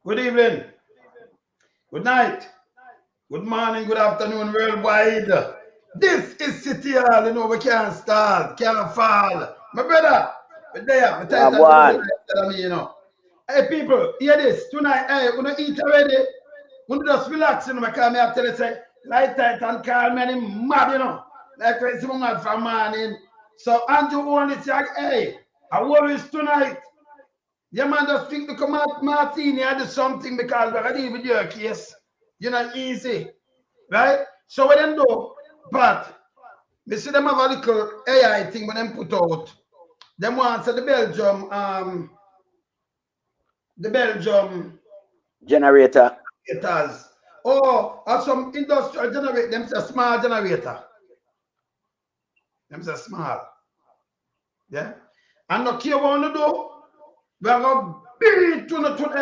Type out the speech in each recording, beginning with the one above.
Good evening, good night, good morning, good afternoon, worldwide. This is City Hall, you know, we can't start, can't fall. My brother, but there, my title Wagwan. than me, you know. Hey, people, hear this. Tonight, hey, we don't eat already. We just relax, you know, because I tell you, say, light tight and calm and him mad, you know. Like, I see mad from morning. So, Andrew only say, hey, I worries tonight. Yeah, man, just think to come out Martini and do something because we're going to deal with your case. You know, easy. Right? So what them do, but we see them have a little AI thing when them put out. Them want to the Belgium Generator. generators. Oh, or some industrial generator, them say small generator. Them say small. Yeah. And no care what you do, we are going to beat to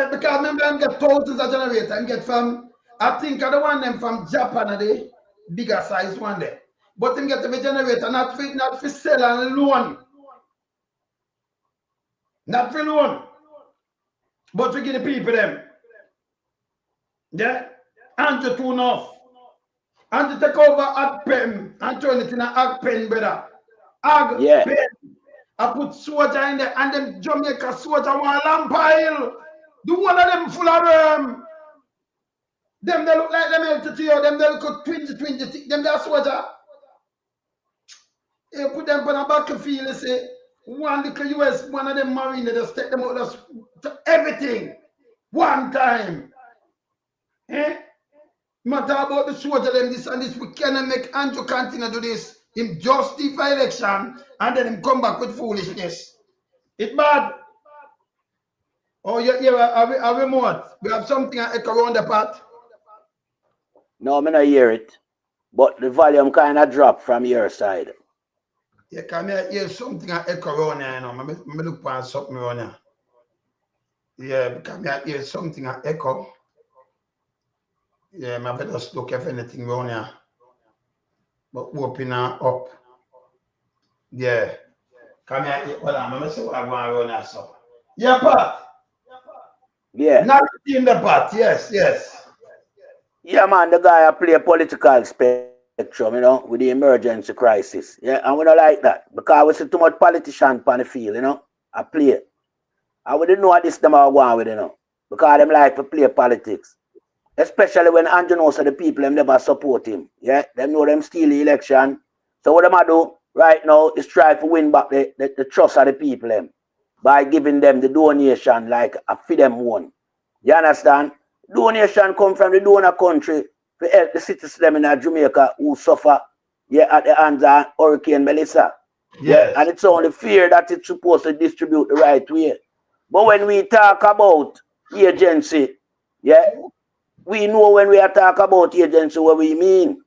because remember them get thousands of generators and get from, I think I the one them from Japan, the bigger size one there. But them get the generator not for sell and loan. Not for loan. But we give the people them. Yeah? And to tune off. And to take over Ag Pen and turn it in an Ag Pen, brother. Ag Pen. I put soldier in there and them Jamaica soldier want lamp pile. The one of them full of them they look like them healthy to you, them they look 20, them they are soldier. You put them on a battlefield, you say, one little US, one of them marine, they just take them out, just everything. One time. Eh? Matter about the soldier, them this and this, we cannot make Andrew continue to do this. Him justify election and then him come back with foolishness. It's bad. Oh, you hear a remote. We have something that echo around the pot. No, I don't hear it. But the volume kind of drop from your side. Yeah, can I hear something that echo around here, you know? I look for something around here. Yeah, because I hear something that echo. Yeah, I better just look if anything around here. But open her up. Yeah. Come here, hold on, let me see what I'm going around here, so. Yeah, Pat. Yeah. Not in the pot, yes. Yeah, man, the guy play a political spectrum, you know, with the emergency crisis. Yeah, and we don't like that. Because we see too much politician on the field, you know. I play. And we didn't know what this them are going with, you know. Because them like to play politics. Especially when Andrew knows the people them never support him. Yeah, them know them steal the election. So what them do right now is try to win back the trust of the people them by giving them the donation like a feed them one. You understand? Donation come from the donor country to help the citizens them in Jamaica who suffer at the hands of Hurricane Melissa. Yes. And it's only fear that it's supposed to distribute the right way. But when we talk about agency, we know when we are talking about agency what we mean.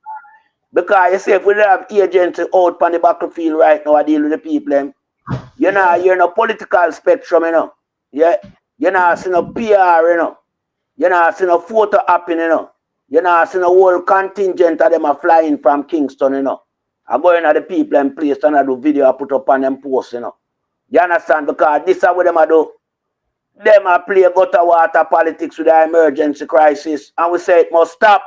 Because you see, if we don't have agency out on the battlefield right now, I deal with the people, you're in a political spectrum, you know. Yeah. You're not seeing a PR, you know. You're not seeing a photo happening, you know. You're not seeing a whole contingent of them are flying from Kingston, you know. I'm going to the people and place and I do video I put up on them posts, you know. You understand? Because this is what them do. Them are play gutter water politics with the emergency crisis. And we say it must stop.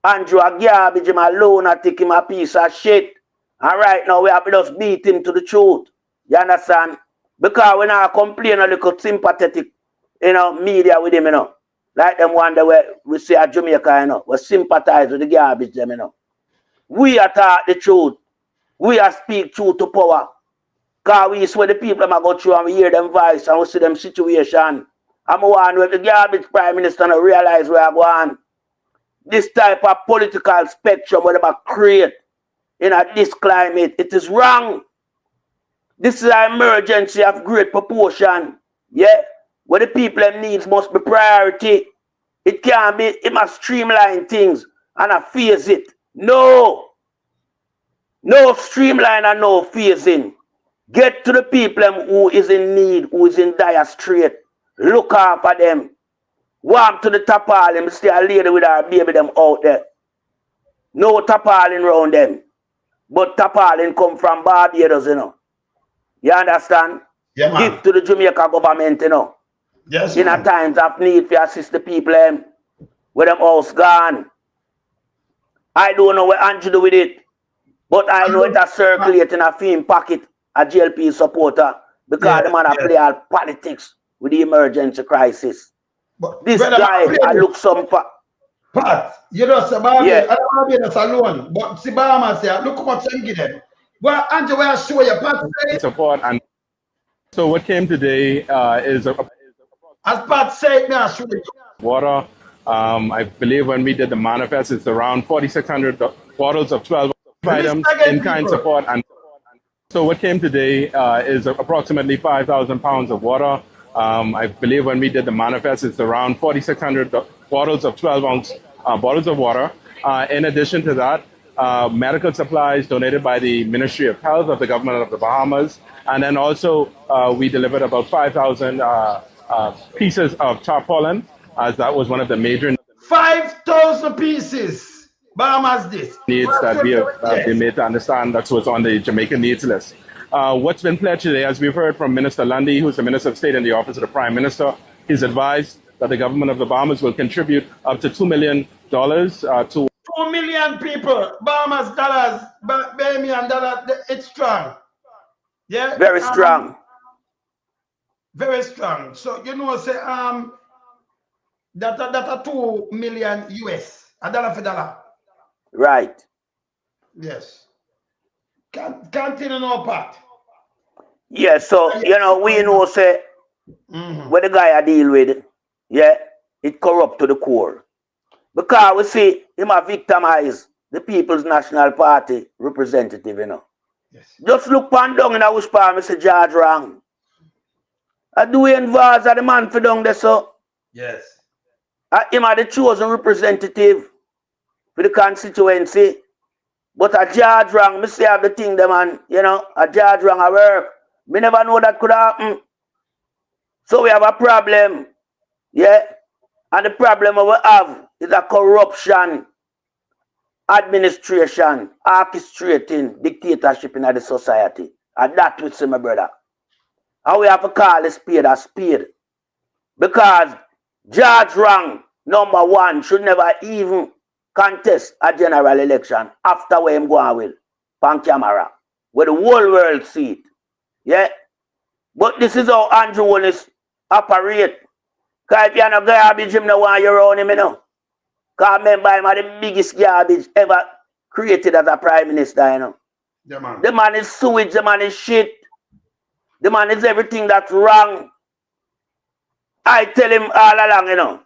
Andrew a garbage him alone and take him a piece of shit. And right now we have to just beat him to the truth. You understand? Because we now complain a little sympathetic, you know, media with him, you know. Like them wonder where we see a Jamaica, you know. We sympathize with the garbage them, you know. We are talk the truth. We are speak truth to power. Because we see the people them go through and we hear them voice and we see them situation. I'm one with the garbage prime minister and realize where I go on. This type of political spectrum where they create in this climate, it is wrong. This is an emergency of great proportion. Yeah? Where the people them needs must be priority. It can't be, it must streamline things and I phase it. No. No streamline and no phasing. Get to the people who is in need, who is in dire strait. Look after them. Walk to the tarpaulin, see a lady with her baby them out there. No tarpaulin around them. But tarpaulin come from Barbados, you know. You understand? Yeah, man. Give to the Jamaica government, you know. Yes, in a man. times of need to assist the people with them house gone. I don't know what Andrew do with it, but I And know it look, a circulate in a film pocket, a GLP supporter, because yes, the man a yes. play all politics with the emergency crisis. But This brother, I guy, play I this. look some Pat, you know, say Barbados, yeah. I don't want to be in a salon, but see Bahamas say, look how much I'm give them. Well, Andrew, where I show you, Pat say, support. And so what came today is a as Pat say, me I show you. water. I believe when we did the manifest, it's around 4,600 bottles of 12 Listen items again, in kind people. support. And so what came today is approximately 5,000 pounds of water. I believe when we did the manifest, it's around 4,600 bottles of 12-ounce bottles of water. In addition to that, medical supplies donated by the Ministry of Health of the government of the Bahamas. And then also we delivered about 5,000 pieces of tarpaulin, as that was one of the major 5,000 pieces. Bahamas this. needs that we have been Yes. made to understand. That's what's on the Jamaican needs list. What's been pledged today, as we've heard from Minister Lundy, who's the Minister of State in the Office of the Prime Minister, he's advised that the government of the Bahamas will contribute up to $2 million to 2 million people, Bahamas dollars, Bahamian dollars, it's strong. Yeah. Very strong. Very strong. So you know, say that a 2 million US, a dollar for dollar. Right. Yes. Continue no part. Yeah, so you know, we know say what the guy I deal with, yeah, it corrupt to the core. Because we see him a victimize the People's National Party representative, you know. Yes. Just look pan down in a wish palm, Mr. George wrong. I do involve the man for down there, so Yes. him are the chosen representative for the constituency. But a George wrong, me say have the thing, the man, you know, a George wrong a work. Me never know that could happen. So we have a problem. Yeah. And the problem we have is a corruption, administration, orchestrating dictatorship in the society. And that with my brother. And we have to call a spade. Because George Wrong, number one, should never even contest a general election after where him going with on camera. Where the whole world see it. Yeah? But this is how Andrew Holness operate. Because if you're not garbage, him no want you around him, you know. Because remember, him are the biggest garbage ever created as a prime minister, you know. Yeah, man. The man is sewage, the man is shit. The man is everything that's wrong. I tell him all along, you know,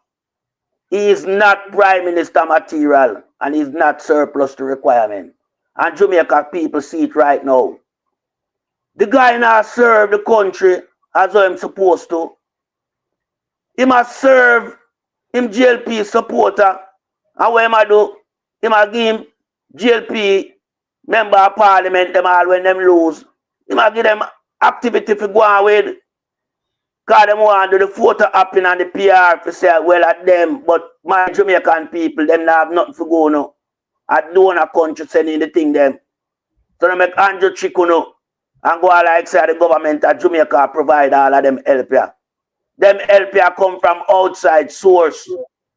he is not prime minister material and he's not surplus to requirement. And Jamaica people see it right now. The guy now serve the country as how I'm supposed to. He must serve him GLP supporter. And what him do? He must give him GLP member of parliament them all when them lose. He must give them activity for go on with. Because them want to do the photo happen and the PR to say well at them. But my Jamaican people, them not have nothing for go now. I don't a country sending the thing them. So they make Andrew Chico now. And go like say the government of Jamaica provide all of them help here. Them help here come from outside source.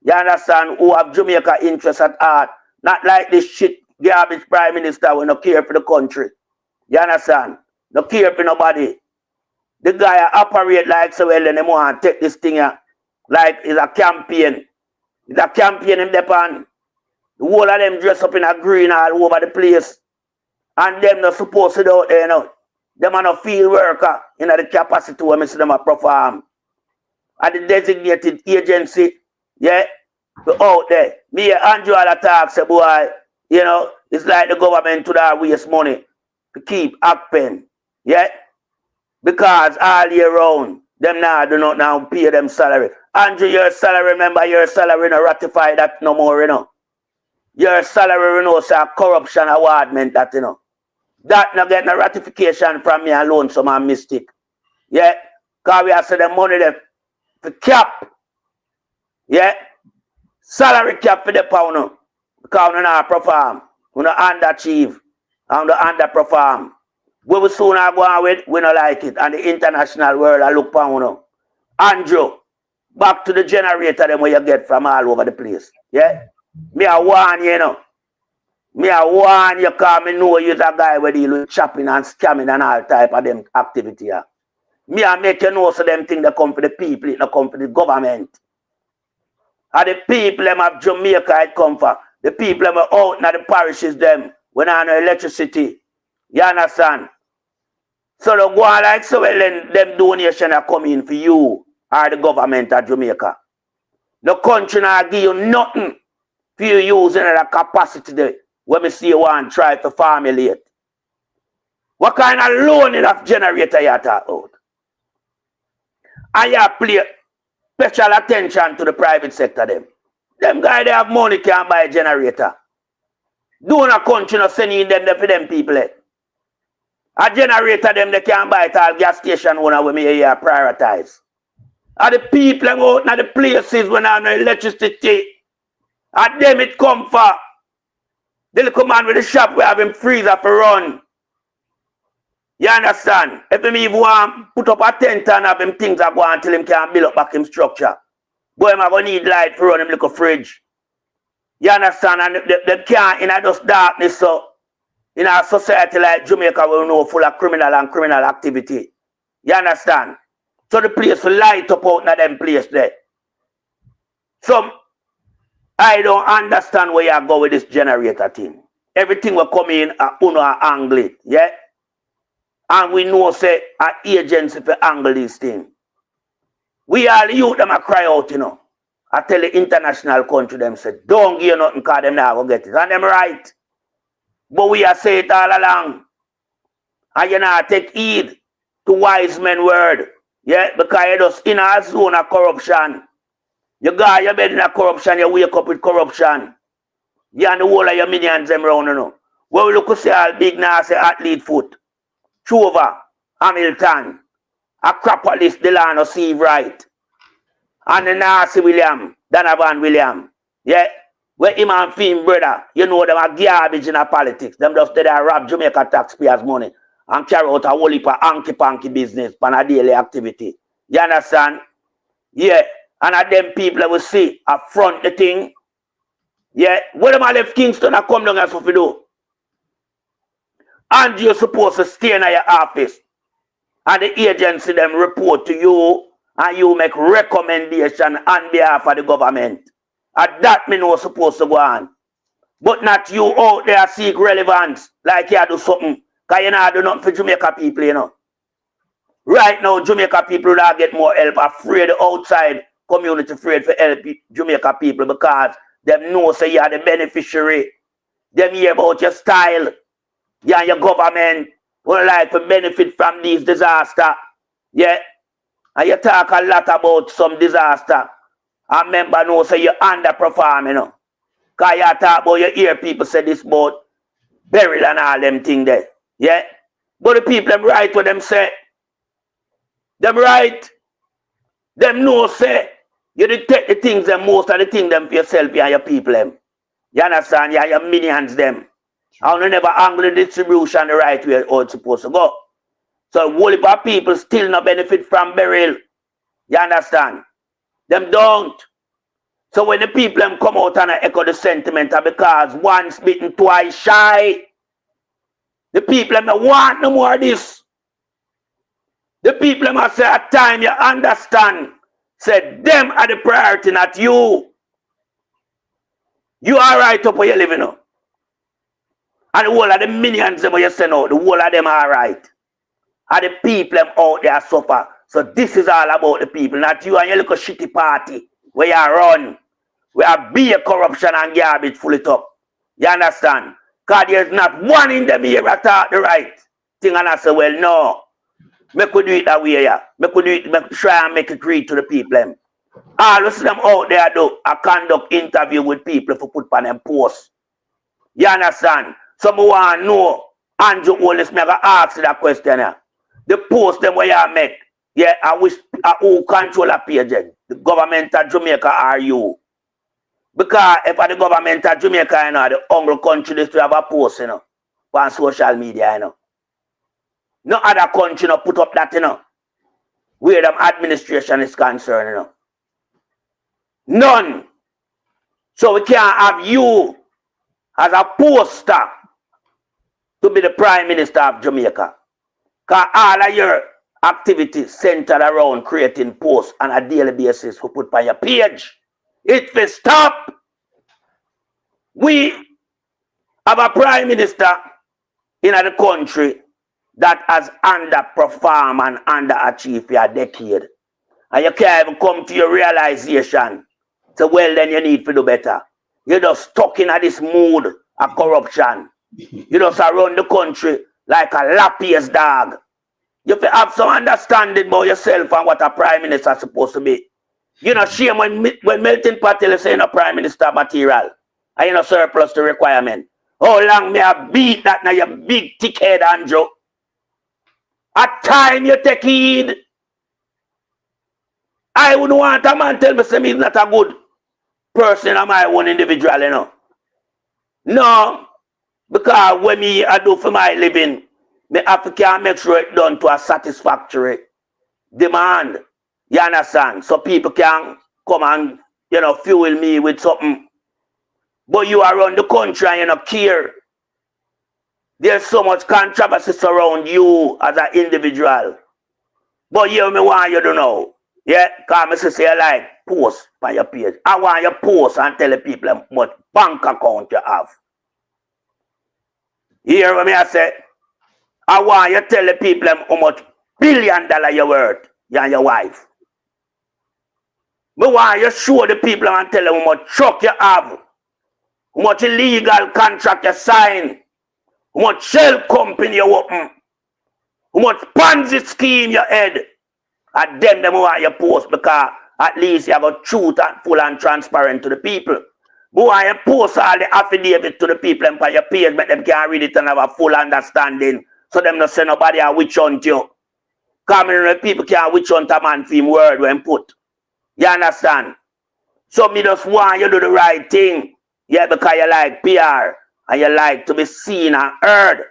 You understand? Who have Jamaica interest at heart. Not like this shit garbage prime minister who no care for the country. You understand? No care for nobody. The guy operate like so well and they want to take this thing here. Like it's a campaign. It's a campaign in Japan. The whole of them dress up in a green all over the place. And them not supposed to do out there, you know. Them are no field worker in the capacity where I see them perform. At the designated agency, yeah, out there. Me and Andrew all talk say, boy, you know, it's like the government to that waste money to keep acting, yeah? Because all year round, them now do not now pay them salary. Andrew, your salary, remember your salary no ratify that no more, you know. Your salary, you know, say a corruption award meant that, you know. That not get no ratification from me alone, so my mistake. Yeah? Because we have said the money there for cap. Yeah? Salary cap for the pound. Because we not perform. We not underachieve. And we underperform. What we soon are going with, we don't like it. And the international world I look upon, you know. Andrew, back to the generator them where you get from all over the place. Yeah? Me a warn you, know. Me a warn you because me know you're a guy where deal with chopping and scamming and all type of them activity. Yeah? Me a make you know so them things that come for the people, it not come for the government. And the people them of Jamaica it come for. The people them are out in the parishes them when I no electricity. You understand? So the go on like so well then them donation are coming for you or the government of Jamaica. The country not give you nothing for you using that capacity there when me see you want to try to formulate. What kind of loaning of generator you talk about? And you play special attention to the private sector them. Them guys they have money can buy a generator. Do not country not sending them there for them people. A generator them they can buy it all gas station owner when me here prioritize. And the people out in the places when I have no electricity. And them it come for. The little man with the shop we have him freezer for run. You understand? If him even want put up a tent and have him things that go until him can build up back him structure. Boy, him going to need light for run him little fridge. You understand? And they can't in a just darkness so in a society like Jamaica we know full of criminal activity. You understand? So the place will light up out in them place there. So I don't understand where you go with this generator thing. Everything will come in at uno angle it, yeah? And we know say an agency for angle this thing. We all youth them a cry out, you know. I tell the international country them say, don't give you nothing because them now go get it. And them right. But we are say it all along. And you know, take heed to wise men word. Yeah, because you just in a zone of corruption. You got your bed in a corruption, you wake up with corruption. You and the whole of your minions them round, you know. When we look to see all big nasty athlete foot. Chover, Hamilton, Acropolis, Delano, Steve Wright, and the Nancy William, Donovan William. Yeah, where him and Finn brother, you know them are garbage in a politics. Them just they rob Jamaica taxpayers' money and carry out a whole heap of hanky-panky business for a daily activity. You understand? Yeah, and at them people will see affront the thing. Yeah, when them left Kingston and come down as what we do. And you're supposed to stay in your office. And the agency them report to you and you make recommendation on behalf of the government. And that me know supposed to go on. But not you out there seek relevance like you do something. Because you know do nothing for Jamaica people, you know. Right now, Jamaica people will get more help. Afraid the outside community afraid for help Jamaica people because them know say you are the beneficiary. Them hear about your style. Yeah, your government would like to benefit from these disasters. Yeah. And you talk a lot about some disaster. I remember no say you underperform, you know. Because you talk about you hear people say this about burial and all them things there. Yeah. But the people them right what them say. Them right. Them know say you detect the things them most of the things them for yourself and your people them. You understand? Yeah, your minions them. And you never angle the distribution the right way how it's supposed to go. So whole heap of people still not benefit from burial. You understand? Them don't. So when the people them come out and echo the sentiment because once bitten, twice shy. The people them want no more of this. The people them say at time you understand. Say them are the priority, not you. You are right up where you living now. And the whole of the millions them you send out, the whole of them are right. And the people them out there suffer. So this is all about the people, not you and your little shitty party where you run. Where beer corruption and garbage full it up. You understand? Because there's not one in them here that talk the right thing and I say, well, no. Make we do it that way, yeah. Make we do it, make try and make it read to the people them. All of them out there do a conduct interview with people for put on them posts. You understand? Some want to know, Andrew Holness never ask that question. Yeah. The post them where you make, yeah, I wish who control a page, the government of Jamaica are you. Because if the government of Jamaica, you know, the hungry country, they still have a post, you know, on social media, you know. No other country, you know, put up that, you know, where the administration is concerned, you know. None. So we can't have you as a poster to be the Prime Minister of Jamaica. Because all of your activities centered around creating posts on a daily basis to put on your page. It will stop. We have a Prime Minister in the country that has underperformed and underachieved for a decade. And you can't even come to your realization. So, well, then you need to do better. You're just stuck in this mood of corruption. You just around the country like a lap-eared dog. You have some understanding about yourself and what a prime minister is supposed to be. You know, shame when Milton Patel is saying a prime minister material and you know surplus to requirement. How long may I beat that now, you big thick head, Andrew? At time you take heed. I wouldn't want a man tell me he's not a good person or my own individual, you know. No, because when I do for my living, me have to make sure it's done to a satisfactory demand. You understand? So people can come and, you know, fuel me with something. But you are around the country and you don't care. There's so much controversy around you as an individual. But you me want you to know. Yeah, because I say you like post on your page. I want you post and tell the people how much bank account you have. You hear what I say? I want you to tell the people how much $1 billion you're worth, you and your wife. I want you to show the people and tell them how much truck you have, how much illegal contract you sign, how much shell company you open, how much Ponzi scheme you head. And them want you post because at least you have a truth and full and transparent to the people. But when you post all the affidavit to the people and your page, make them can read it and have a full understanding. So them not say nobody a witch hunt you. Because people can't witch hunt a man for him word when put. You understand? So me just want you to do the right thing. Yeah, because you like PR and you like to be seen and heard.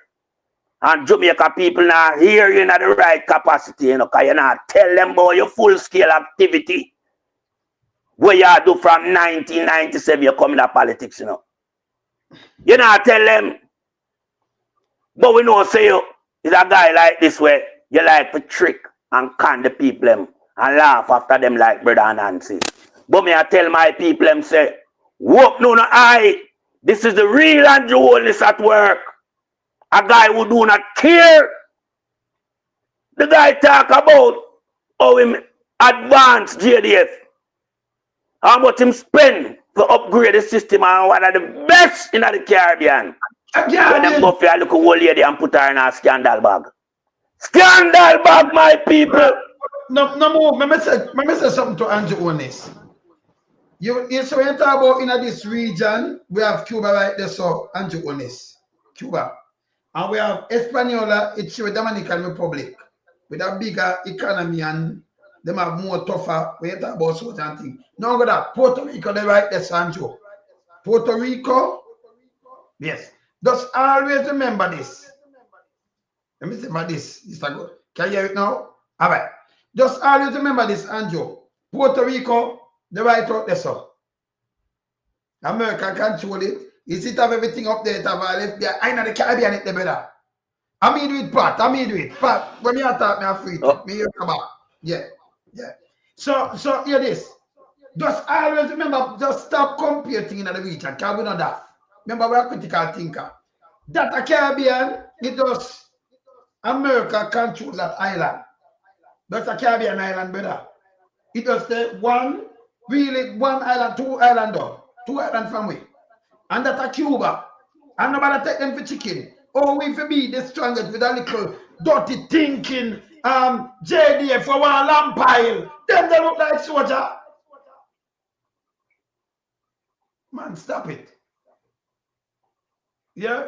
And Jamaica people now hear you in the right capacity, you know, because you not tell them about your full scale activity. What you do from 1997, you come in the politics, you know. You not tell them. But we know say you is a guy like this where you like to trick and con the people them and laugh after them like brother Nancy. But me I tell my people them say, whoop no eye. This is the real Andrew Holness at work. A guy who do not care. The guy talk about how him advance JDF. How much him spend to upgrade the system and one of the best in the Caribbean. When them go for a little old lady and put her in a scandal bag. Scandal bag, my people. No move. Let me say something to Andrew Holness. You so when you talk about in this region, we have Cuba right there, so Andrew Holness. Cuba. And we have Hispaniola, it's the Dominican Republic, with a bigger economy and them have more tougher when you talk about certain things. Now go that Puerto Rico, they right there, Sancho. Puerto Rico, yes. Just always remember this. Let me say about this. This is good. Can you hear it now? All right. Just always remember this, Andrew. Puerto Rico, they right out there, so. America control it. You see, have everything up there, I know the Caribbean it the better. I mean do it, Pat. I mean do it. Pat, when me attack me, I'm free. Me here come back. Yeah. Yeah. So hear this. Just always remember, just stop competing in the region. Because we know that. Remember, we're a critical thinker. That a Caribbean, it does America control that island. That's a Caribbean island, brother. It does the one island, two island though. Two island from we. And that a Cuba. And nobody take them for chicken. Oh, we for be the strongest with a little dirty thinking JDF for one lamp pile. Them they look like soldier. Man, stop it. Yeah?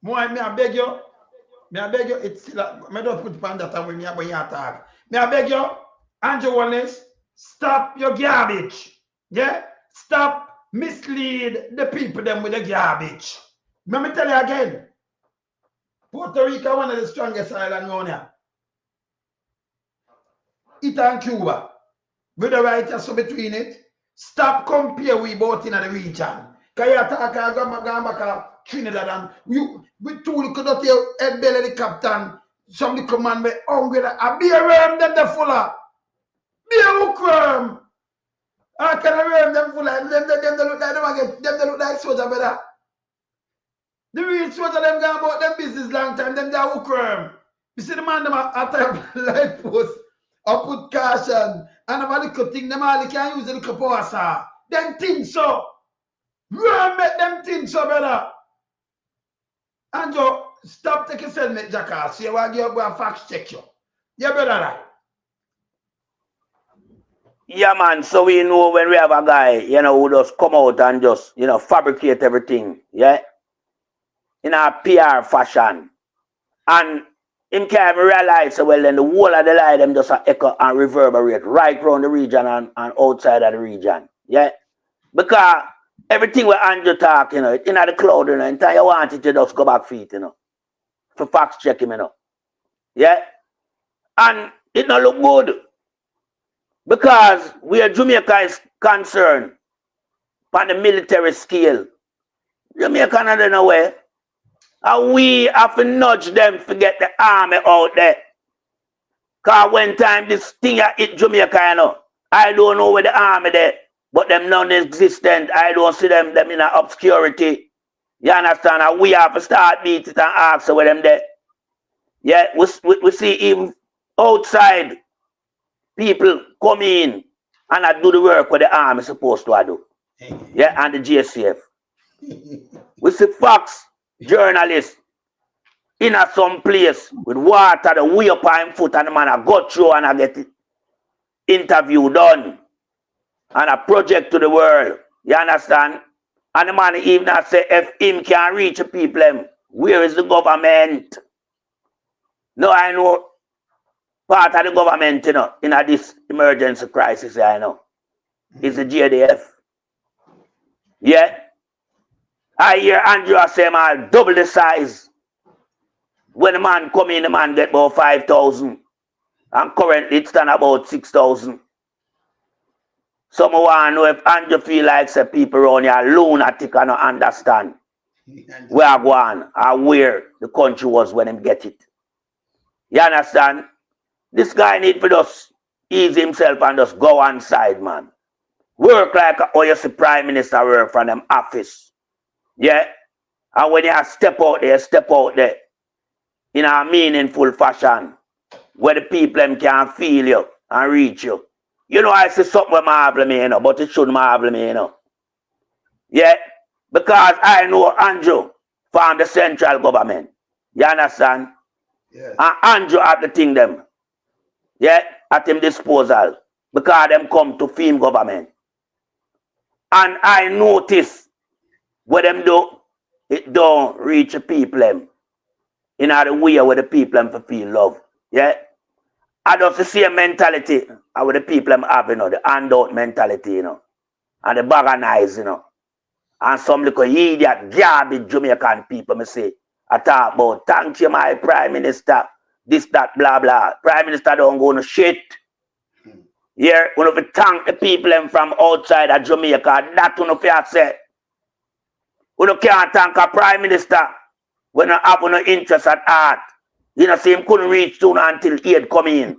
More me I beg you. Me I beg you. It's still me don't put on that when you talk. Me I beg you, Andrew Holness, stop your garbage. Yeah? Stop mislead the people them with the garbage. Let me tell you again. Puerto Rico one of the strongest islands around here. It and Cuba. With the right so between it. Stop compare we both in the region. Because you talk about Trinidad and we two little dirty head belly the captain, some little man be hungry. A beer worm them the fuller. Beer hookworm. I can worm them fuller. Them look like them look like soldier better. The real soldier them go about them business long time, them they hookworm. You see the man them at life post. I put caution and have a little thing, them all can use a little power saw. Them things so. Run make them things so, brother. And you stop taking self-made jackass. So you want to go and fact check you. Yeah, brother, right? Yeah, man. So we know when we have a guy, who just come out and just, fabricate everything. Yeah. In a PR fashion. And him can't even realize, so well, then the whole of the lie, them just echo and reverberate right around the region and outside of the region. Yeah. Because everything where Andrew talk, in the cloud, and you want it to just go back feet, for fact check him, Yeah. And it don't look good. Because where Jamaica is concerned, on the military scale, Jamaica not in a way. And we have to nudge them to get the army out there. Because when time this thing hit Jamaica, I don't know where the army there. But them non-existent. I don't see them in obscurity. You understand? And we have to start beat it and ask where them there. Yeah, we see even outside people come in and I do the work what the army is supposed to do. Yeah, and the GSCF. We see Fox journalists in some place with water, the way up on foot, and the man I go through and I get it interview done. And a project to the world. You understand? And the man even say if him can reach the people, where is the government? No, I know part of the government, in this emergency crisis, I know. It's the JDF. Yeah. I hear Andrew say man double the size. When the man come in, the man get about 5,000. And currently it's done about 6,000. Some want to know if Andrew feel like say people around here lunatic and don't understand where I go on or where the country was when him get it. You understand? This guy need to just ease himself and just go on side, man. Work like how you see Prime Minister work from them office. Yeah? And when you step out there in a meaningful fashion where the people can feel you and reach you. I see something marvel me, but it shouldn't marvel me, Yeah? Because I know Andrew from the central government. You understand? Yes. And Andrew at the thing them. Yeah? At him disposal. Because them come to film government. And I notice what them do, it don't reach the people in the way where the people feel love. Yeah? I just the same mentality with the people have, the handout mentality, and the baganize, And some little idiot, garbage Jamaican people, me say, I talk about, thank you, my Prime Minister, this, that, blah, blah. Prime Minister don't go no shit. Yeah, we have to thank the people from outside of Jamaica. That we have to say. We can't thank a Prime Minister when we have no interest at heart. See him couldn't reach soon until aid come in.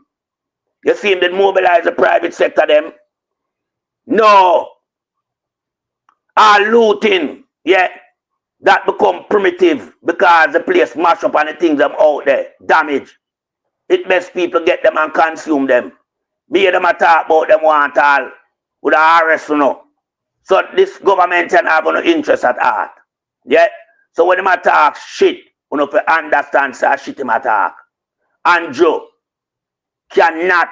You see him did mobilize the private sector them? No. All looting, yeah, that become primitive because the place mash up and the things them out there, damage. It best people get them and consume them. Me hear them a talk about them want all with the arrest, So this government can have no interest at heart. Yeah? So when them talk shit, you have to understand say shit him attack. Andrew cannot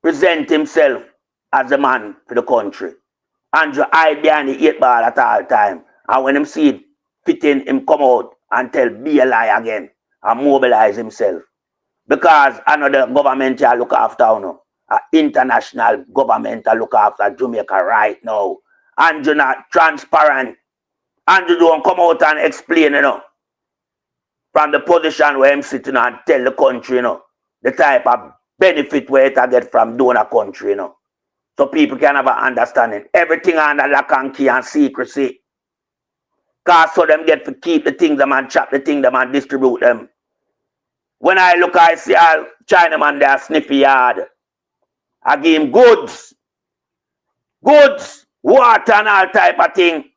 present himself as a man for the country. Andrew hide behind the 8 ball at all time. And when him see it fitting, him come out and tell be a lie again and mobilize himself. Because another government you look after, an international government to look after Jamaica right now. Andrew not transparent. Andrew don't come out and explain, from the position where I'm sitting and tell the country, the type of benefit where it get from doing a country, So so people can have an understanding. Everything under lock and key and secrecy. Cause so them get to keep the things them and chop the things them and distribute them. When I look, I see all Chinaman there sniffy yard. I give him goods, water and all type of thing.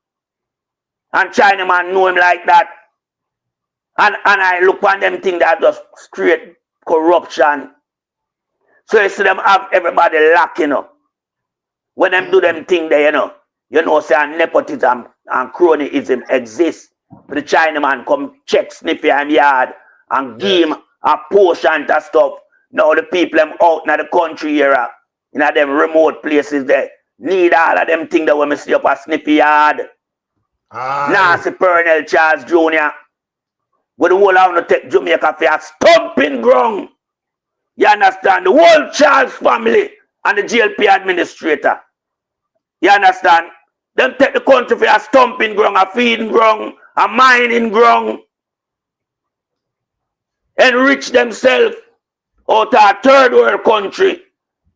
And Chinaman know him like that. And I look on them things that just straight corruption. So you see them have everybody locking up. When them do them thing there, you know, say nepotism and cronyism exist. But the Chinaman come check sniffy and yard and give him a portion of stuff. Now the people them out in the country here, in them remote places there, need all of them things that when we see up a sniffy yard. Nancy Purnell Charles Jr. With the whole of take Jamaica for a stumping ground. You understand? The whole Charles family and the GLP administrator. You understand? Them take the country for a stumping ground, a feeding ground, a mining ground. Enrich themselves out of a third world country.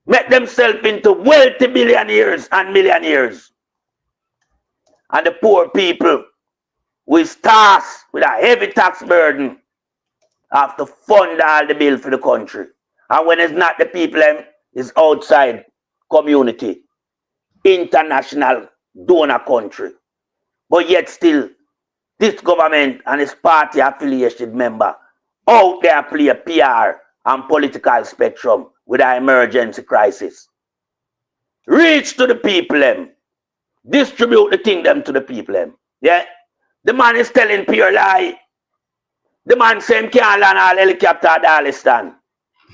Make themselves into wealthy billionaires and millionaires. And the poor people with tasked with a heavy tax burden have to fund all the bill for the country. And when it's not the people, it's outside community, international donor country. But yet still, this government and its party affiliated member out there play a PR and political spectrum with an emergency crisis. Reach to the people, distribute the thing them to the people. Yeah? The man is telling pure lie. The man saying can't land all helicopter at Darlistan.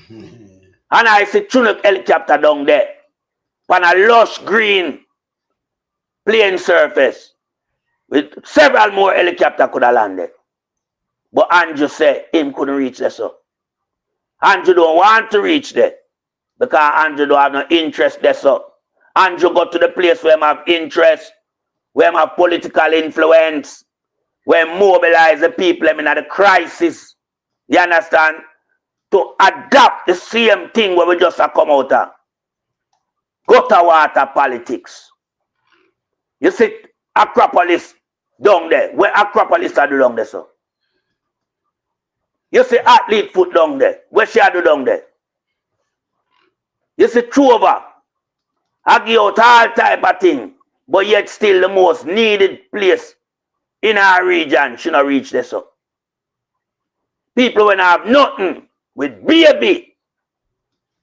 And I see Chinook helicopter down there. On a lush green plain surface. With several more helicopters could have landed. But Andrew said him couldn't reach there. So Andrew don't want to reach there. Because Andrew don't have no interest there. So Andrew got to the place where he have interest, where he have political influence, where he mobilize the people in the crisis. You understand? To adapt the same thing where we just come out of. Gutter water politics. You see Acropolis down there. Where Acropolis are do down there, so. You see athlete foot down there. Where she do down there. You see Trover. I give out all type of thing. But yet still the most needed place in our region should not reach this up. People when have nothing with baby,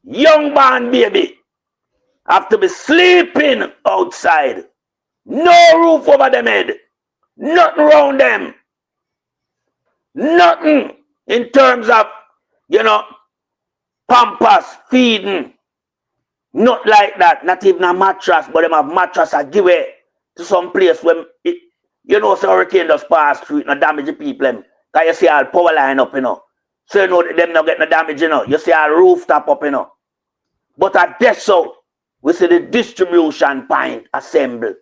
young born baby, have to be sleeping outside. No roof over them head. Nothing around them. Nothing in terms of, pampas, feeding. Not like that. Not even a mattress, but them have mattress I give it to some place where so hurricane just pass through it, no damage the people. Because you see all power line up, So them not get no damage, You see all rooftop up, But at this so, we see the distribution point assemble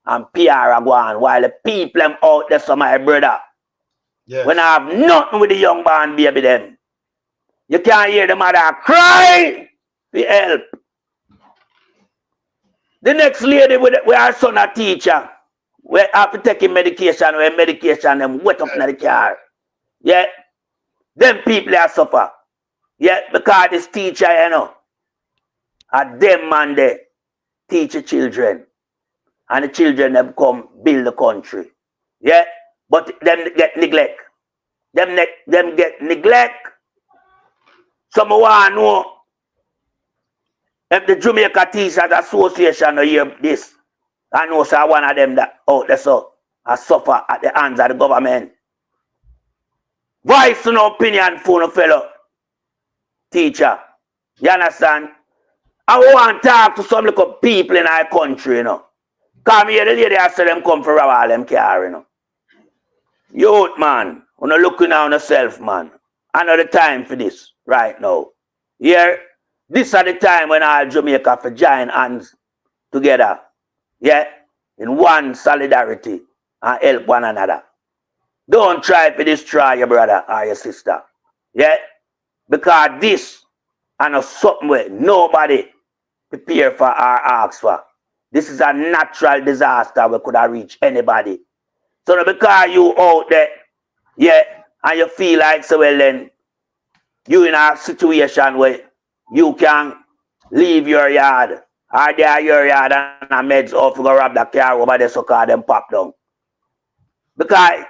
and PR go on while the people out there, so my brother. Yes. When I have nothing with the young born baby them. You can't hear the mother cry for help. The next lady with her son a teacher. We have to take him medication, where medication them wet up in the car. Yeah. Them people are suffer. Yeah, because this teacher, and them man they teach the children. And the children them come build the country. Yeah. But them get neglect. Them get neglect. Some want to know if the Jamaica Teachers Association hear this. I know so one of them that out there so I suffer at the hands of the government. Voice no opinion for no fellow teacher. You understand? I want to talk to some little people in our country, Come here, the lady I say them come for all them car, Youth man, when you looking on yourself, man. Another time for this right now. Here, this is the time when all Jamaica for join hands together. Yeah, in one solidarity and help one another. Don't try to destroy your brother or your sister. Yeah, because this and something where nobody prepare for or ask for. This is a natural disaster we could have reached anybody. So now because you out there, yeah, and you feel like so well then, you in a situation where you can leave your yard, or they are your yard and a meds off to go rob the car over there so call them pop down. Because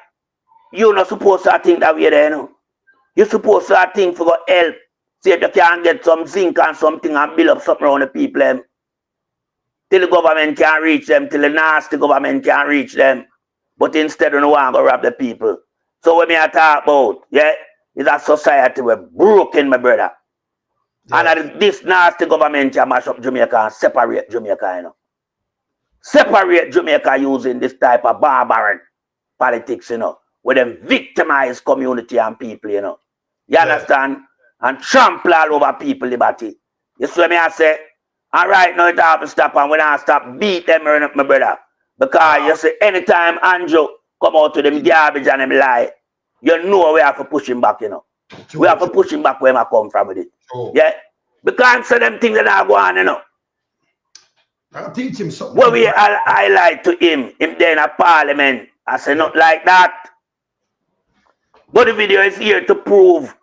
you're not supposed to think that way there, you know. You're supposed to think for help. See if you can get some zinc and something and build up something around the people till the government can't reach them, till the nasty government can't reach them. But instead, we don't want to rob the people. So what me I talk about, yeah, is a society we're broken, my brother. Yes. And this nasty government can mash up Jamaica and separate Jamaica, you know. Separate Jamaica using this type of barbaric politics, you know, where them victimize community and people, you know. You understand? And trample all over people liberty. You see what me I say? And right now it have to stop, and when I stop, beat them, my brother. Because you see, anytime Andrew come out to them garbage and them lie, you know we have to push him back, you know. We have to push him back where I come from with it. Yeah? Because some of them things that are going on, you know. I'll teach him something. When we highlight to him there in a parliament, I say not like that. But the video is here to prove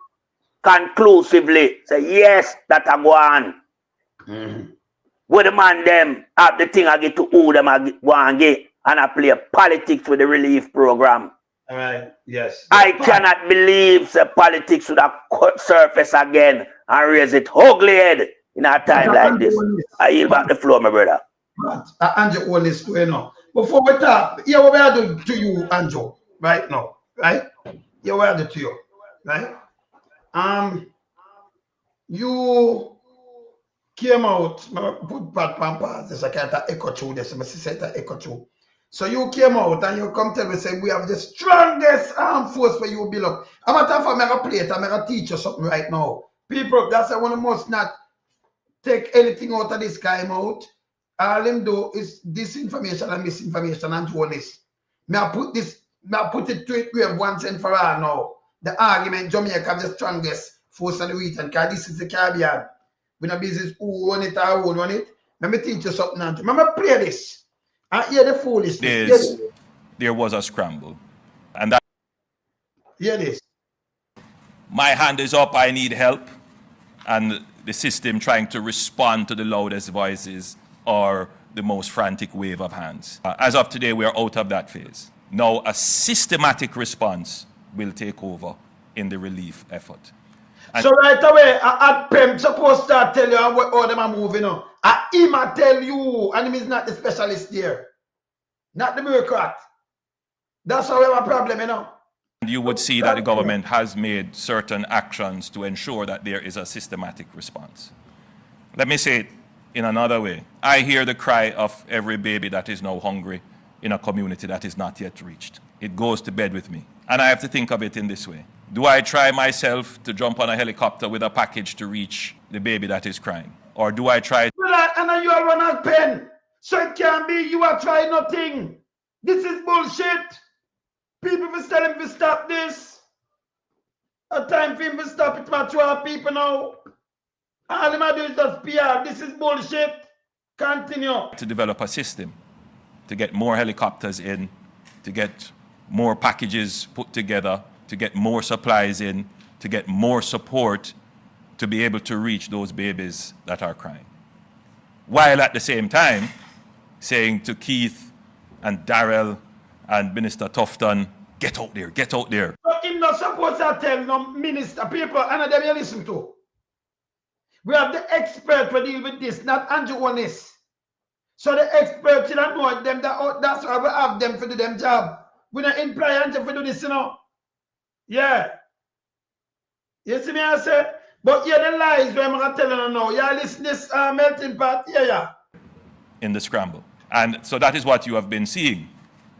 conclusively, say yes, that I go on. Where the man them have the thing I get to who them I go and get, and I play politics with the relief program. All right, yes. I cannot believe the politics would have cut surface again and raise it ugly head in a time like this. I yield back the floor, my brother. But Andrew, Holness, you know. Before we talk, here what we are doing to you, Andrew, right now, right? Here what we are doing to you, right? You came out, put bad pampas, there's a kind of echo through this, my sister echo through. So you came out and you come tell me, say, we have the strongest armed force for you build up. I'm a time for me to play it, I'm going to teach you something right now. People, that's why one must not take anything out of this guy out. All them do is disinformation and misinformation and Holness. May I put it to it grave once and for all now. The argument Jamaica have the strongest force of the region, because this is the Caribbean. We no business who own it or who own it. Let me teach you something, Andrew. Remember, play this. And hear the foolishness. There was a scramble. And that. Hear this. My hand is up, I need help. And the system trying to respond to the loudest voices or the most frantic wave of hands. As of today, we are out of that phase. Now, a systematic response will take over in the relief effort. And so right away, at PEM supposed to tell you how them are moving on. Him I tell you, and him is not the specialist there. Not the bureaucrat. That's how we have a problem, you know. You would see that the government has made certain actions to ensure that there is a systematic response. Let me say it in another way. I hear the cry of every baby that is now hungry in a community that is not yet reached. It goes to bed with me. And I have to think of it in this way. Do I try myself to jump on a helicopter with a package to reach the baby that is crying? Or do I try... And you are run out pen. So it can be you are trying nothing. This is bullshit. People will tell him to stop this. A time for him to stop it, mature people now. All him do is just PR. This is bullshit. Continue. To develop a system, to get more helicopters in, to get more packages put together, to get more supplies in, to get more support to be able to reach those babies that are crying. While at the same time saying to Keith and Darrell and Minister Tufton, get out there, get out there. But him not supposed to tell no minister, people, and them you listen to. We have the expert to deal with this, not Andrew Holness. So the experts, you don't know them, that's why we have them for do them job. We don't employ Andrew for do this, you know. Yeah. You see me, I say? But yeah, the lies where I'm going to tell you now. Yeah, listen this melting pot, yeah. In the scramble. And so that is what you have been seeing.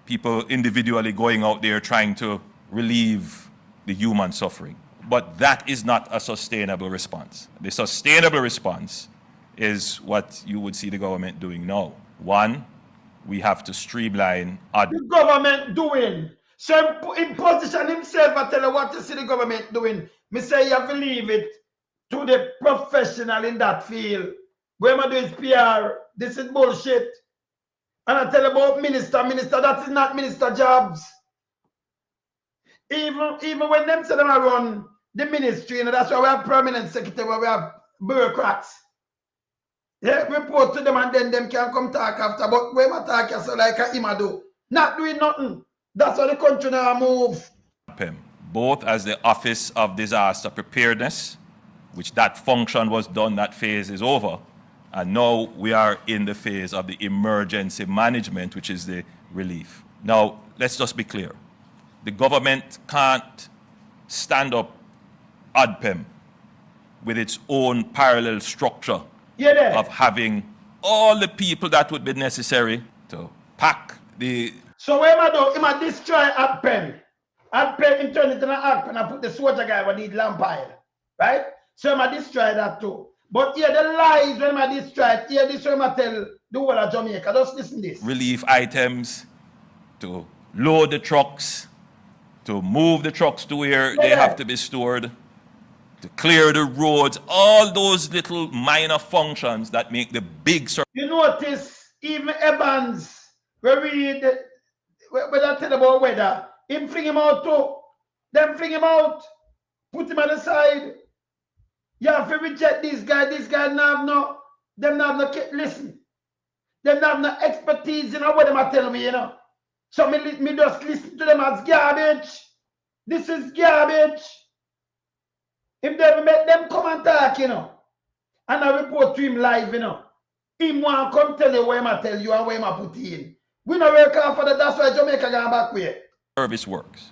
People individually going out there trying to relieve the human suffering. But that is not a sustainable response. The sustainable response is what you would see the government doing now. One, we have to streamline. The government doing. So in position himself, I tell you what you see the government doing. Me say you have to leave it to the professional in that field. Where am I doing PR? This is bullshit. And I tell about minister, that is not minister jobs. Even when them say them I run the ministry, you know, that's why we have permanent secretary, where we have bureaucrats. Yeah, report to them and then them can come talk after. But when I talk, so like a do, not doing nothing. That's how the country now move. Both as the Office of Disaster Preparedness, which that function was done, that phase is over. And now we are in the phase of the emergency management, which is the relief. Now, let's just be clear. The government can't stand up ADPEM with its own parallel structure of having all the people that would be necessary to pack the... So what am I do? Am I destroy ADPEM? ADPEM in turn it in an ADPEM and put the soldier guy who need lamp oil. Right? So am I destroy that too. But here the lies when I destroy it, here this when I tell the whole of Jamaica. Just listen to this. Relief items, to load the trucks, to move the trucks to where they have to be stored, to clear the roads, all those little minor functions that make the big... You notice even Evans, where we when I tell about weather, him fling him out too. Them fling him out, put him on the side. You have to reject this guy have no, them have no, listen, them have no expertise in what them are telling me, you know. So me just listen to them as garbage. This is garbage. If they make them come and talk, you know, and I report to him live, you know, him want to come tell you what I tell you and what I put in. We don't work hard for that, that's why Jamaica going back way. Service works.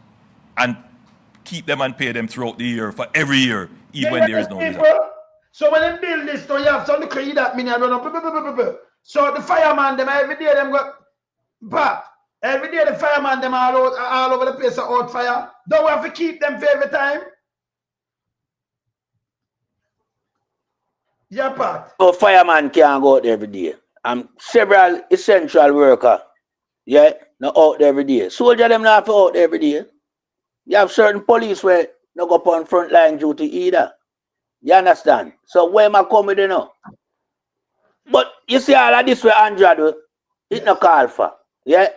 And keep them and pay them throughout the year, for every year, even when there is no disaster. So when they build this, you have some create that meaning I don't know. So the fireman, them every day them go back. Every day the fireman them all over the place are out fire. Don't we have to keep them for every time? Yeah, Pat. So fireman can't go out every day. Several essential workers, yeah, not out there every day. Soldier them not out there every day. You have certain police where no go on front line duty either. You understand? So where am I coming with now? But you see all of this where Andrea do, it no call for. Yeah?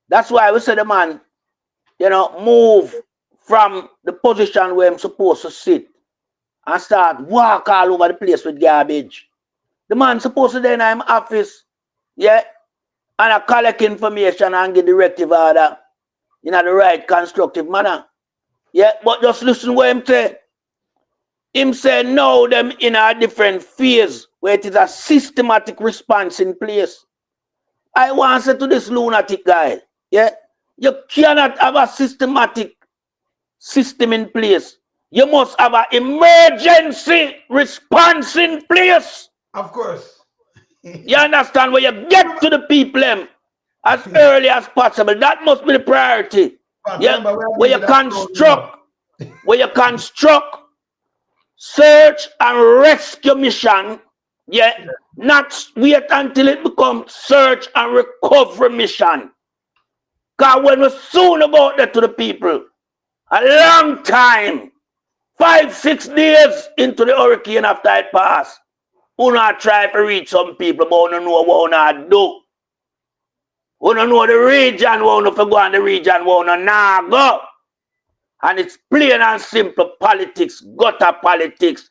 That's why we say the man, you know, move from the position where I'm supposed to sit and start walk all over the place with garbage. The man supposed to then in my office, yeah, and I collect information and get directive order in the right constructive manner. Yeah, but just listen what him say. Him say now them in a different phase where it is a systematic response in place. I want to say to this lunatic guy, yeah, you cannot have a systematic system in place. You must have an emergency response in place. Of course. You understand? Where you get to the people as early as possible. That must be the priority. Yeah, where you construct search and rescue mission, yeah, not wait until it becomes search and recovery mission. Because when we're soon about that to the people, a long time, 5-6 days into the hurricane after it passed, we not try to reach some people, but we don't know what we not do. We don't know the region, we don't go on the region, we don't nah go. And it's plain and simple politics, gutter politics.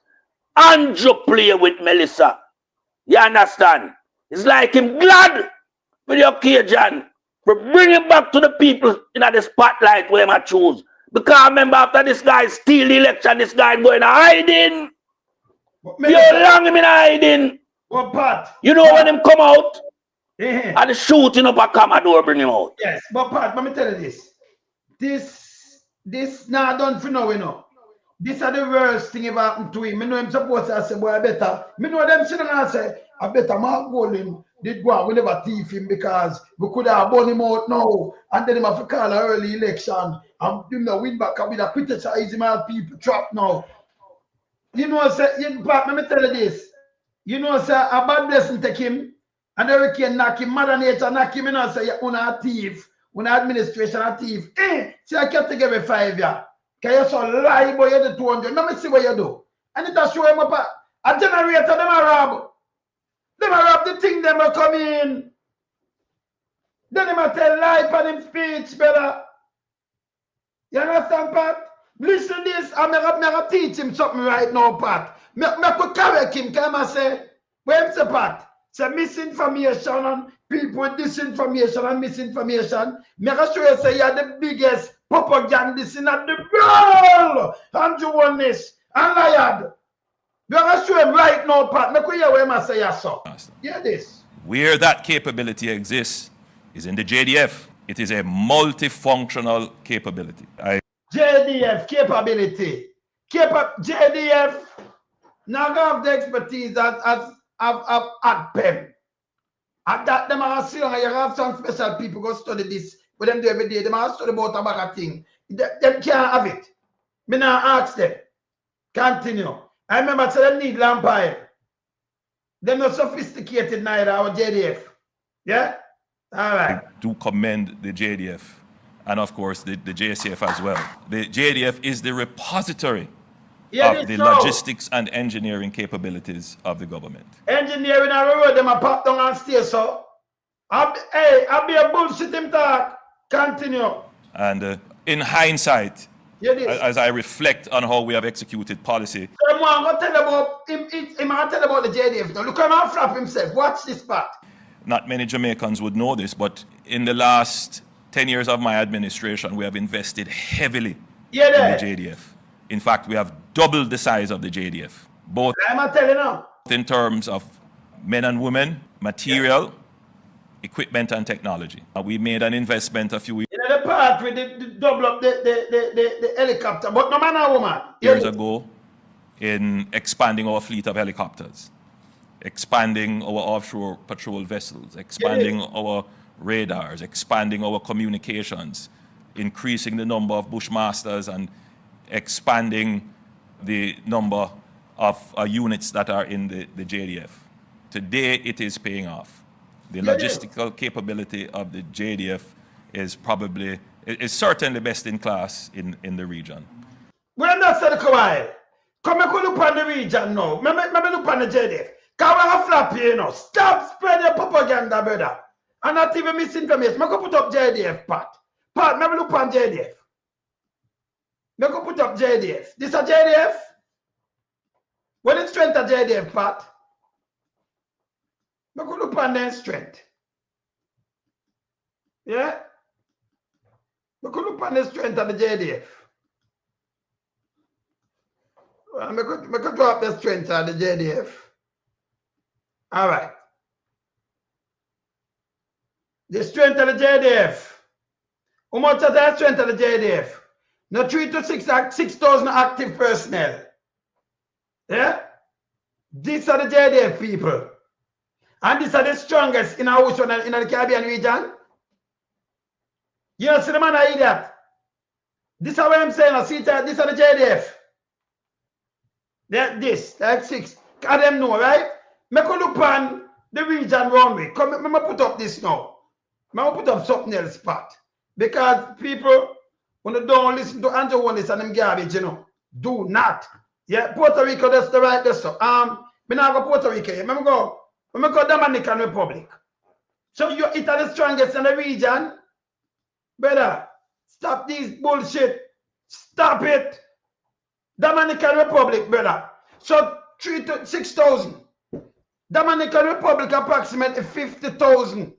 Andrew play with Melissa. You understand? It's like him glad for the occasion for bringing back to the people in the spotlight where I choose. Because remember after this guy steal the election, this guy going hiding. You long him in hiding. What Pat? You know when him come out? And the shooting up a Commodore bring him out. Yes, but Pat, let me tell you this. This now done for now, you know. This are the worst thing ever happened to him. I know him supposed to say, boy, I better. I know them sitting and say, I better Mark Golden did go on. We never thief him because we could have burned him out now. And then him have to call an early election. And him the win back with a criticize him and people trapped now. You know, say, Pat, let me tell you this. You know, say, a bad blessing take him. And the hurricane knock him, Mother Nature knock him, you know, say, you're a thief. When administration a thief, see I kept together 5 years. Can you so lie boy you do 200? Let me see what you do. And it will show him up a generator them a rob. Them are have the thing them will come in. Then them a tell lie on him speech, brother. You understand, Pat? Listen this, I'm gonna teach him something right now, Pat. Me could correct him, come and say, where's the Pat? Say misinformation and people with disinformation and misinformation. Me gonna show you say you're the biggest propagandist in the world. And you want this. And liar. Me gonna show him right now, Pat. Me could hear what I say, yes, sir. Hear this. Where that capability exists is in the JDF. It is a multifunctional capability. JDF capability. JDF now have the expertise as ADPEM. And that them are see you have some special people go study this. But them do every day. Them are study about a bag of thing. Them can't have it. Me now ask them. Continue. I remember say them need lampire. They're not sophisticated neither our JDF. Yeah? All right. I do commend the JDF and of course the JCF as well. The JDF is the repository of the logistics and engineering capabilities of the government. Engineering and road, them a pop down and stay, so. I'll be a bullshit him talk. Continue. And in hindsight, as I reflect on how we have executed policy. Someone going to tell about the JDF. Now look how man flap himself. Watch this part. Not many Jamaicans would know this, but in the last 10 years of my administration, we have invested heavily in the JDF. In fact, we have doubled the size of the JDF, both in terms of men and women, material, equipment, and technology. We made an investment a few the part with the double up the helicopter, but no man or woman. Years ago, in expanding our fleet of helicopters, expanding our offshore patrol vessels, expanding our radars, expanding our communications, increasing the number of bushmasters, and expanding the number of units that are in the JDF. Today, it is paying off. The logistical capability of the JDF is certainly best in class in the region. We're not saying Kawhi. Come look on the region now. Maybe look on the JDF. Kawa flap you know. Stop spreading your propaganda, brother. And not even misinformation. I go put up JDF, Pat. Pat, maybe look on JDF. I go put up JDF. This a JDF? What is strength of JDF, Pat? I go look on their strength. Yeah? I go look on the strength of the JDF. Well, I could drop the strength of the JDF. All right. The strength of the JDF. How much is the strength of the JDF? Now 3 to 6,000 active personnel. Yeah? These are the JDF people. And these are the strongest in our ocean and in the Caribbean region. You know, see the man I idiot. This is what I'm saying. I see that these are the JDF. This, like 6. Can them know, right? Me could look on the region runway. Come, me put up this now. Me put up something else, Pat. Because people, when they don't listen to Andrew Holness and them garbage, you know, do not. Yeah, Puerto Rico, that's the right this. Me now go Puerto Rico. Yeah. Me go Dominican Republic. So you it are the strongest in the region. Brother, stop these bullshit. Stop it. Dominican Republic, brother. So 3 to 6,000. Dominican Republic approximately 50,000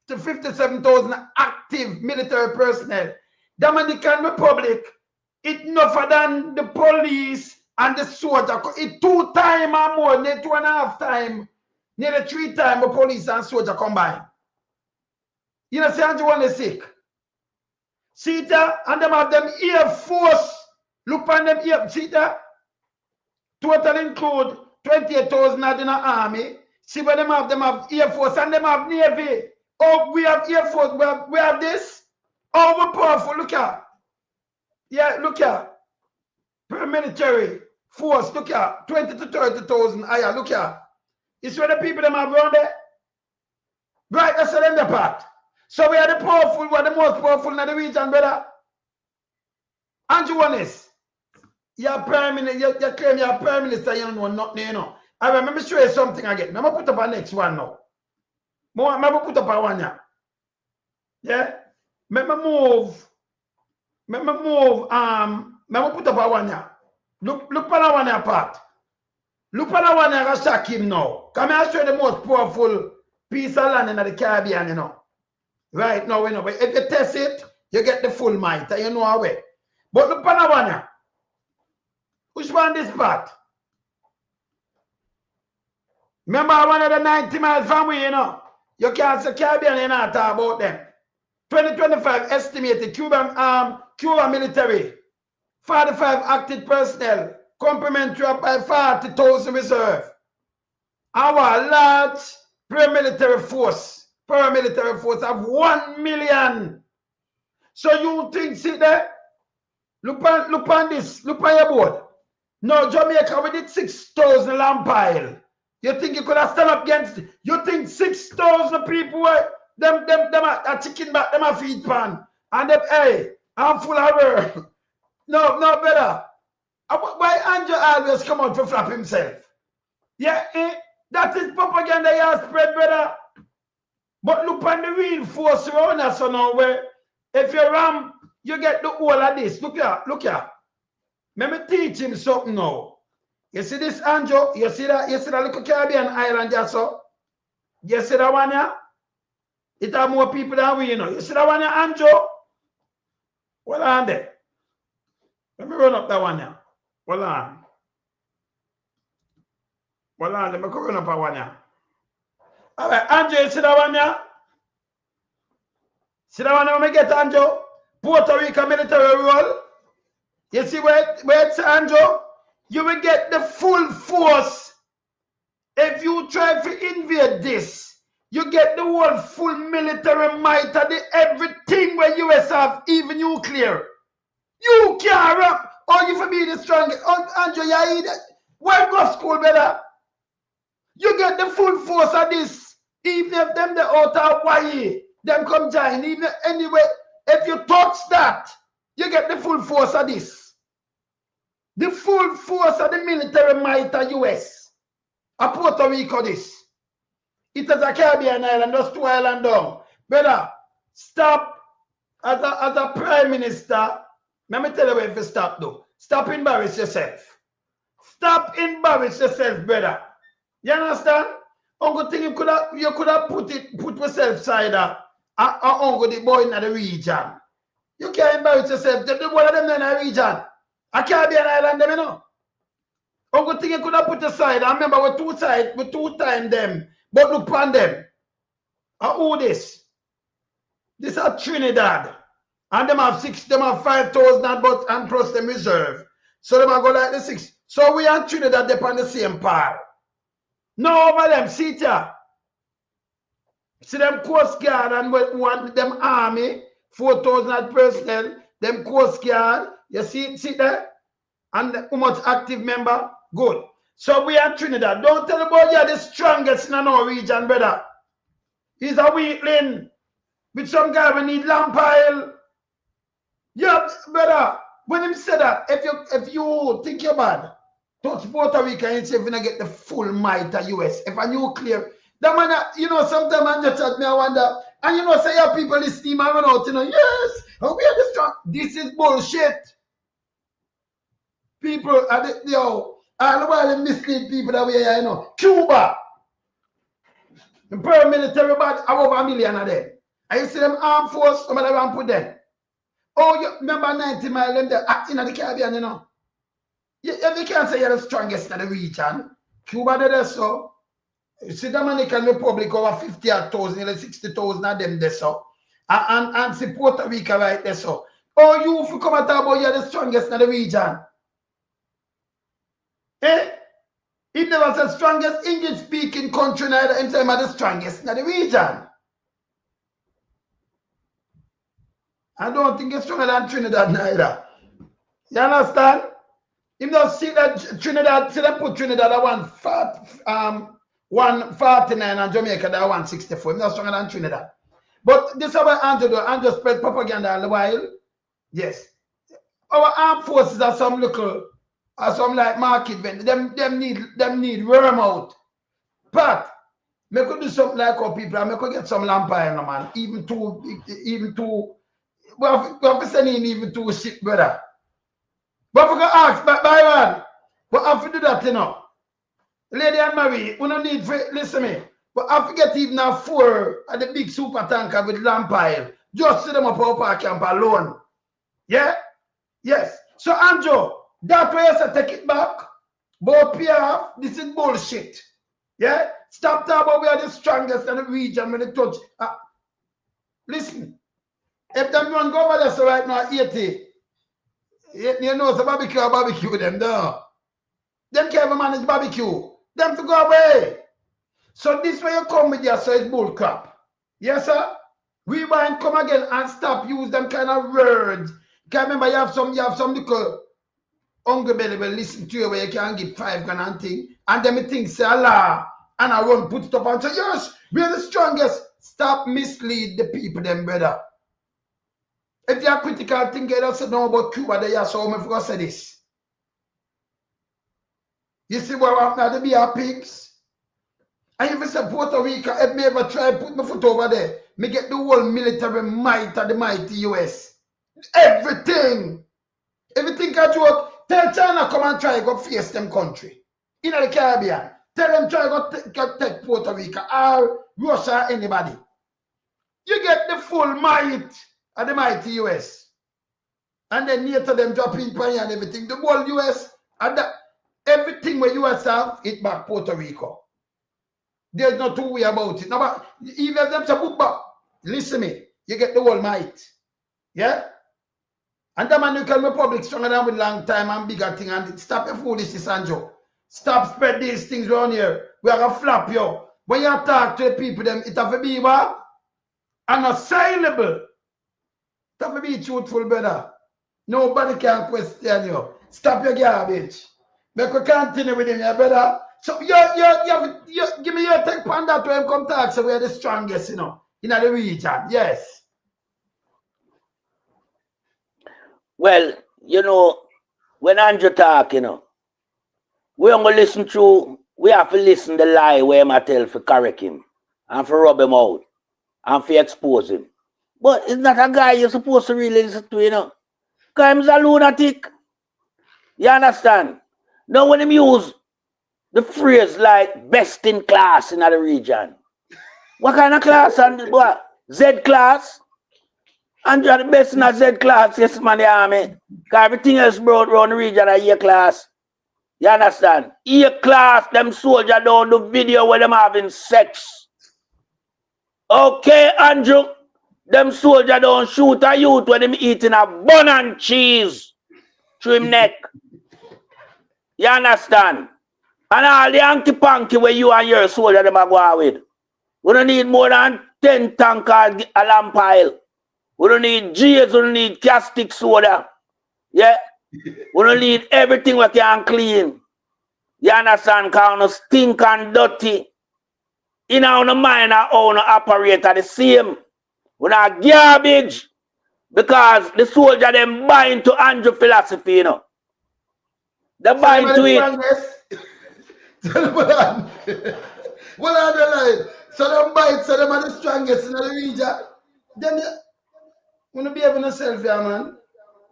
to 57,000 active military personnel. Dominican Republic, it enough than the police and the soldier. It 2 times or more, nearly 2.5 times, nearly 3 times the police and soldier combined. You know, see, Andrew Holness sick. See that, and them have them Air Force. Look on them here. See that? Total include 28,000 in the army. See where them have Air Force and them have Navy. Oh, we have Air Force. We have this. Oh, we're powerful. Look at. Yeah, look at. Paramilitary force. Look at. 20 to 30,000. Yeah, look at. You see where the people them have around there? Right, that's the end part. So we are the powerful, we are the most powerful in the region, brother. Andrew Holness, you're prime minister, you claim you're prime minister, you don't know nothing, you know. I remember show you something again. I'm gonna put up a next one now. I'm gonna put up a one here. Yeah? Let me move. Let me put up a one here. Look for that one here part. Look for that one here and shock him now. Come here, show you the most powerful piece of land in the Caribbean, you know. Right now, you know. But if you test it, you get the full might, and you know how way. But look for that one here. Which one this part? Remember one of the 90 miles from we, you know. You can't say Caribbean, you not talk about them. 2025 estimated Cuban military, 45 active personnel, complementary up by 40,000 reserve. Our large paramilitary force have 1 million. So you think, see there? Look on this, look on your board. No, Jamaica, we did 6,000 land pile. You think you could have stand up against it? You think 6,000 people were them are chicken back, them are feed pan. And them, hey, I'm full of her. No, better. Why Andrew always come out to flap himself? Yeah, that is propaganda you have spread, brother. But look on the real force around us now where if you ram, you get the whole of this. Look here. Let me teach him something now. You see this, Andrew? You see that little Caribbean island just so? You see that one here? It have more people than we, you know. You see that one here, Andrew? Hold on there. Let me run up that one here. Hold on. Let me go run up that one here. All right, Andrew, you see that one here? See that one here when we get, Andrew? Puerto Rico military role. You see where it's, Andrew? You will get the full force. If you try to invade this, you get the whole full military might of everything where US have, even nuclear. You can't rap. Or you for be the strongest. Andrew, you eat it. Where go school, brother? You get the full force of this. Even if them the out of Hawaii, them come join. Even anyway, if you touch that, you get the full force of this. The full force of the military might of US. A Puerto Rico this. It is a Caribbean island, those 2 islands down. Brother, stop as a prime minister. Let me tell you where to stop though. Stop embarrass yourself. Stop embarrass yourself, brother. You understand? Uncle thing you could have put yourself side up. Uncle the boy in the region. You can't embarrass yourself. The one of them in the region. A Caribbean island, them, you know. Uncle thing you could have put aside. I remember we two times them. But look upon them. Who this? This are Trinidad. And them have 5,000 and plus them reserve. So them are go like the 6. So we and Trinidad they on the same par. No over them, see it here. See them Coast Guard and one them army, 4,000 personnel, them Coast Guard, you see there? And how much active member? Good. So we are Trinidad. Don't tell about you're the strongest in our region, brother. He's a weakling. With some guy we need lamp pile. Yeah, brother. When him said that, if you think you're bad, touch Puerto Rico and say if you don't get the full might of US, if a nuclear, that man, you know, sometimes I just chat me, I wonder, and you know, say your people listening, man, run out, you know, yes, and we are the strong. This is bullshit. People are the all the while they mislead people that way, you know. Cuba, the paramilitary bad, over 1 million of them. And you see them armed force, some of them put them. Oh, you remember 90 miles them there acting in the Caribbean, you know. You can't say you're the strongest in the region. Cuba did that so. You see the Dominican Republic over 50,000, 60,000 of them there so. And see Puerto Rico right there so. Oh, you if you come and talk about you're the strongest in the region. Eh? It never said strongest English speaking country neither him say I'm the strongest in the region. I don't think it's stronger than Trinidad neither. You understand? You don't see that Trinidad, see them put Trinidad at 149 and Jamaica at 164. It's not stronger than Trinidad. But this is what Andrew do. Andrew spread propaganda all the while. Yes. Our armed forces are some local or some like market vendor. Them need worm out. But me could do something like our people, and me could get some lamp oil, man. Even two. We have to send in even 2 ship, brother. But we can ask, by one. But I have to do that, you know. Lady and Mary, we don't need to listen to me. But I forget even a 4 at the big super tanker with lamp oil. Just see them up our park camp alone. Yeah? Yes. So Andrew, that way I take it back. But PR, this is bullshit. Yeah? Stop talking about we are the strongest in the region when they touch. Listen. If them run go over there so right now 80. You know it's a barbecue them though. Them can't even manage barbecue. Them to go away. So this way you come with your so it's bull crap. Yes, sir? We want come again and stop use them kind of words. Can't remember you have some little hungry belly will listen to you where you can give 5 grand and thing. And then me think say Allah and I run put it up and say, yes, we're the strongest. Stop mislead the people, them brother. If you are critical thinking, you say no about Cuba, they are so I forgot say this. You see what happened to be our pigs? And if you say Puerto Rico, if me ever try put my foot over there, me get the whole military might of the mighty US. Everything. If you think I joke, tell China come and try go face them country. In the Caribbean. Tell them try go take Puerto Rico or Russia, anybody. You get the full might of the mighty US. And then near to them dropping money and everything. The whole US and that everything where US have, it back Puerto Rico. There's no two way about it. No, but even if them say book back, listen me, you get the whole might. Yeah? And the Dominican Republic stronger than with long time and bigger thing. And stop your foolishness, Anjo. Stop spread these things around here. We are gonna flap you. When you talk to the people, them it have to be what? Unassailable. It have to be truthful, brother. Nobody can question you. Stop your garbage. Make we continue with him, yeah, brother. So you give me your take on that when come talk. So we are the strongest, you know, in the region. Yes. Well, you know, when Andrew talk, you know, we don't listen to, we have to listen to the lie where I tell for correct him and for rub him out and for expose him. But it's not a guy you're supposed to really listen to, you know. Because he's a lunatic. You understand? Now when him use the phrase like best in class in the region, what kind of class? And what? Z class? And you're the best in a Z class, yes, man, the army. Because everything else brought around the region are A class. You understand? A class, them soldiers don't do video where them having sex. Okay, Andrew? Them soldiers don't shoot a youth when them eating a bun and cheese through him neck. You understand? And all the hanky-panky where you and your soldier them are going with. We don't need more than 10 tankers a lamp pile. We don't need G's, we don't need caustic soda. Yeah? We don't need everything we can clean. You understand? Because we stink and dirty. In our mind, our own operate are the same. We're not garbage. Because the soldier them buy into Andrew philosophy, you know. They buy into it. What are the line? So them buy it, so them are the strongest in the region. Then you want to be able to self here, man.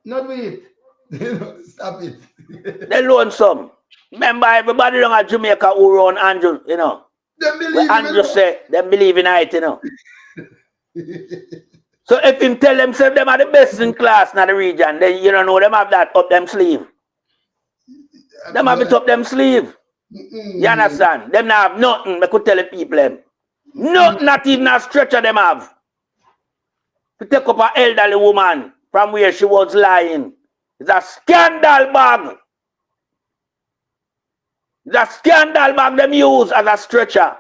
Not with it. Stop it. They lonesome. Remember everybody down at Jamaica who run Andrew, you know. Them believe Andrew say, them believe in it, you know. So if him tell themselves them are the best in class in the region, then you don't know them have that up them sleeve. Them have it up them sleeve. You understand? Them not have nothing, I could tell the people them. Nothing, not even a stretcher them have. To take up an elderly woman from where she was lying. It's a scandal bag. It's a scandal bag them use as a stretcher.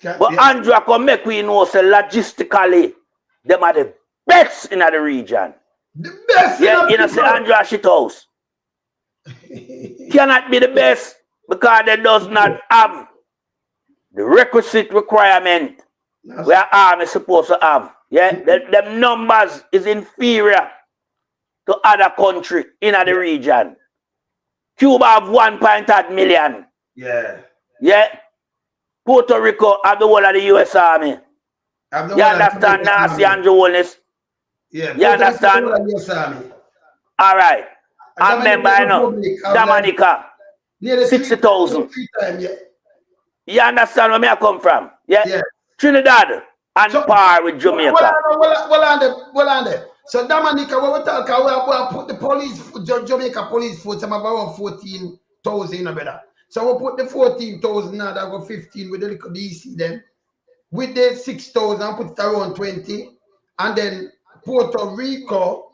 But yeah. Andrew can make we know so logistically them are the best in the region. The best yeah, you know say Andrew shit house. Cannot be the best because they does not have the requisite requirement where army is supposed to have. Yeah, them numbers is inferior to other country in the region. Cuba have 1.8 million. Yeah. Yeah. Puerto Rico have the whole of the US Army. You understand, Nancy and Holness? Yeah. You understand? All right. I remember, I know. Dominica. 60,000. You understand where I come from? Yeah. Yeah. Trinidad and so, par with Jamaica. So Dominica, when we talk, we put the police, Jamaica police force, some about 14,000 better. So we put the 14,000 now, that go 15 with the little DC then. With the 6,000, put it around 20. And then Puerto Rico,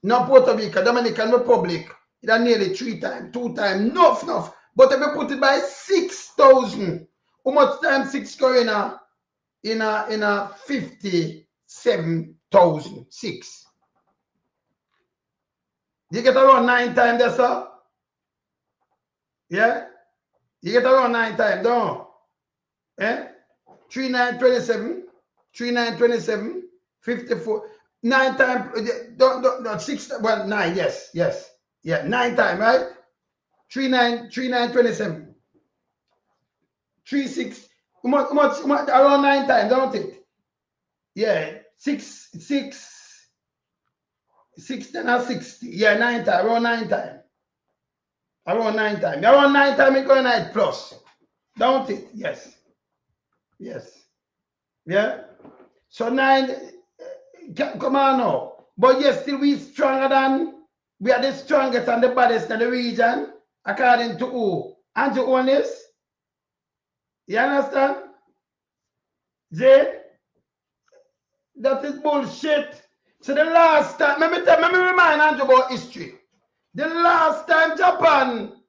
not Puerto Rico, Dominican Republic, it are nearly 3 times, 2 times, enough. But if we put it by 6,000, how much time 6 going in a 57,000, 6. You get around 9 times there, sir? Yeah? You get around 9 times, don't you? Eh? 3, 9, 27, 3, 9, 27, 54, 9 times, don't, 6, well, 9, yes. Yeah, 9 times, right? 3, 9, 27. 3, 6, around 9 times, don't it? Yeah, 6, 10 or 60. Yeah, 9 times, around 9 times. Around 9 times. Around 9 times, it's going 9 plus. Don't it? Yes. Yeah. So 9, come on now. But yes, still we stronger than, we are the strongest and the baddest in the region, according to who? Andrew Holness. You understand? Jay? That is bullshit. So the last time, let me remind Andrew about history. The last time Japan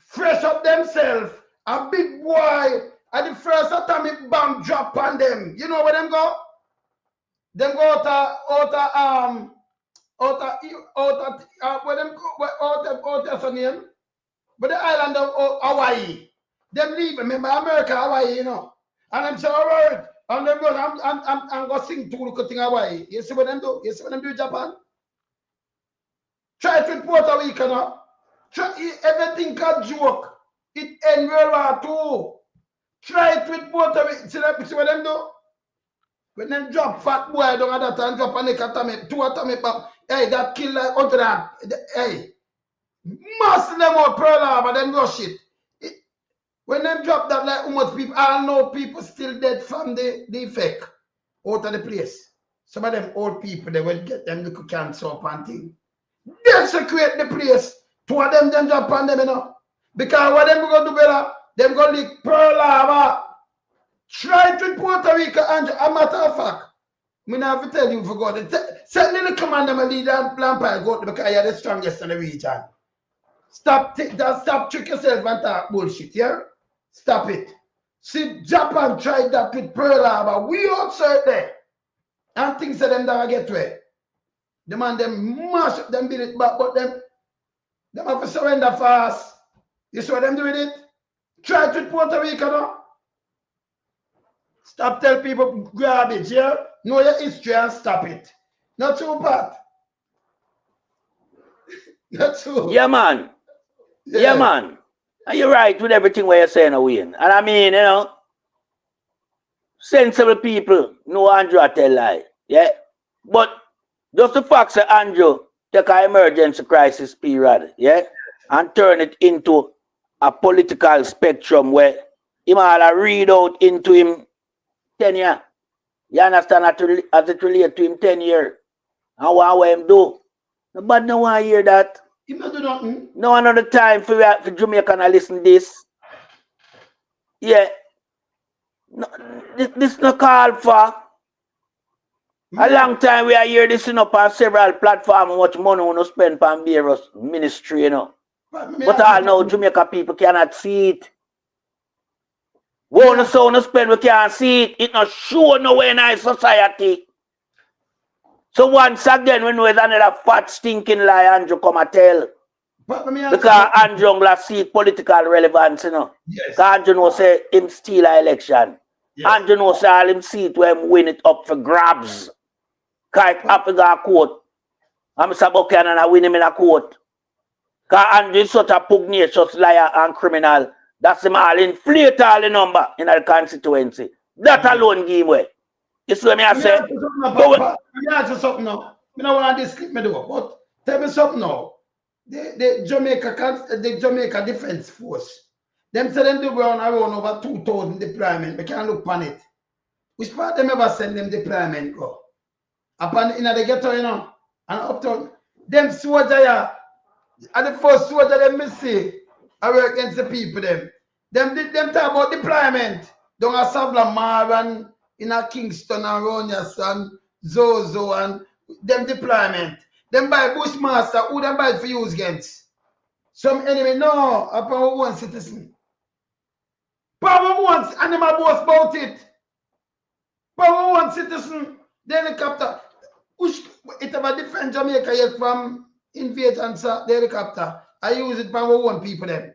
fresh up themselves, a big boy, at the first atomic bomb drop on them. You know where them go? Them go where them go, name? But the island of Hawaii. Them leave, remember America, Hawaii, you know. And I'm saying, all right. And them go, I'm going to sing to look at Hawaii. You see what them do? You see what them do in Japan? Try it with Puerto Rico now. Everything can joke. It end World War II. Try it with Puerto Rico. See what them do? When them drop fat boy down at that time, drop a atomic, 2 atomic bomb. Hey, that kill like 100. Hey, mass them out Pearl Harbor, them rush it. When them drop that, like how much people, I know people still dead from the effect out of the place. Some of them old people, they will get them little cancer up and things. They secrete the place. 2 of them drop on them, you know. Because what them going to do better, them going to lick Pearl Harbor. Try it with Puerto Rico, and a matter of fact, I have to tell you for God. Send me the commander, my leader, and plan go because you're the strongest in the region. Stop trick yourself and talk bullshit, yeah? Stop it. See, Japan tried that with Pearl Harbor. We outside there. And things that them never get away. The man, them mash up, them build it back, but them have to surrender fast. You see what them doing it? Try it with Puerto Rico, no? Stop telling people garbage, yeah? Know your history and stop it. Not too bad. Not too. Yeah, man. Yeah, man. And you're right with everything what you're saying, Wayne. And I mean, you know, sensible people know Andrew tell lie. Yeah? But just the fact that Andrew take an emergency crisis period, yeah? And turn it into a political spectrum where he might read out into him 10 years. You understand as it relates to him 10 years. And what him do? Nobody no want to hear that. He not do nothing. No another time for Jamaican to listen to this. Yeah. No, this no call for. A long time we are here this up on several platforms how much money we spend on various ministry, you know. But all now Jamaica people cannot see it. We want to spend, we can't see it. It not show nowhere in our society. So once again, we know it's another fat stinking lie Andrew come and tell. Because Andrew will seek political relevance, you know. Yes. Because Andrew will say him steal an election. Yes. Andrew will say all him seat where him win it up for grabs. Because it happen to a court. And Mr. Buchanan I win him in a court. Because Andrew is such a pugnacious liar and criminal. That's him all inflate all the number in the constituency. That alone give way. You see what I say? Let me ask you something now. I don't want to slip me though, but tell me something now. The Jamaica Defense Force. Them say them do around over 2,000 deployment. We can't look on it. Which part them ever send them deployment go? Upon in the ghetto, you know, and up to them soldier, yeah. And the first soldier them me see, I work against the people them. Them talk about deployment. Don't have Savla Mar in a Kingston and Ronias and Zozo and them deployment. Them buy Bushmaster, who them buy for use against? Some enemy, no, upon one citizen. Power once, and them are boast about it. Power one citizen, the helicopter. It ever defend Jamaica yet from invasion, the helicopter. I use it for one people then.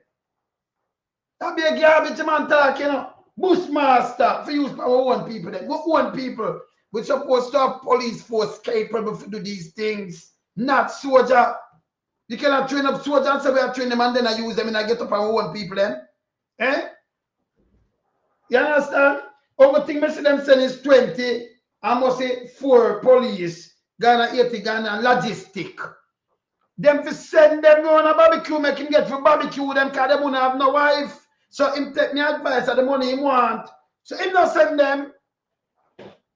That be a garbage man talk, you know. Bushmaster for use for one people then. What one people? We're supposed to have police force capable to do these things, not soldier. You cannot train up soldiers and say we are training them and then I use them and I get up and one people then. Eh? You understand? Only thing I see them send is 20, I must say 4 police, Ghana 80 Ghana and logistic. Them to send them on a barbecue, make him get for barbecue them because they won't have no wife. So him take me advice of the money he want. So him not send them.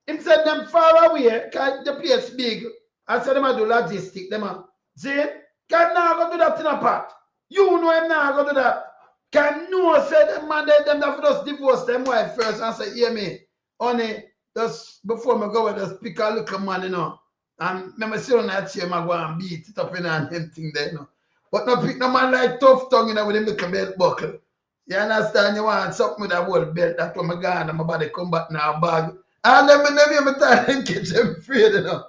Him send them far away because the place big. I said them a do logistic. Them a, see? Can now go do that in a part. You know him now go do that. Can no say them man them have just divorce them wife first and say, hear me, honey, just before me go just pick a little man, you know. And remember see on that chair, I go and beat it up in and anything there, you know. But no pick no man like tough tongue, you know, with a little belt buckle. You understand? You want something with a whole belt, that's when my gun and my body come back in a bag. And then me time and catch them afraid, you know.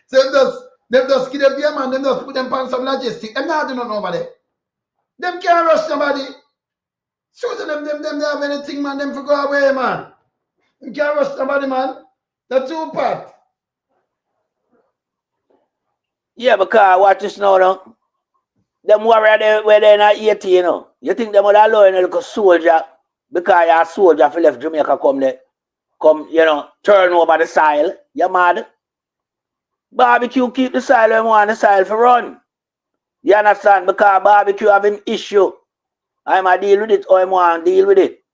So them just give them beer man, them just put them on some logistic. Them not do nothing over there. Them can't rush somebody. So them have anything, man, them for go away, man. Them can't rush somebody, man. That's too bad. Yeah, because watch this now, no? Them warrior where they're not 80, you know. You think them would allow a little soldier because you're a soldier for left Jamaica come there. Come, you know, turn over the soil. You mad? Barbecue keep the soil when want the soil for run. You understand? Because barbecue have an issue. I'm a deal with it or I want to deal with it.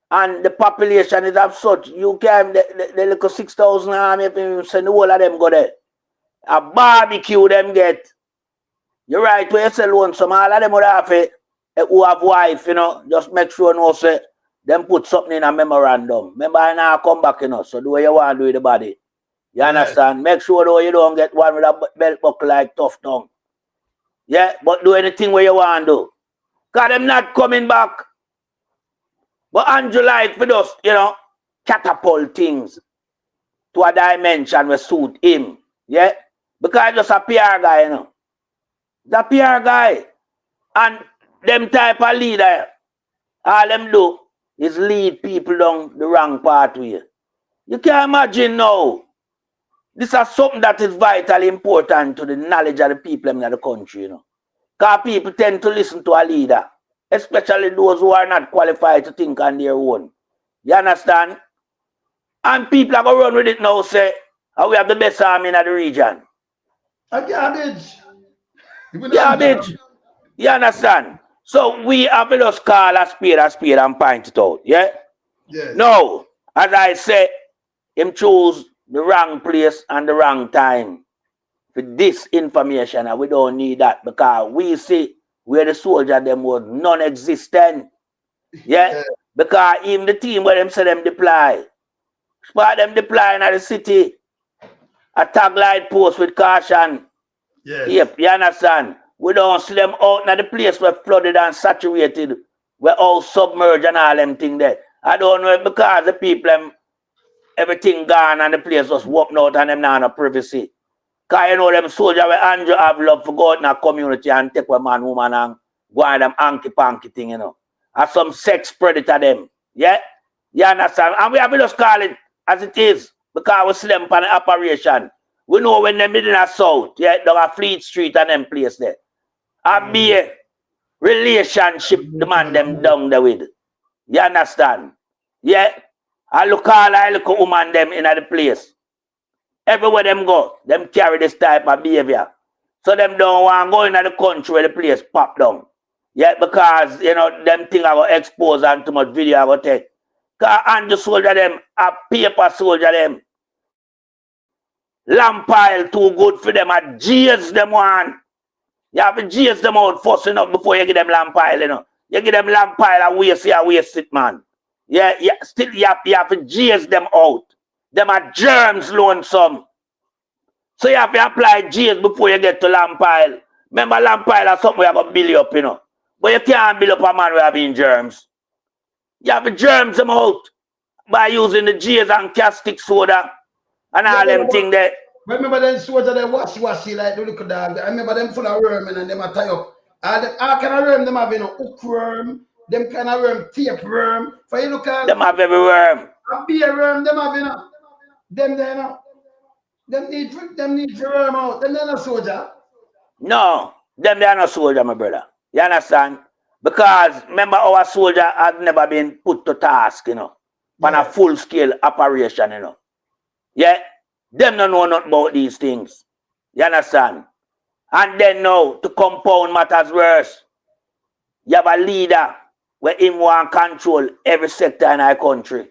And the population is of such. You can the little 6,000 army if you send the whole of them go there. A barbecue them get. You're right where you say loan. Some all of them would have who have wife, you know, just make sure no say them put something in a memorandum. Remember I now come back, you know, so do what you want to do with the body. You understand? Make sure though you don't get one with a belt buckle like tough tongue. Yeah, but do anything where you want to do. Because them not coming back. But Andrew like for us, you know, catapult things to a dimension where suit him. Yeah? Because just a PR guy, you know. The PR guy. And them type of leader, all them do is lead people down the wrong pathway. You can't imagine now. This is something that is vitally important to the knowledge of the people in the country, you know. Because people tend to listen to a leader, especially those who are not qualified to think on their own. You understand? And people are going to run with it now, say, oh, we have the best army in the region. A garbage. Garbage. You understand? So we have to just call a spade and point it out, yeah? Yes. No, as I say, him choose the wrong place and the wrong time for this information, and we don't need that because we see where the soldier them was non-existent. Yeah? Because even the team where them say them deploy, spot them deploying at the city, a tag light post with caution. Yes. Yep, you understand? We don't see them out in the place where flooded and saturated, where all submerged and all them things there. I don't know if because the people everything gone and the place was walking out and them now no privacy. Because you know them soldiers where Andrew have love for go out in a community and take a man, woman and go on them hanky-panky thing, you know. And some sex predator them. Yeah? You understand? And we have to just call it as it is. Because we see them on the operation. We know when them in the south, yeah, down a Fleet Street and them place there. A be relationship the man them down there with. You understand? Yeah. I look all I look woman them in the place. Everywhere them go, them carry this type of behavior. So them don't want to go in the country where the place pop down. Yeah, because you know them thing I go expose and too much video I go take. Cause Andrew soldier them, a paper soldier them. Lamp pile too good for them, a GS them one. You have to GS them out first enough before you get them lamp pile, you know. You get them lamp pile and waste it, man. Yeah, still you have to GS them out. Them are germs lonesome. So you have to apply GS before you get to lamp pile. Remember lamp pile is something we have to build up, you know. But you can't build up a man who having germs. You have to germs them out by using the GS and caustic soda and all them things there. Remember them soldiers they washy like the little dog. I remember them full of worm and them a tie up. All kind of worm them have, you know, hook worm, them kind of worm, tape worm. For you look at them have every worm. A beer worm, them have, you know. Them there, you know. Them need to worm out. Them they're not soldier. No, them they are not soldier, my brother. You understand? Because remember our soldier had never been put to task, you know, on a full scale operation, you know. Yeah, them don't know nothing about these things. You understand? And then now, to compound matters worse, you have a leader where him want control every sector in our country.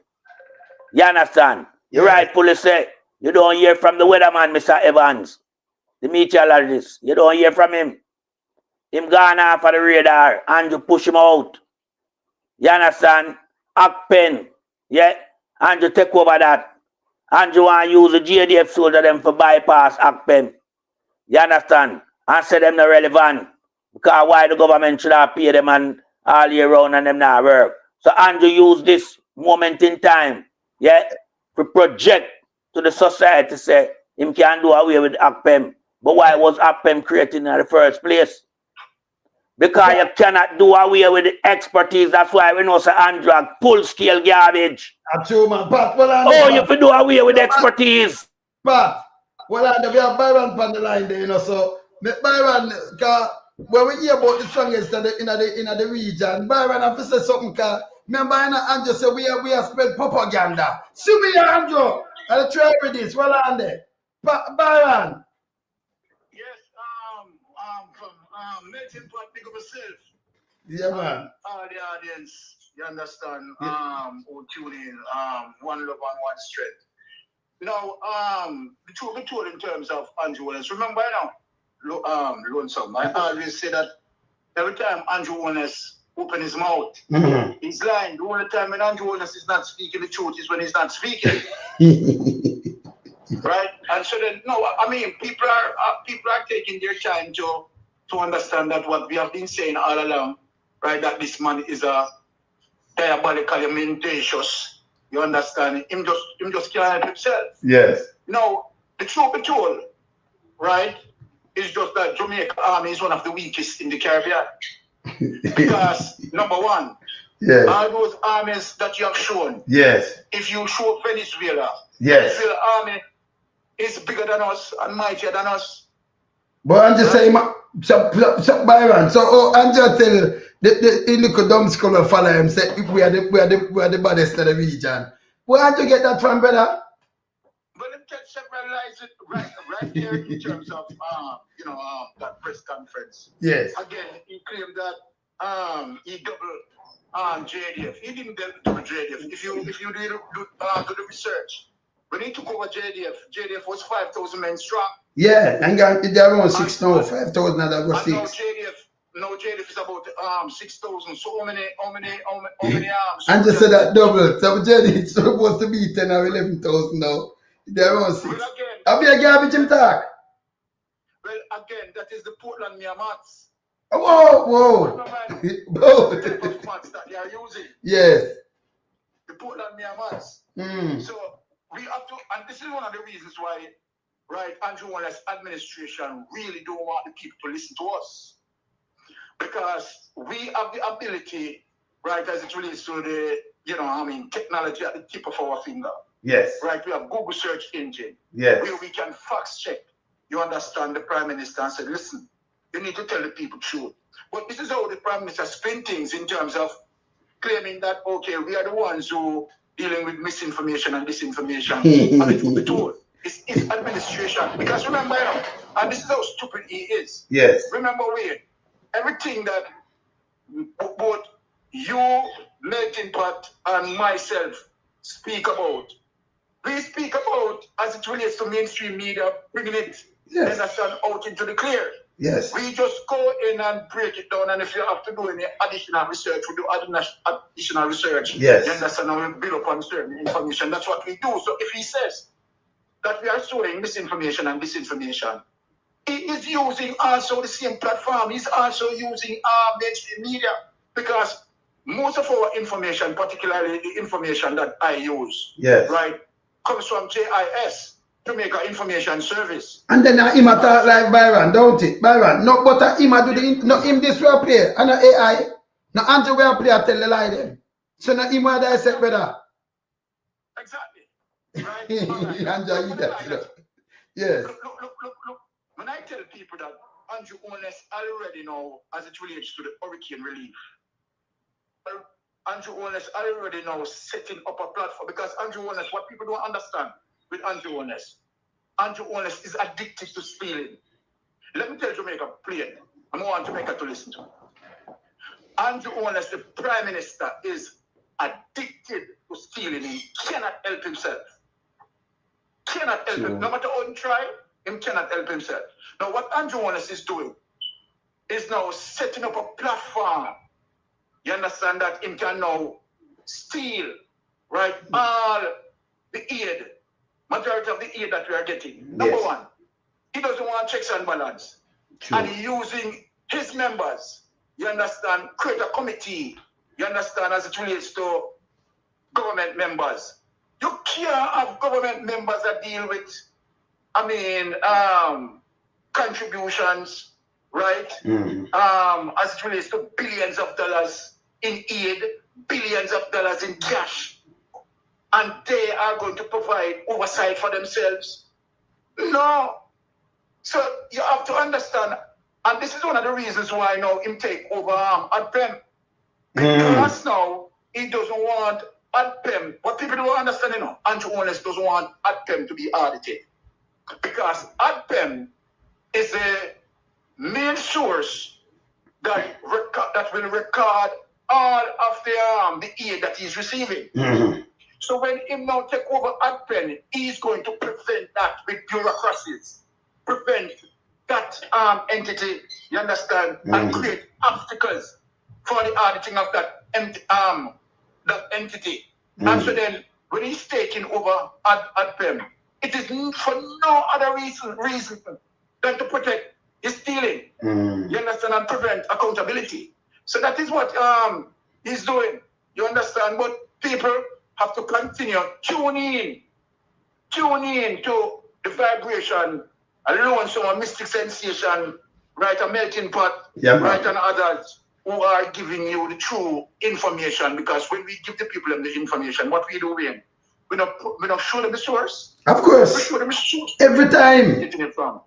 You understand? You rightfully say, you don't hear from the weatherman, Mr. Evans, the meteorologist. You don't hear from him. Him gone off of the radar and you push him out. You understand? Akpen, yeah? And you take over that. And you want to use the JDF soldier them for bypass Akpen. You understand? And say them not relevant. Because why the government should have paid them and all year round and them not work. So Andrew use this moment in time, yeah, to project to the society say him can do away with Akpen. But why was Akpen created in the first place? Because you cannot do away with the expertise. That's why we know say Andrew full scale garbage. True, man. But, you can do away with expertise. But we have Byron on the line there, you know. So Byron, when we hear about the strongest in the region, Byron have to say something. Remember, Andrew said we have spread propaganda. See me, Andrew. I'll try with this. Well, Andy. Byron. Melting pot, pick up yourself. Yeah, man. The audience, you understand, who tune in, one love and one strength. Now, the tool in terms of Andrew Holness, remember now, Lonesome, I always say that every time Andrew Holness open his mouth, he's lying. The only time when Andrew Holness is not speaking the truth is when he's not speaking. Right? And so then, no, I mean, people are taking their time to understand that what we have been saying all along, right, that this man is a diabolically mendacious. You understand? Him just can't help himself. Yes. Now, the truth be told, right, is just that Jamaica army is one of the weakest in the Caribbean. Because, number one, all those armies that you have shown, if you show Venezuela, Venezuela army is bigger than us and mightier than us. But I'm just saying, so Byron, so I'm just tell the little dumb school will follow him, say we are the baddest of the region. Where did you get that from, brother? Well, let me separate it right here in terms of that press conference. Yes. Again, he claimed that he doubled JDF. He didn't double JDF. If you do the research, when he took over JDF was 5,000 men strong. Yeah, and they're around 6 now, 5,000 and that was 6. Now JDF is about 6,000. So how many arms? And just said that double. So JDF is supposed to be 10 or 11,000 now. They're around 6. Well, Have you a garbage him talk? Well, again, that is the Portland Mere Mats. Whoa. The type of mats that they are using. Yes. The Portland Mere Mats. So we have to, and this is one of the reasons why, right, Andrew Holness administration really don't want the people to listen to us. Because we have the ability, right, as it relates to the, technology at the tip of our finger. Yes. Right, we have Google search engine. Yes. Where we can fact check, you understand, the Prime Minister and say, listen, You need to tell the people truth. But this is how the Prime Minister spin things in terms of claiming that, okay, we are the ones who dealing with misinformation and disinformation. And the truth be told, it's his administration. Because remember, and this is how stupid he is. Yes. Remember, everything that both you, Melting Pot, and myself speak about, we speak about as it relates to mainstream media, bringing it, understand, out into the clear. Yes. We just go in and break it down, and if you have to do any additional research, we do additional research. Yes. You understand, and we build upon certain information. That's what we do. So if he says that we are showing misinformation and disinformation, he is using also the same platform. He's also using mainstream media, because most of our information, particularly the information that I use, right, comes from JIS, Jamaica Information Service. And then him a talk like Byron, don't it? Byron, no, but him a do the, no him this will play, and no AI, no Andrew will play, I tell the lie them. So no him will dissect better. Exactly. Right? Andrew, that. Yes. Look. When I tell people that Andrew Holness already know as it relates to the hurricane relief, Andrew Holness already know setting up a platform, because Andrew Holness, what people don't understand with Andrew Holness is addicted to stealing. Let me tell Jamaica plain. I want Jamaica to listen to. Andrew Holness, the Prime Minister, is addicted to stealing. He cannot help himself. Cannot help him. No matter how he try, he cannot help himself. Now, what Andrew Holness is doing is now setting up a platform. You understand that him can now steal, right, all the aid, majority of the aid that we are getting. Number one, he doesn't want checks and balance. True. And he using his members, you understand, create a committee, you understand, as it relates to government members. You can't have government members that deal with, contributions, right? As it relates to billions of dollars in aid, billions of dollars in cash, and they are going to provide oversight for themselves. No. So you have to understand, and this is one of the reasons why now him take over ADPEM. Because now he doesn't want ADPEM. What people don't understand, Andrew Holness doesn't want ADPEM to be audited. Because ADPEM is the main source that will record all of the aid that he's receiving. So when him now take over ADPEM, he's going to prevent that with bureaucracies, prevent that entity, you understand, and create obstacles for the auditing of that entity. And so then when he's taking over ADPEM, it is for no other reason than to protect his stealing. You understand, and prevent accountability. So that is what he's doing. You understand? But people have to continue tuning in to the vibration, alone some mystic sensation, right? A melting pot, right? And others who are giving you the true information. Because when we give the people the information, what we do, we don't show them the source. Of course. We show them the source. Every time. Getting it from.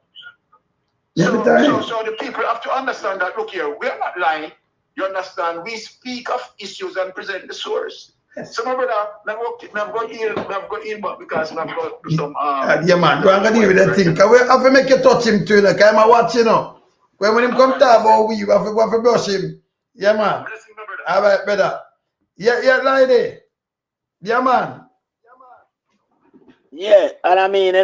Every time. So the people have to understand that, look here, we are not lying. You understand? We speak of issues and present the source. Yes. So my brother, I've got in, but because I've got some yeah, man, you ain't gonna deal with that thing. We have to make you touch him too, like I'm watching, When him come talk about we have to brush him. Yeah, man. All right, brother. Yeah, lady. Yeah, man. Yeah, and I mean,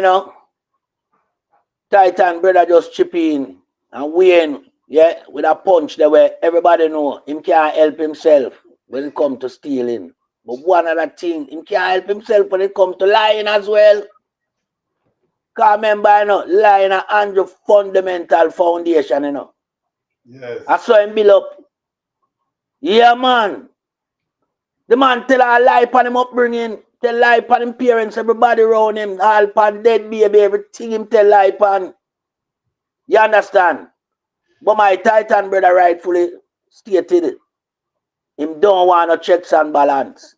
Titan brother just chip in and win, with a punch there where everybody know him can't help himself when it come to stealing. But one other thing, him can't help himself when it come to lying as well. Because remember, lying is Andrew fundamental foundation, Yes. I saw him build up. Yeah, man. The man tell a lie upon him upbringing, tell lie upon him parents, everybody around him, all upon dead baby, everything him tell lie upon. You understand? But my Titan brother rightfully stated, him don't want no checks and balance.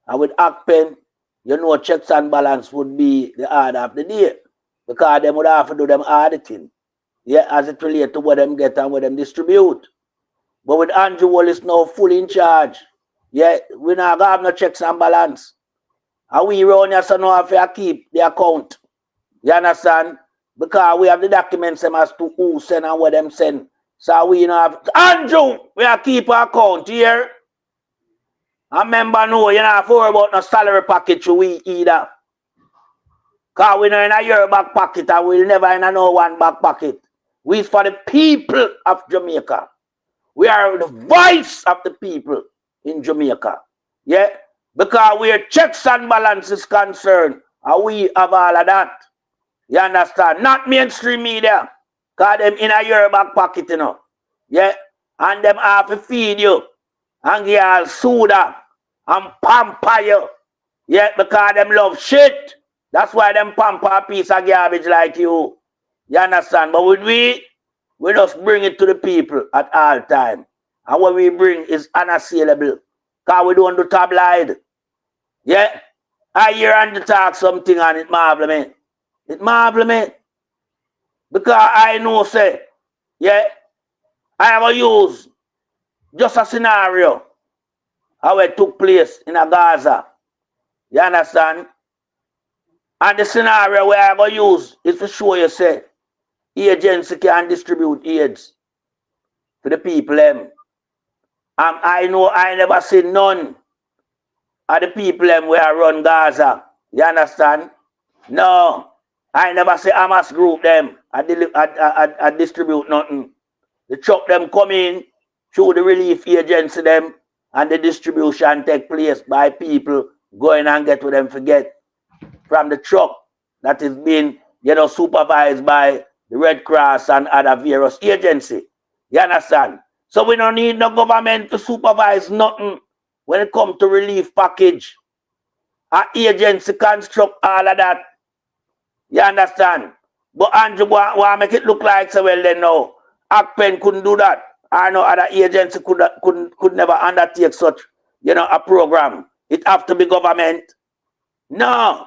And with ADPEM, checks and balance would be the order of the day. Because they would have to do them auditing. Yeah, as it relates to what them get and what them distribute. But with Andrew Holness now fully in charge, yeah, we not have no checks and balance. And we run here so now have to keep the account. You understand? Because we have the documents them as to who send and what them send. So we not have Andrew, we have keep our account here. And remember no, you don't have to worry about no salary package for we either. Because we know in your back pocket and we'll never in no one back pocket. We for the people of Jamaica. We are the voice of the people in Jamaica. Yeah? Because where checks and balances concerned, and we have all of that. You understand? Not mainstream media. Because them in your back pocket, you know. Yeah? And them have to feed you. And give you soda. And pamper you. Yeah? Because them love shit. That's why them pamper a piece of garbage like you. You understand? But with we just bring it to the people at all time. And what we bring is unassailable. Because we don't do tabloid. Yeah? I hear Andy talk something and it marvel me. It marvel me. Because I know, say, yeah, I have a use just a scenario how it took place in a Gaza. You understand? And the scenario where I go use is to show you, say, agency can distribute aids to the people. I know I never see none of the people where run Gaza. You understand? No. I never see Hamas group them. I distribute nothing. The truck them come in through the relief agency them and the distribution take place by people going and get what them forget from the truck that is being, you know, supervised by the Red Cross and other various agency. You understand? So we don't need no government to supervise nothing when it comes to relief package. Our agency construct all of that. You understand? But Andrew want to make it look like so well then no. ACPEN couldn't do that. I know other agency could never undertake such, you know, a program. It have to be government. No.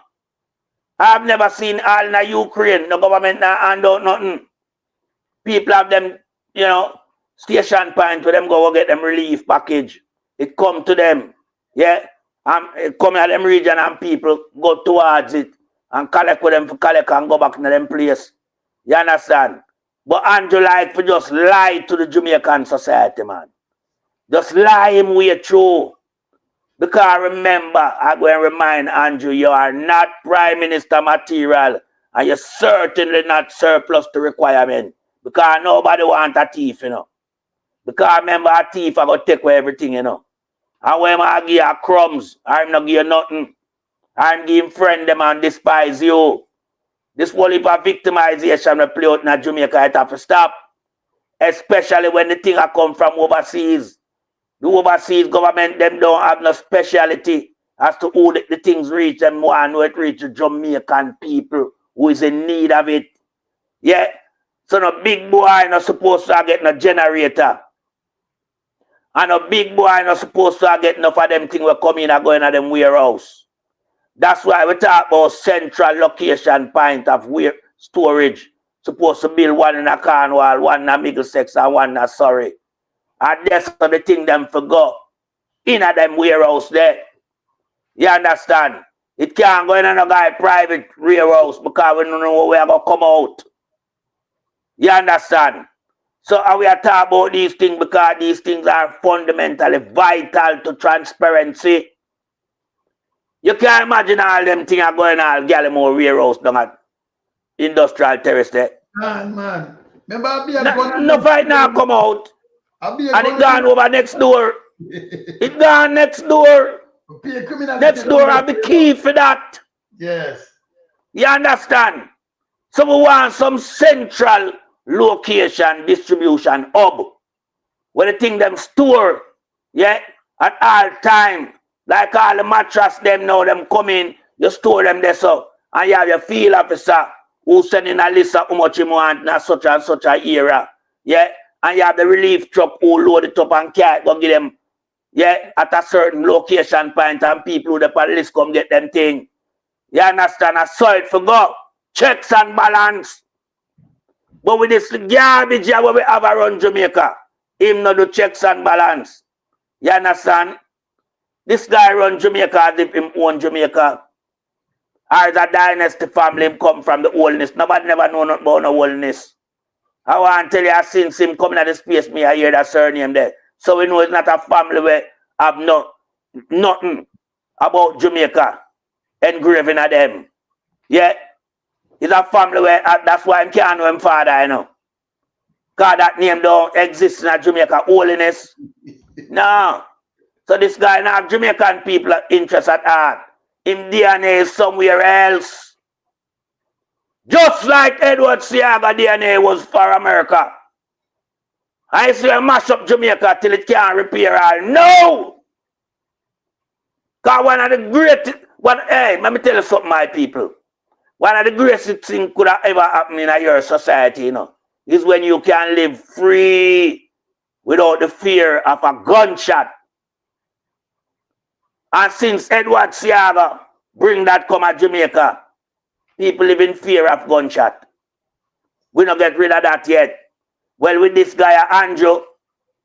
I've never seen all in the Ukraine, no government now hand out nothing. People have them, you know, station point where them go get them relief package. It come to them. Yeah. It come at them region and people go towards it and collect with them for collect and go back to them place. You understand? But Andrew like for just lie to the Jamaican society, man. Just lie him way through. Because remember, I'm going to remind Andrew, you are not Prime Minister material and you're certainly not surplus to requirement. Because nobody wants a thief, you know. Because remember, a thief are going to take away everything, you know. And when I give you crumbs, I'm not give you nothing. I'm giving friend them and despise you. This whole heap of victimization we play out in Jamaica, it have to stop. Especially when the thing come from overseas. The overseas government, them don't have no speciality as to who the things reach them and who it reach the Jamaican people who is in need of it. Yeah. So no big boy not supposed to get no generator. And a big boy not supposed to get enough of them things we come in and go in them warehouse. That's why we talk about central location point of storage. Supposed to build one in a Cornwall, one in a Middlesex, and one in a Surrey. And that's the thing them forgot. In a them warehouse there. You understand? It can't go in a guy private warehouse because we don't know where we're going to come out. You understand? So we are talking about these things because these things are fundamentally vital to transparency. You can't imagine all them things are going on Gallimore warehouse down at Industrial Terrace there. Man. Remember no fight now come out. And it gone over next door. It gone next door. Next door have the key for that. Yes. You understand? So we want some central location distribution hub where the thing them store, yeah, at all time. Like all the mattress them now, them come in, you store them there so, and you have your field officer who send in a list of how much you want in such and such a era, yeah, and you have the relief truck who load it up and carry go get them, yeah, at a certain location point and people who the police come get them thing. You understand? I saw it for go. Checks and balance. But with this garbage here where we have around Jamaica, him not do checks and balance. You understand? This guy run Jamaica as if him own Jamaica. Or is a dynasty family him come from the Holness. Nobody never know nothing about no Holness. I want to tell you, since him coming at the space, me I hear that surname there. So we know it's not a family where have nothing about Jamaica engraving at them. Yeah. It's a family where that's why I can't know him father, you know. Because that name don't exist in Jamaica. Holiness. No. So this guy now have Jamaican people interest at heart. Him DNA is somewhere else. Just like Edward Siaga DNA was for America. I say mash up Jamaica till it can't repair all. No! Because one of the greatest, hey, let me tell you something, my people. One of the greatest things could have ever happened in your society, you know, is when you can live free without the fear of a gunshot. And since Edward Siaga bring that come at Jamaica, people live in fear of gunshot. We don't get rid of that yet. Well, with this guy, Andrew,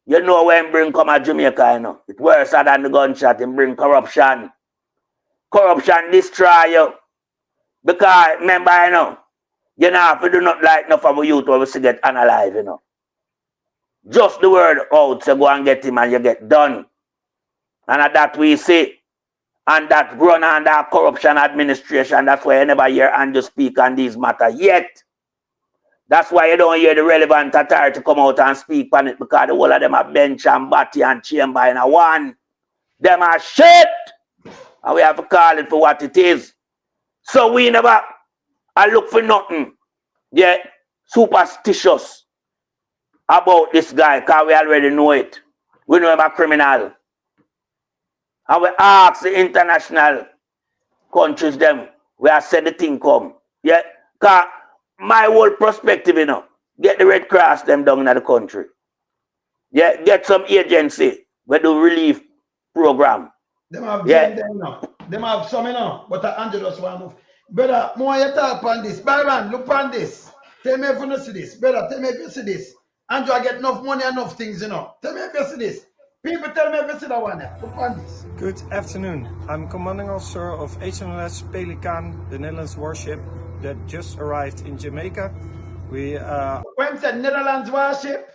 you know when bring come at Jamaica, you know. It's worse than the gunshot. It bring corruption. Corruption destroy you. Because, remember, you know, you know, if you do not like enough of a youth, we will get unalive, you know. Just the word out, so go and get him and you get done. And at that we see. And that run under corruption administration, that's why you never hear Andrew speak on these matters yet. That's why you don't hear the relevant authority come out and speak on it, because the whole of them are bench and batty and chamber in a one. Them are shit. And we have to call it for what it is. So we never look for nothing. Yeah, superstitious about this guy, because we already know it. We know him a criminal. And we ask the international countries them, we have said the thing come. Yeah, because my whole perspective, you know, get the Red Cross them down in the country. Yeah, get some agency where do relief program. Them have them, you know. Them have some, you know, but Andrew just want to move. Brother, more you talk on this. Byron, look on this. Tell me if you see this. Brother, tell me if you see this. Andrew, I get enough money, enough things, you know. Tell me if you see this. People tell me if you see that one. Look on this. Good afternoon. I'm commanding officer of HMLS Pelican, the Netherlands warship that just arrived in Jamaica. We When said Netherlands warship?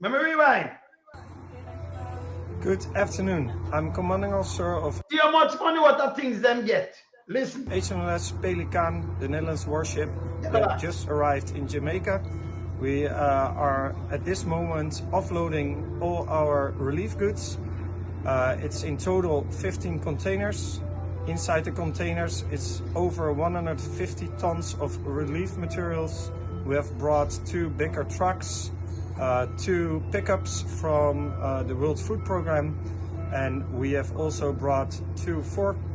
Let me rewind. Good afternoon. I'm commanding officer of See how much money what the things them get. Listen. HMLS Pelican, the Netherlands warship that just arrived in Jamaica. We are at this moment offloading all our relief goods. It's in total 15 containers. Inside the containers, it's over 150 tons of relief materials. We have brought 2 bigger trucks, 2 pickups from the World Food Programme, and we have also brought 2 four-lift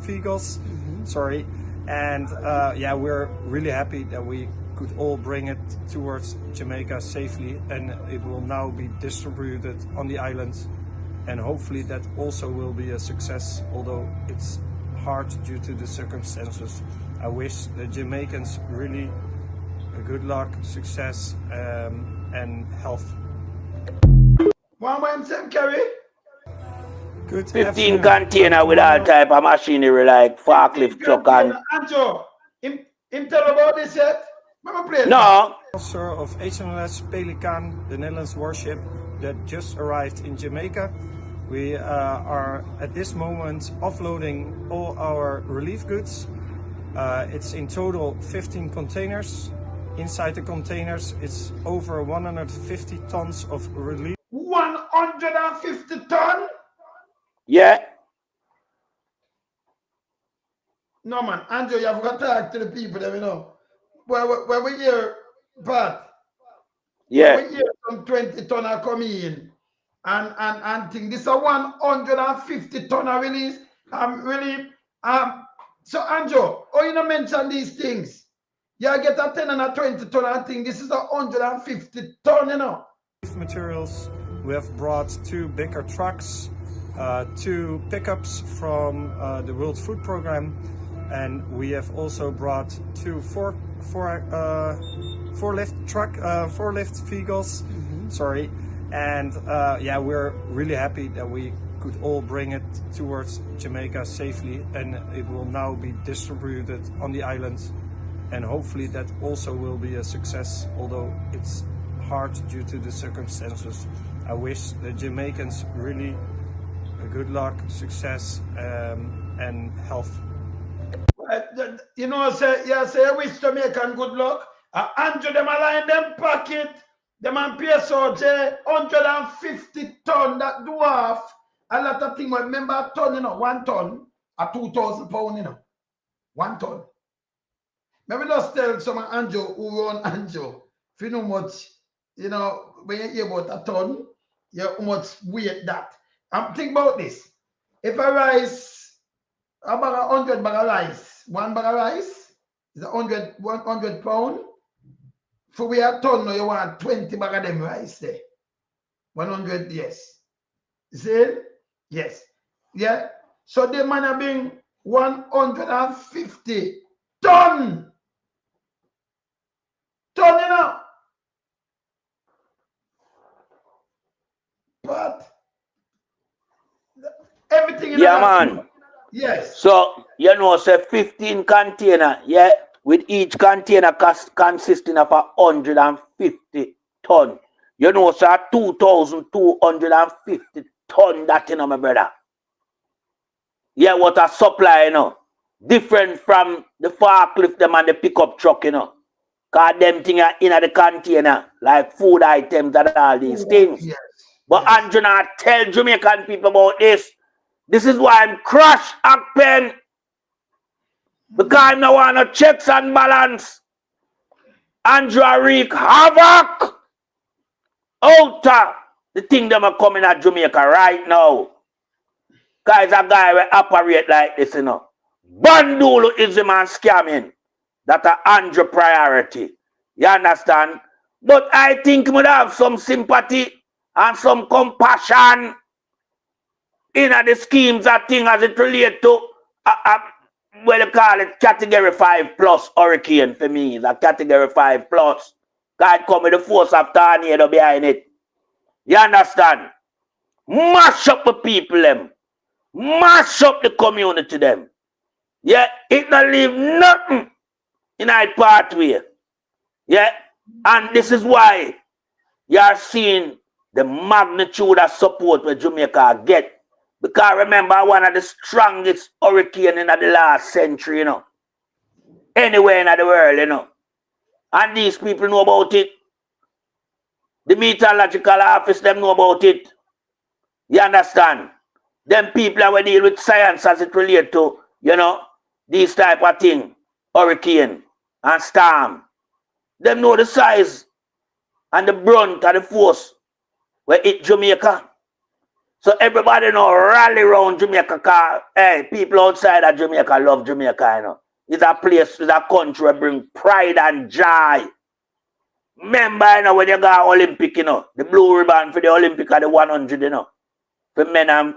vehicles. Sorry. And yeah, we're really happy that we could all bring it towards Jamaica safely, and it will now be distributed on the island, and hopefully that also will be a success, although it's hard due to the circumstances. I wish the Jamaicans really good luck, success, and health. One way him carry? Good 15 container with all type of machinery like forklift truck and... Andrew, him tell about this yet? No. Officer of HMLS Pelican, the Netherlands warship that just arrived in Jamaica. We are at this moment offloading all our relief goods. It's in total 15 containers. Inside the containers, it's over 150 tons of relief. 150 tons? Yeah. No man, Andrew, you have got to talk to the people that we know. When we hear, Pat, yeah, when we hear some 20 ton are coming in and think this is a 150 ton are release. So Andrew, oh, you don't mention these things. You get a 10 and a 20 ton and think this is a 150 ton, you know. Materials. We have brought 2 bigger trucks, 2 pickups from the World Food Programme, and we have also brought two four-lift vehicles. Sorry, and yeah, we're really happy that we could all bring it towards Jamaica safely, and it will now be distributed on the island, and hopefully that also will be a success, although it's hard due to the circumstances. I wish the Jamaicans really good luck, success, and health. You know, say I wish Jamaican good luck. Andrew them align them pocket. Them and PSO 150 ton that dwarf. A lot of things. Remember a ton, you know, 1 ton at 2,000 pounds, you know. 1 ton. Maybe just tell some Andrew who run Andrew. If you know much, you know, when you hear about a ton, you know how much weight that. Think about this. If I rice, about 100 bag of rice, 1 bag of rice is 100 pounds. For we a ton, now you want 20 bag of them rice there. 100, yes. You see? Yes. Yeah. So the man are being 150 ton. Ton, you know. But everything in yeah, man. Yes. So, you know, say 15 container, yeah, with each container consisting of 150 ton. You know, sir, 2,250 ton that, you know, my brother. Yeah, what a supply, you know. Different from the forklift them and the pickup truck, you know. Cause them things are in the container, like food items and all these things. Yes. But yes. Andrew not tell Jamaican people about this. This is why I'm crushed and pen. Because I don't want no checks and balance. Andrew wreak havoc out of the thing that are coming at Jamaica right now. Guys, a guy will operate like this, you know. Bandulism and scamming. That's an Andrew priority. You understand? But I think he would have some sympathy and some compassion in the schemes of things as it relates to what they call it category 5 plus hurricane for me. It's a category 5 plus. God come with the force of tornado behind it. You understand? Mash up the people them. Mash up the community them. Yeah, it not leave nothing in our pathway. Yeah, and this is why you are seeing the magnitude of support where Jamaica get. Because remember, one of the strongest hurricane in the last century, you know. Anywhere in the world, you know. And these people know about it. The meteorological office, them know about it. You understand? Them people that will deal with science as it relates to, you know, these type of thing. Hurricane and storm. Them know the size and the brunt of the force where it Jamaica. So everybody know rally around Jamaica because hey, people outside of Jamaica love Jamaica, you know. It's a place, it's a country that bring pride and joy. Remember, you know, when you go Olympic, you know, the blue ribbon for the Olympic are the 100, you know, for men and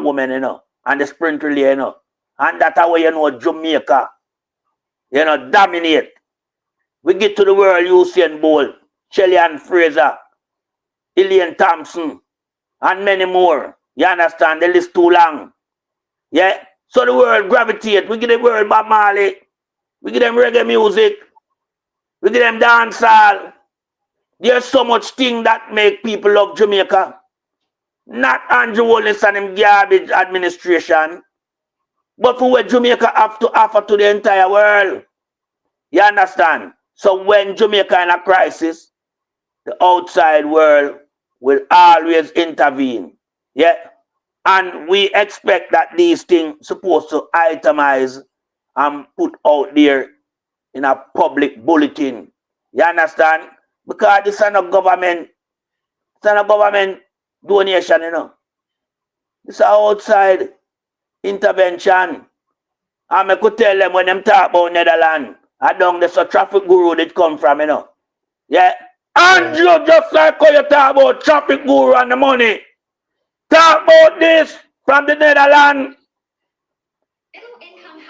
women, you know, and the sprint relay, you know. And that's how you know Jamaica, you know, dominate. We get to the world, Usain Bolt, Shelley Fraser, Elaine Thompson, and many more. You understand? The list too long. Yeah? So the world gravitate. We give the world Bob Marley. We give them reggae music. We give them dancehall. There's so much thing that make people love Jamaica. Not Andrew Holness and him garbage administration. But for what Jamaica have to offer to the entire world. You understand? So when Jamaica in a crisis, the outside world will always intervene. Yeah? And we expect that these things supposed to itemize and put out there in a public bulletin. You understand? Because this is not government. It's not a government donation, you know. This is outside intervention. And I could tell them when them talk about Netherlands, I don't there's a traffic guru that come from, you know. Yeah. And you just like how you talk about traffic guru and the money. Talk about this from the Netherlands.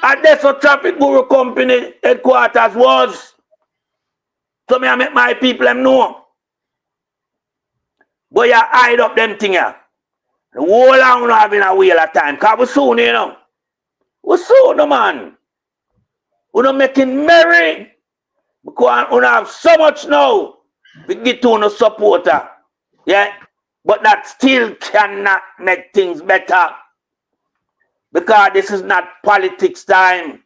And that's what Traffic Guru Company headquarters was. So me I make my people them know. But you hide up them thing here. The whole long not having a wheel of time. Because we soon, you know. We soon, no man. We're not making merry. Because we have so much now. We get to no supporter. Yeah. But that still cannot make things better. Because this is not politics time.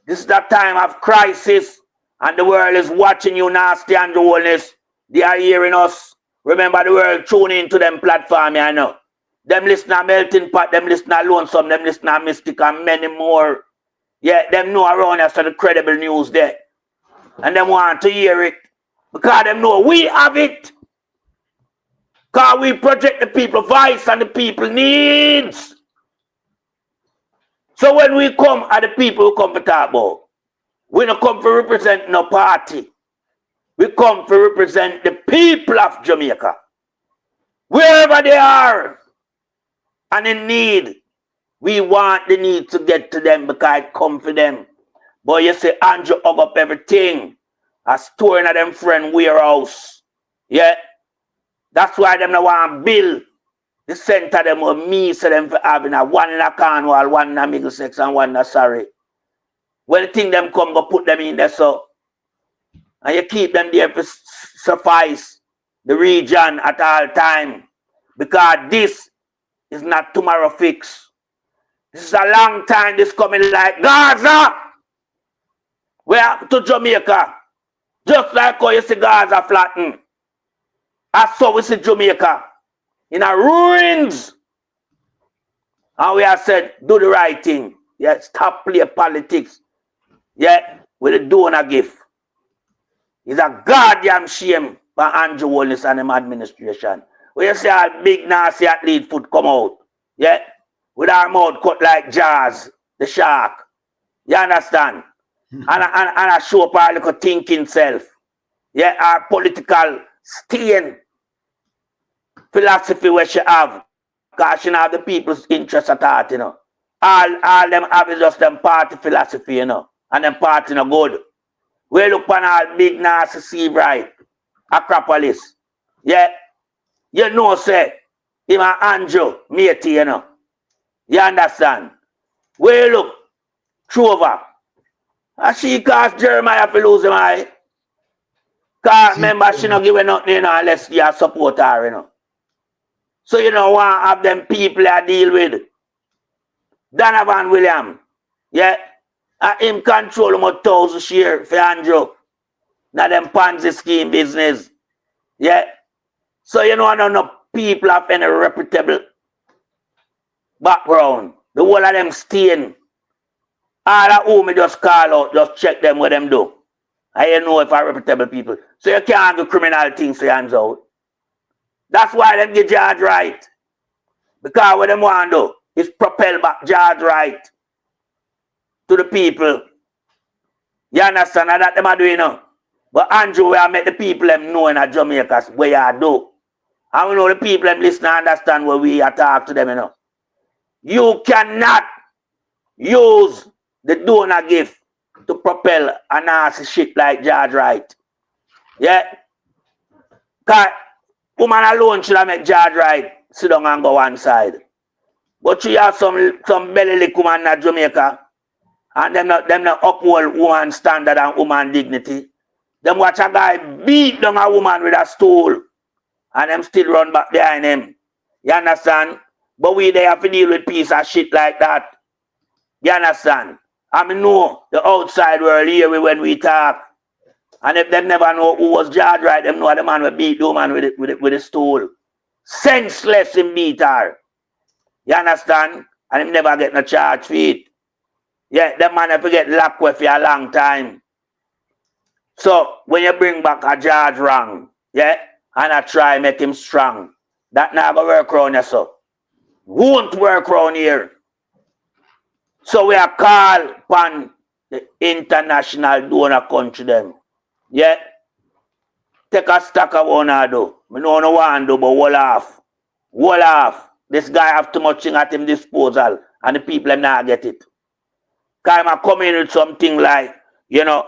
This is the time of crisis. And the world is watching you, Nasty and Holness. They are hearing us. Remember the world tuning into them platform, you know. Them listen to Melting Pot, them listen to Lonesome, them listen to Mystic and many more. Yeah, them know around us the credible news there. And them want to hear it. Because them know we have it. Because we project the people's voice and the people needs. So when we come at the people who come to talk about, we don't come to represent no party. We come to represent the people of Jamaica. Wherever they are and in need, we want the need to get to them because it come for them. But you say Andrew hug up everything. A store in them friend warehouse. Yeah. That's why them no want to build the center them with me so them for having a one in a Cornwall, one in a Middlesex and one in a Surrey. When the thing them come, go put them in there so. And you keep them there to suffice the region at all time. Because this is not tomorrow fix. This is a long time this coming like Gaza. Where to Jamaica. Just like how you see Gaza flatten. That's how we see Jamaica. In a ruins. And we have said, do the right thing. Yeah, stop play politics. Yeah, with the donor gift. It's a goddamn shame for Andrew Holness and him administration. When you see all big nasty athlete foot come out, yeah, with our mouth cut like Jazz, the shark. You understand? And I show up our little thinking self. Yeah, our political stain philosophy where she have. Because she have the people's interest at heart, you know. All them have is just them party philosophy, you know. And them party no good. We look on all big nasty sea right. Acropolis. Yeah. You know, say, him and Andrew, matey, you know. You understand? We look, Trover. And she caused Jeremiah to lose him eye. Because remember, she not giving nothing, you know, unless you support her, you know. So you know, want to have them people I deal with. Donovan William. Yeah. And him control him 1,000 share for Andrew. Now them Ponzi scheme business. Yeah. So you know, no people have any reputable background. The whole of them stain. All of whom me just call out, just check them what them do. And you know if are reputable people. So you can't do criminal things for your hands out. That's why them get George right. Because what them want to do is propel back George right to the people. You understand that them are doing now? But Andrew, we have make the people them know in Jamaica where you do. And we know the people them listen and understand where we are talk to them, you know. You cannot use the donor gift to propel a nasty shit like George Wright. Yeah? Because woman alone should have make George Wright sit down and go one side. But you have some belly lick woman in Jamaica and them not uphold woman standard and woman dignity. Them watch a guy beat down a woman with a stool and them still run back behind him. You understand? But we they have to deal with piece of shit like that. You understand? I mean, know the outside world here when we talk. And if them never know who was George Wright, them know the man will beat the woman with a stool. Senseless in beat her. You understand? And him never get no charge for it. Yeah, the man have to get locked with for a long time. So when you bring back a George wrong, yeah, and I try make him strong, that never work around here, so. Won't work around here. So we are called upon the international donor country them. Yeah. Take a stack of one I do. I don't want to do, but wall off. Wall off. This guy have too much thing at him disposal and the people them not get it. Because I'm coming with something like, you know,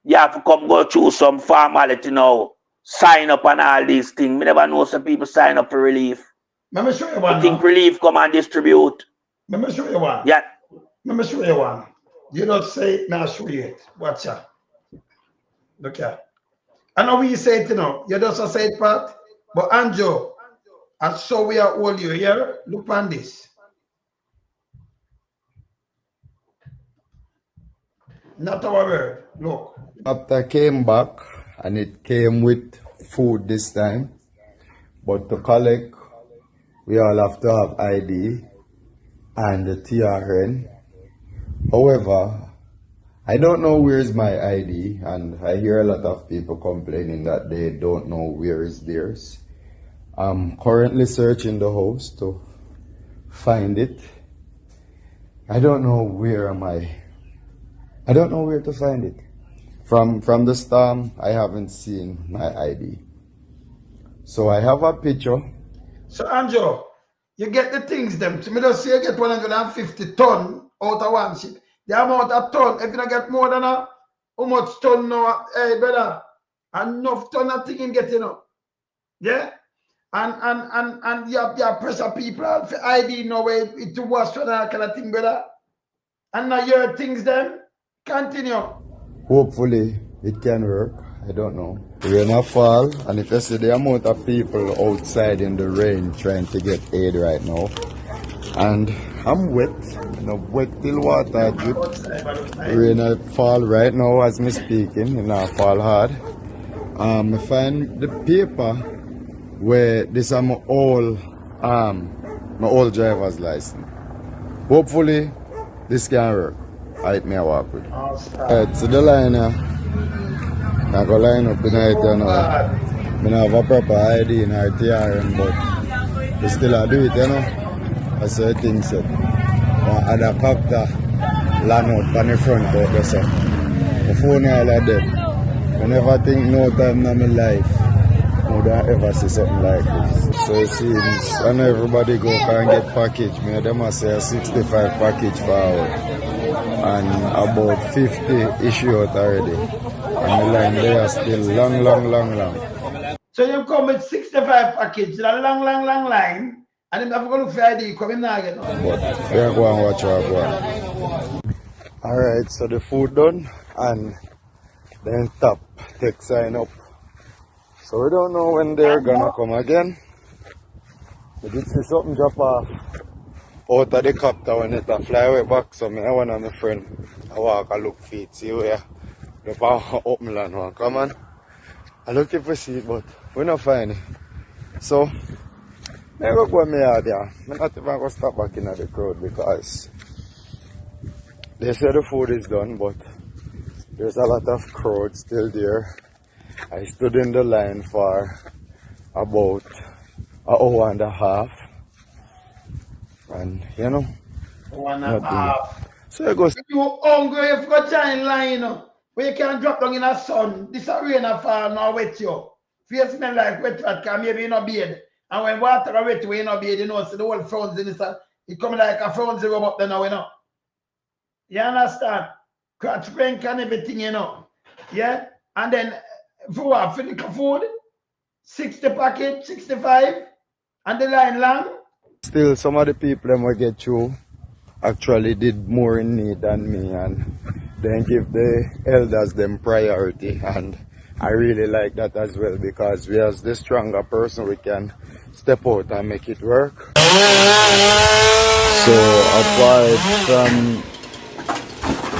you have to come go through some formality now, sign up and all these things. Me never know some people sign up for relief. Let me show you one You think now. relief come and distribute? Let me show you one. Yeah. Let me show you one. You don't say it, now show you it. Watch out. Look here. I know what you say it, you know. You just say it, Pat. But Anjo, and so we are all you here. Look on this. Not our word. Look. After came back and it came with food this time. But to collect, we all have to have ID and the TRN. However, I don't know where's my ID, and I hear a lot of people complaining that they don't know where is theirs. I'm currently searching the house to find it. I don't know where am I don't know where to find it. From the storm, I haven't seen my ID. So I have a picture. So Anjo, you get the things them. To me just say you get 150 ton out of one ship. The amount of ton, if you don't get more than a, how much ton now, hey brother, enough ton of thing in getting up. Yeah? And you have pressure people for ID now where it to wash for that kind of thing, brother. And now your things them continue. Hopefully it can work. I don't know. Rain a fall, and if you see the amount of people outside in the rain trying to get aid right now, and I'm wet, you know, wet till water drip. Rain a fall right now as me speaking, you know, fall hard. I find the paper where this is my old driver's license. Hopefully this can work. I may walk with. Alright, so the line I go line up tonight, you know. I don't have a proper ID in RTRN, but we still do it, you know. I say things so. One other copter land out on the front out there, so. The phone all of them. I never think no time in my life I would ever see something like this. So it seems, I know everybody go and get package. Me them must say a 65 package forward. And about 50 issue out already. And the line they are still long. So you come with 65 package, a long line, and then have to go look for ID, come in now again. But we are going to watch our go. Alright, so the food done and then top take sign up. So we don't know when they're gonna come again. We did see something drop off out of the copter when it fly away back, so me and one of my friend I walk and look for it, see where the power open land one come on. I look for see it, but we not find it. So I go in my yard there. I'm not even going to stop back in the crowd because they say the food is done, but there's a lot of crowd still there. I stood in the line for about an hour and a half. And you know, 1.5. so I go. You hungry if you go join line, you know, where you can drop down in the sun. This a rain a fall now wet you. Face smell like wet rat, because maybe you no bathe. And when water are wet, you no bathe, you know, so the whole frowns in this, it come like a frowns rub up there now, you know. You understand? Catch rank and everything, you know. Yeah? And then, for what? For the food? 60 package, 65, and the line long. Still, some of the people that will get through actually did more in need than me, and then give the elders them priority, and I really like that as well, because we as the stronger person we can step out and make it work. So apart from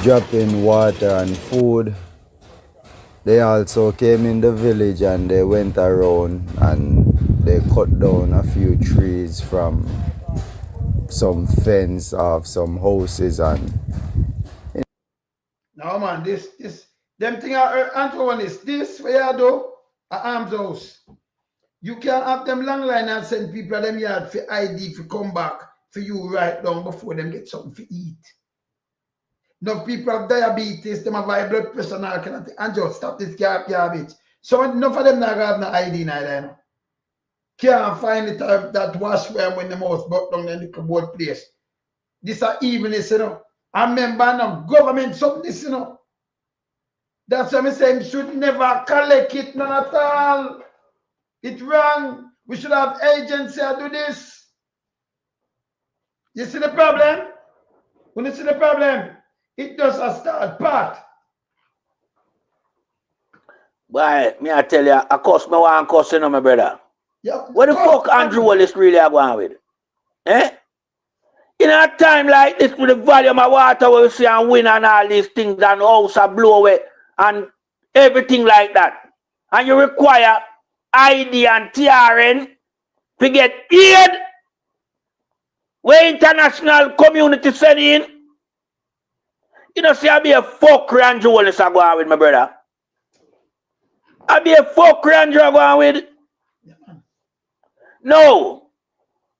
dropping water and food, they also came in the village and they went around and they cut down a few trees from some fence of some houses and No man, this them thing are Antoine this where you do a arms house. You can have them long line and send people them yard for ID to come back for you right down before them get something to eat. Enough people have diabetes, them have high blood pressure and all kind of thing. And just stop this garbage. So enough of them not have no ID neither. Can't find it that wash where when the mouse brought down in the cupboard place. This are evilness, you know. a member of government, something this, you know. That's why I'm saying should never collect it, none at all. It's wrong. We should have agency to do this. You see the problem? When you see the problem, it does a start part. Boy, me I tell you, of course, me want cuss, you know, my brother. Yeah, What the fuck Andrew Holness really are going with? Eh? In a time like this, with the volume of water we see and wind and all these things and house are blow away and everything like that, and you require ID and TRN to get aid where international community send in. You know, see, I be a fuckery Andrew Holness are going with, my brother. I be a fuckery Andrew are going with. No.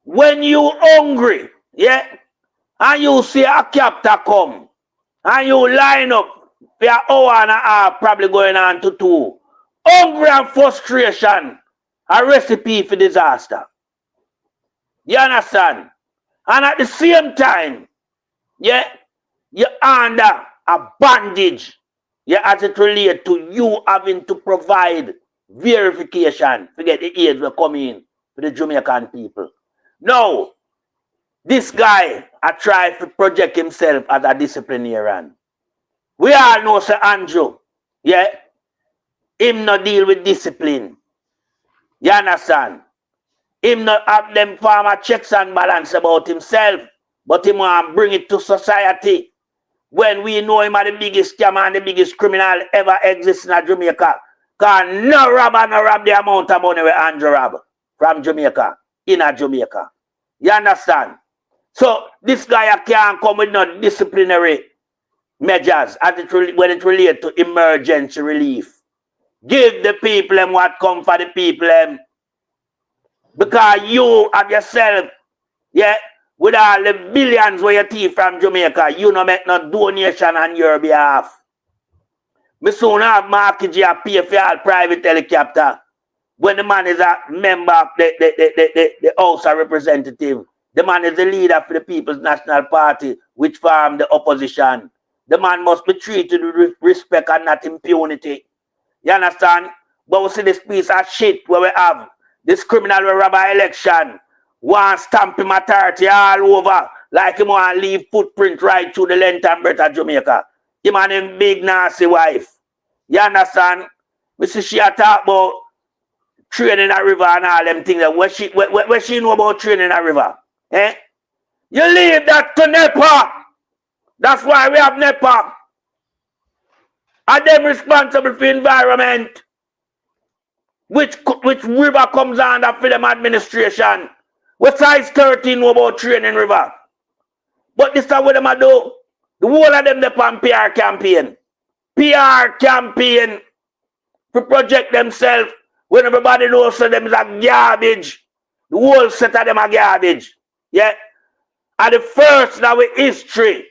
When you hungry, yeah, and you see a captor come, and you line up for an hour and a half, probably going on to 2. Hungry and frustration, a recipe for disaster. You understand? And at the same time, yeah, you're under a bandage, yeah, as it relates to you having to provide verification to get the aid will come in for the Jamaican people. No, this guy I try to project himself as a disciplinarian. We all know Sir Andrew, yeah, him not deal with discipline. You understand? Him not have them former checks and balance about himself, but him want to bring it to society. When we know him as the biggest scammer and the biggest criminal ever exists in Jamaica. Because no robber no rob the amount of money where Andrew rob from Jamaica, in Jamaica. You understand? So this guy can't come with no disciplinary measures as when it relates to emergency relief. Give the people them what come for the people them. Because you have yourself, yeah, with all the billions where you thief from Jamaica, you no make no donation on your behalf. Me soon have Marky G pay for all private helicopter. When the man is a member of the House of Representatives, the man is the leader for the People's National Party, which form the opposition. The man must be treated with respect and not impunity. You understand? But we see this piece of shit where we have this criminal will rob an election, want stamp him authority all over, like him want to leave footprint right through the length and breadth of Jamaica. Him and him big nasty wife. You understand? We see she talk about training a river and all them things. What she know about training a river? Eh? You leave that to NEPA. That's why we have NEPA. Are them responsible for environment? Which river comes under for them administration? What size 13 know about training river? But this is what them do. The whole of them on PR campaign. PR campaign to project themselves when everybody knows that them is a garbage. The whole set of them are garbage. Yeah. And the first in our history,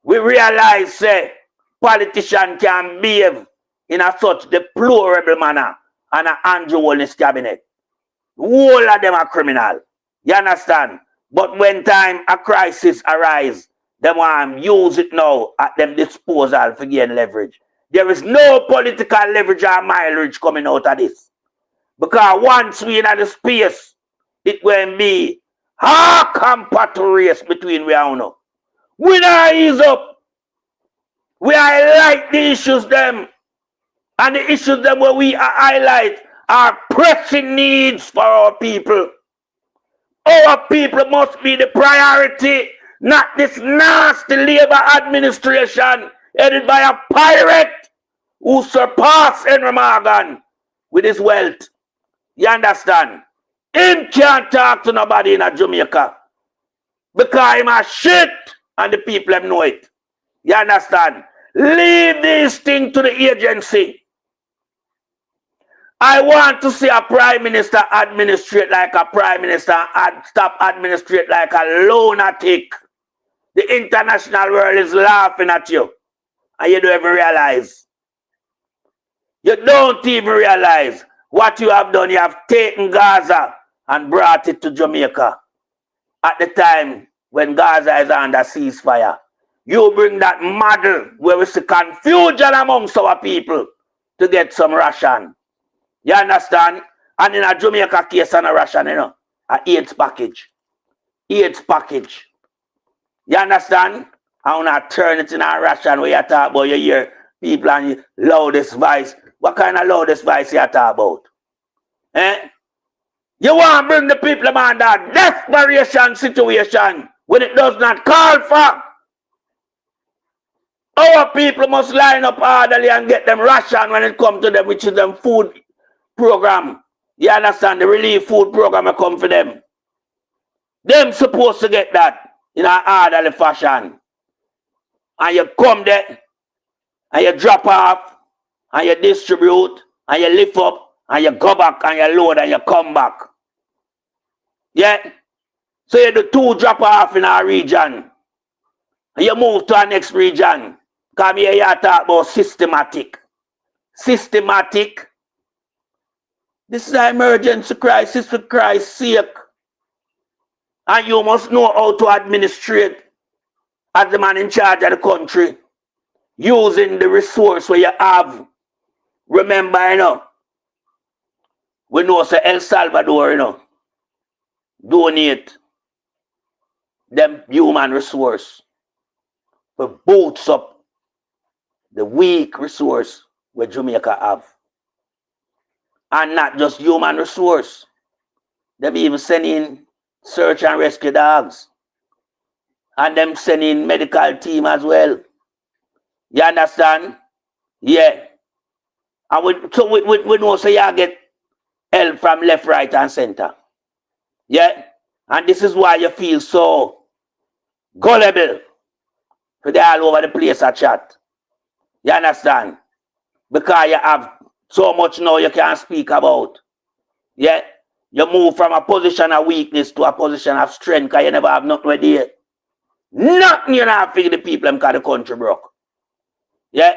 we realize say politicians can behave in a such deplorable manner and an Andrew Holness cabinet. The whole of them are criminal. You understand? But when time a crisis arise, they want to use it now at them disposal for gain leverage. There is no political leverage or mileage coming out of this. Because once we in the space, it will be a compact race between we and now. We not ease up. We highlight the issues them. And the issues them where we highlight are pressing needs for our people. Our people must be the priority, not this nasty labor administration headed by a pirate who surpassed Henry Morgan with his wealth. You understand? Him can't talk to nobody in Jamaica because him a shit and the people them know it. You understand? Leave this thing to the agency. I want to see a prime minister administrate like a prime minister and stop administrate like a lunatic. The international world is laughing at you. And you don't even realize. You don't even realize what you have done. You have taken Gaza and brought it to Jamaica at the time when Gaza is under ceasefire. You bring that model where we see confusion amongst our people to get some ration. You understand? And in a Jamaica case and a ration, a AIDS package. AIDS package. You understand? I want to turn it in a ration where you talk about, you hear people and loudest voice. What kind of loudest voice you talk about? Eh? You want to bring the people man that desperation situation when it does not call for. Our people must line up orderly and get them ration when it comes to them, which is them food program. You understand? The relief food program will come for them. Them supposed to get that in an orderly fashion. And you come there, and you drop off, and you distribute, and you lift up, and you go back, and you load, and you come back. Yeah? So you do 2 drop off in our region, and you move to our next region. Come here, you talk about systematic. Systematic. This is an emergency crisis for Christ's sake. And you must know how to administrate as the man in charge of the country, using the resource where you have. Remember, we know say El Salvador, donate them human resource to boost up the weak resource where Jamaica have. And not just human resource. Them even send in search and rescue dogs. And them send in medical team as well. You understand? Yeah. And we know so you get help from left, right, and center. Yeah? And this is why you feel so gullible for they all over the place at chat. You understand? Because you have so much now you can't speak about. Yeah? You move from a position of weakness to a position of strength because you never have nothing with you. Nothing you not figure the people because the country broke. Yeah?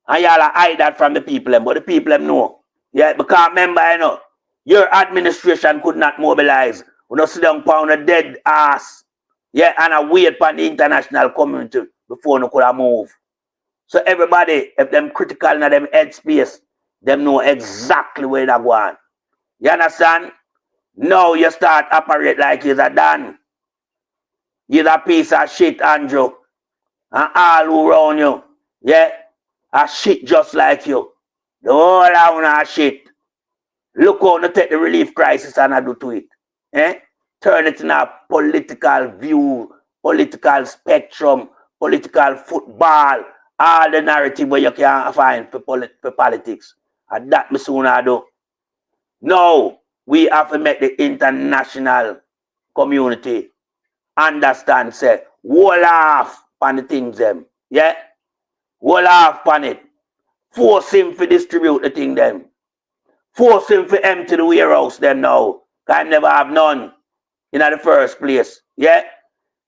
And y'all hide that from the people, but the people know. Yeah? Because remember, your administration could not mobilize. We don't sit down on a dead ass. Yeah? And I wait for the international community before we could have moved. So everybody, if them critical in them headspace, them know exactly where they're going. You understand? Now you start operate like you're a Dan. You're a piece of shit, Andrew. And all who around you, yeah, a shit just like you. The whole around a shit. Look how you take the relief crisis and I do to it. Eh? Turn it in a political view, political spectrum, political football. All the narrative where you can find for politics. And that me soon I do. Now, we have to make the international community understand, say, hold off on the things them. Yeah? Hold off on it. Force him to distribute the thing them. Force him to empty the warehouse them now. Because I never have none in the first place. Yeah?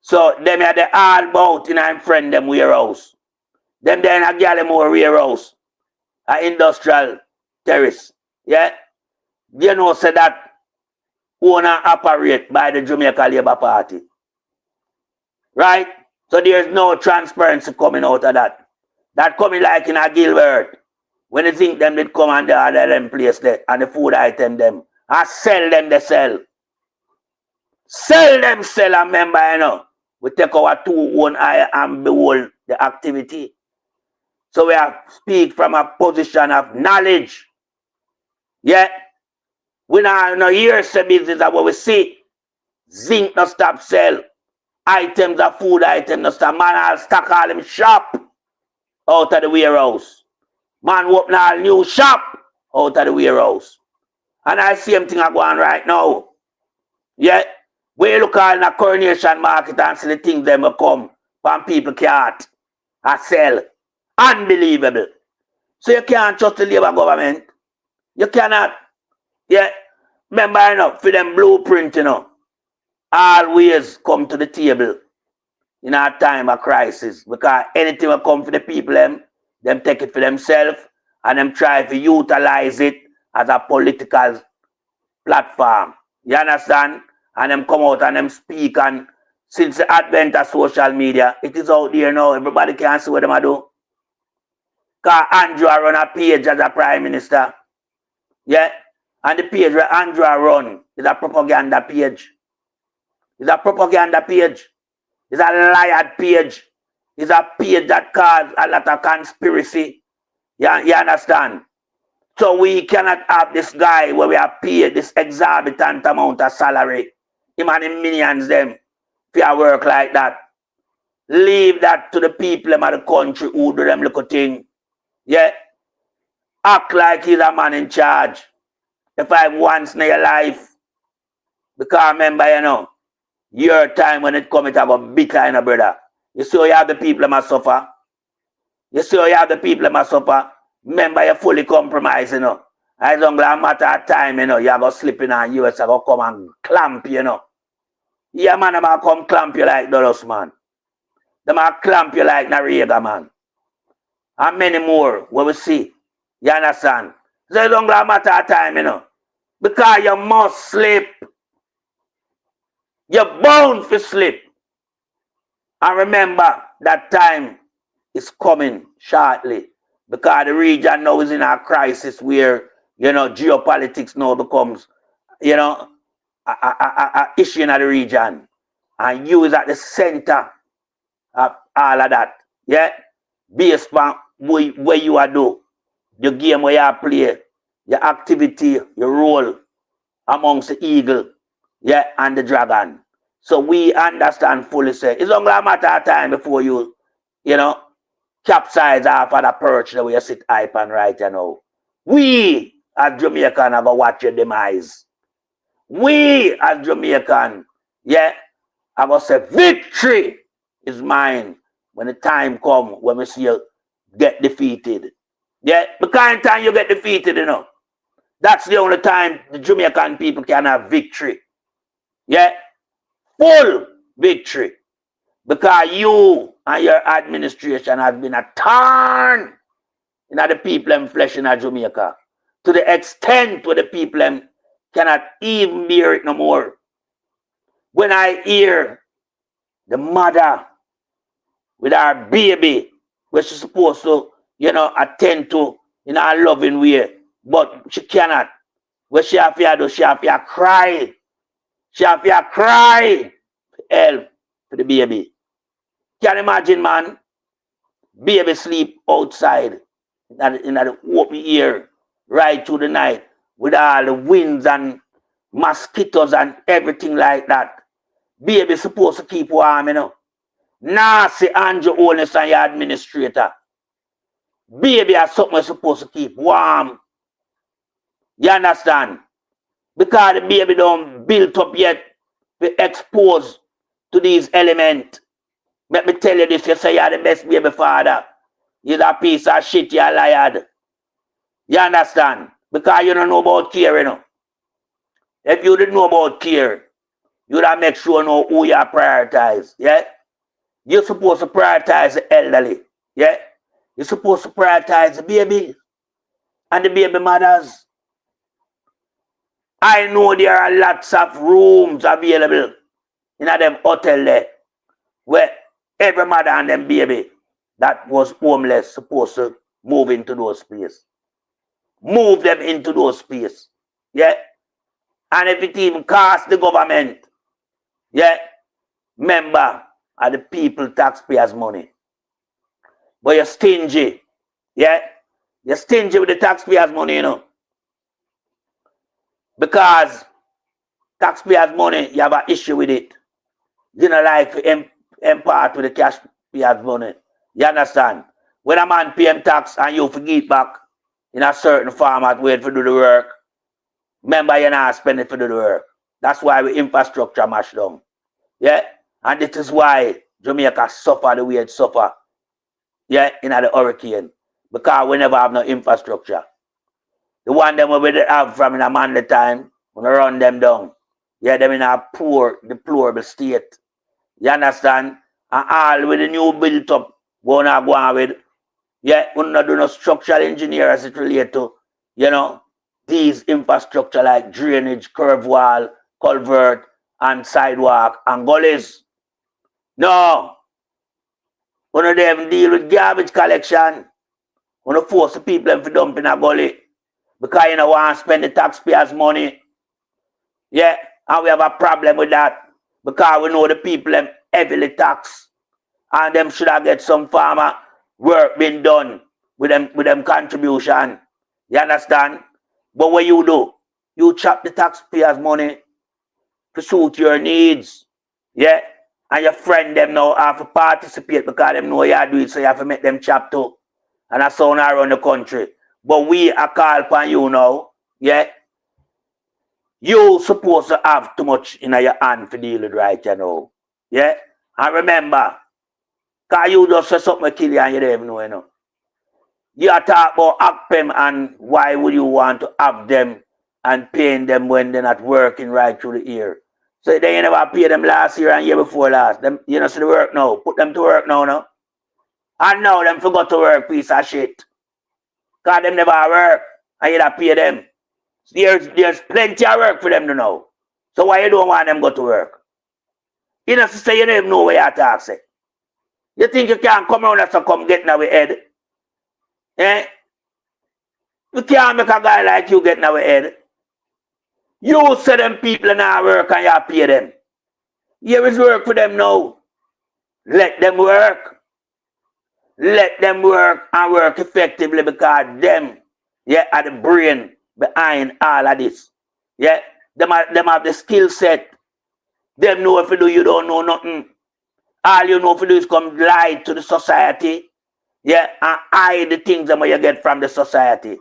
So, them are the all about in our friend them warehouse. Them then a Gallimore warehouse, a industrial terrace. Yeah? You know, say that owner operate by the Jamaica Labour Party. Right? So there's no transparency coming out of that. That coming like in a Gilbert. When you think them did come and the other them place there and the food item them. I sell them, they sell. Sell them, sell, and remember, we take our 2 own eye and behold the activity. So we have speak from a position of knowledge. Yeah. We now hear some business that what we see. Zinc no stop sell. Items of food items no stop. Man, I'll stock all them shop out of the warehouse. Man, open all new shop out of the warehouse. And I see them thing are going right now. Yeah. We look at the coronation market and see the things them will come from people can't sell. Unbelievable. So you can't trust the Labour government. You cannot. Yeah. Remember, for them blueprint, always come to the table in our time of crisis. Because anything will come for the people, them take it for themselves and them try to utilize it as a political platform. You understand? And them come out and them speak and since the advent of social media, it is out there now. Everybody can see what them do. Because Andrew run a page as a prime minister. Yeah. And the page where Andrew run is a propaganda page. It's a propaganda page. It's a liar page. It's a page that causes a lot of conspiracy. You understand? So we cannot have this guy where we are paid this exorbitant amount of salary. Him and the millions them for work like that. Leave that to the people of the country who do them little thing. Yeah. Act like he's a man in charge. If I'm once in your life. Because remember, you know, your time when it comes, it have a bitter, you know, brother. You see how you have the people that must suffer. You see how you have the people that must suffer. Remember, you're fully compromised, you know. As long as a matter of time, you know, you're going to slip in and US are going to come and clamp you, know. Yeah, man, I'm going to come clamp you like Dulles, man. They're going to clamp you like Noriega, man. And many more, what we see. You understand? So it's only a matter of time, you know. Because you must sleep. You're bound to sleep. And remember, that time is coming shortly. Because the region now is in a crisis where, you know, geopolitics now becomes, you know, a issue in the region. And you is at the center of all of that. Yeah? Based on where you are doing. Your game where you play, your activity, your role amongst the eagle, yeah, and the dragon. So we understand fully, say, it's only a matter of time before you know, capsize off of the perch the way you sit hype and right, you know. We, as Jamaican, have to watch your demise. We, as Jamaican, yeah, have to say, victory is mine when the time comes when we see you get defeated. Yeah, the kind of time you get defeated, you know. That's the only time the Jamaican people can have victory. Yeah, full victory. Because you and your administration has been a thorn in the people and flesh in Jamaica. To the extent where the people cannot even bear it no more. When I hear the mother with her baby, where she's supposed to, you know, attend to in a loving way, but she cannot. What she have to do, she have to cry. She have to cry for help for the baby. Can you imagine, man? Baby sleep outside in the open air right through the night with all the winds and mosquitoes and everything like that. Baby supposed to keep warm, you know. Nasty Andrew Holness and your administrator. Baby has something supposed to keep warm. You understand? Because the baby don't built up yet, be exposed to these elements. Let me tell you this, you say you're the best baby father. You're a piece of shit, you're a liar. You understand? Because you don't know about care, you know. If you didn't know about care, you'd have make sure you know who you prioritize. Yeah? You're supposed to prioritize the elderly. Yeah? You're supposed to prioritize the baby and the baby mothers. I know there are lots of rooms available in them hotel there where every mother and them baby that was homeless supposed to move into those spaces. Move them into those spaces. Yeah? And if it even costs the government, yeah, member of the people taxpayers' money. But you're stingy. Yeah? You're stingy with the taxpayers' money, you know. Because taxpayers' money, you have an issue with it. You don't like to impart with the taxpayers' money. You understand? When a man pay him tax and you forget back in a certain format wait to do the work, remember you're not spending to do the work. That's why we infrastructure mash down. Yeah? And this is why Jamaica suffer the way it suffer. Yeah, in the hurricane. Because we never have no infrastructure. The one them we have from in a manly time, we run them down. Yeah, them in a poor, deplorable state. You understand? And all with the new built up, go on with, yeah, we not do no structural engineer as it relate to, you know, these infrastructure like drainage, curve wall, culvert, and sidewalk, and gullies. No. One of them deal with garbage collection. One of force the people to dump in a gully. Because you don't want to spend the taxpayers' money. Yeah, and we have a problem with that. Because we know the people them heavily tax. And them should have get some farmer work being done with them contribution. You understand? But what you do, you chop the taxpayers' money to suit your needs. Yeah? And your friend them now have to participate because them know you do it, so you have to make them chop too. And that's how around the country. But we are called upon you now. Yeah? You supposed to have too much in your hand to deal with right, you know. Yeah? And remember, because you just say something to kill you and you don't even know, you know. You talk about ACPEM and why would you want to have them and paying them when they're not working right through the year. So they you never pay them last year and year before last. Them, you know, see the work now. Put them to work now, no? And now them forgot to work, piece of shit. Because them never work and you don't pay them. There's plenty of work for them to know. So why you don't want them go to work? You know, sister, you don't even know where you talk, say. You think you can't come around and so come get in our head? Eh? You can't make a guy like you get in our head. You say them people now work and you pay them. Here is work for them now. Let them work. Let them work and work effectively because them, yeah, are the brain behind all of this. Yeah, them have the skill set. Them know if you do, you don't know nothing. All you know if you do is come lie to the society. Yeah, and hide the things that you get from the society.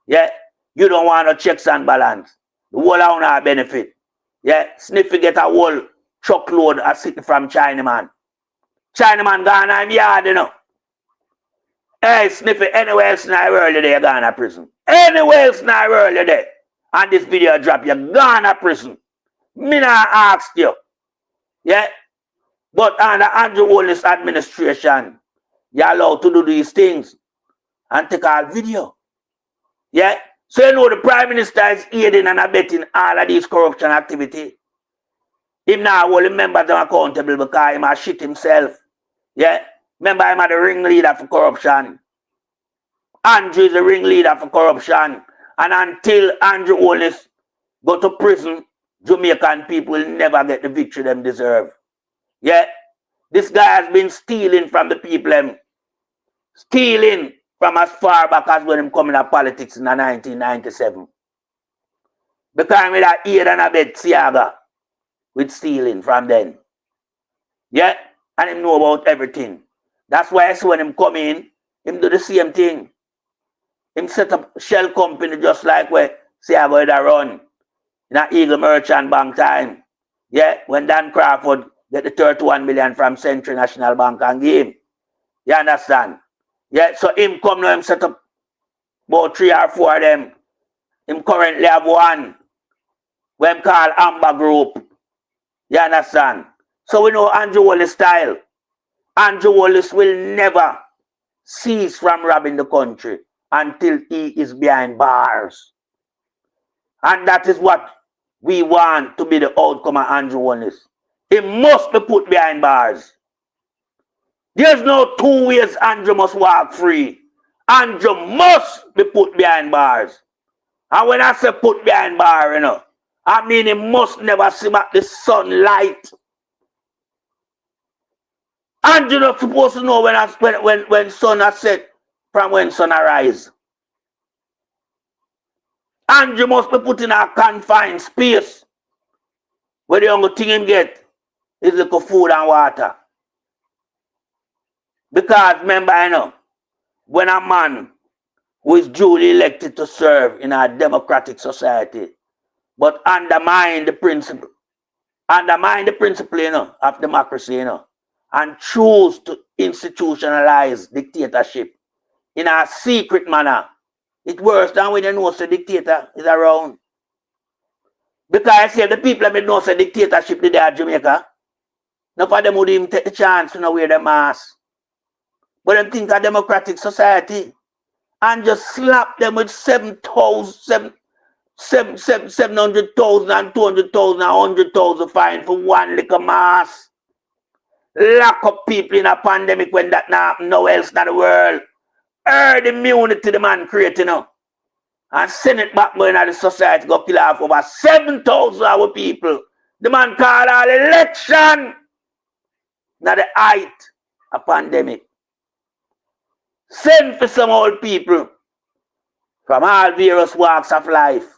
Yeah, you don't want no checks and balance. The whole of our benefit. Yeah, Sniffy get a whole truckload of sitting from Chinaman. Chinaman gone in yard, you know. Hey, Sniffy, anywhere else in the world today, you're gone to prison. Anywhere else in the world today. And this video drop, you're gone to prison. Me not ask you. Yeah, but under Andrew Holness administration, you're allowed to do these things and take all video. Yeah? So you know the Prime Minister is aiding and abetting all of these corruption activity. Him now hold the members accountable because he must shit himself. Yeah? Remember him are the ringleader for corruption. Andrew is the ringleader for corruption. And until Andrew Holness go to prison, Jamaican people will never get the victory them deserve. Yeah? This guy has been stealing from the people. Stealing from as far back as when him coming to politics in 1997. Because with that aid and a bed Siaga with stealing from then. Yeah? And him know about everything. That's why I see when him come in, him do the same thing. Him set up shell company just like where Siaga had run in a Eagle Merchant Bank time. Yeah? When Dan Crawford get the 31 million from Central National Bank and give him. You understand? Yeah, so him come now, him set up about 3 or 4 of them. Him currently have one. What him call Amber Group. You understand? So we know Andrew Holness style. Andrew Holness will never cease from robbing the country until he is behind bars. And that is what we want to be the outcome of Andrew Holness. He must be put behind bars. There's no 2 ways Andrew must walk free. Andrew must be put behind bars. And when I say put behind bars, you know, I mean he must never see back the sunlight. Andrew not supposed to know when sun has set from when sun arise. Andrew must be put in a confined space where the only thing him get is little food and water. Because remember, you know, when a man who is duly elected to serve in a democratic society, but undermine the principle, you know, of democracy, you know, and choose to institutionalize dictatorship in a secret manner, it's worse than when you know the dictator is around. Because I say the people that know the dictatorship today at Jamaica, none of them would even take the chance to wear the mask. But them think a democratic society and just slap them with 700,000 and 200,000 and 100,000 fine for one little mask. lock up people in a pandemic when that not happen nowhere else in the world. Herd immunity the man create, you know. And send it back going at the society, go kill off over 7,000 our people. The man called an election. Now the height of pandemic. Send for some old people from all various walks of life.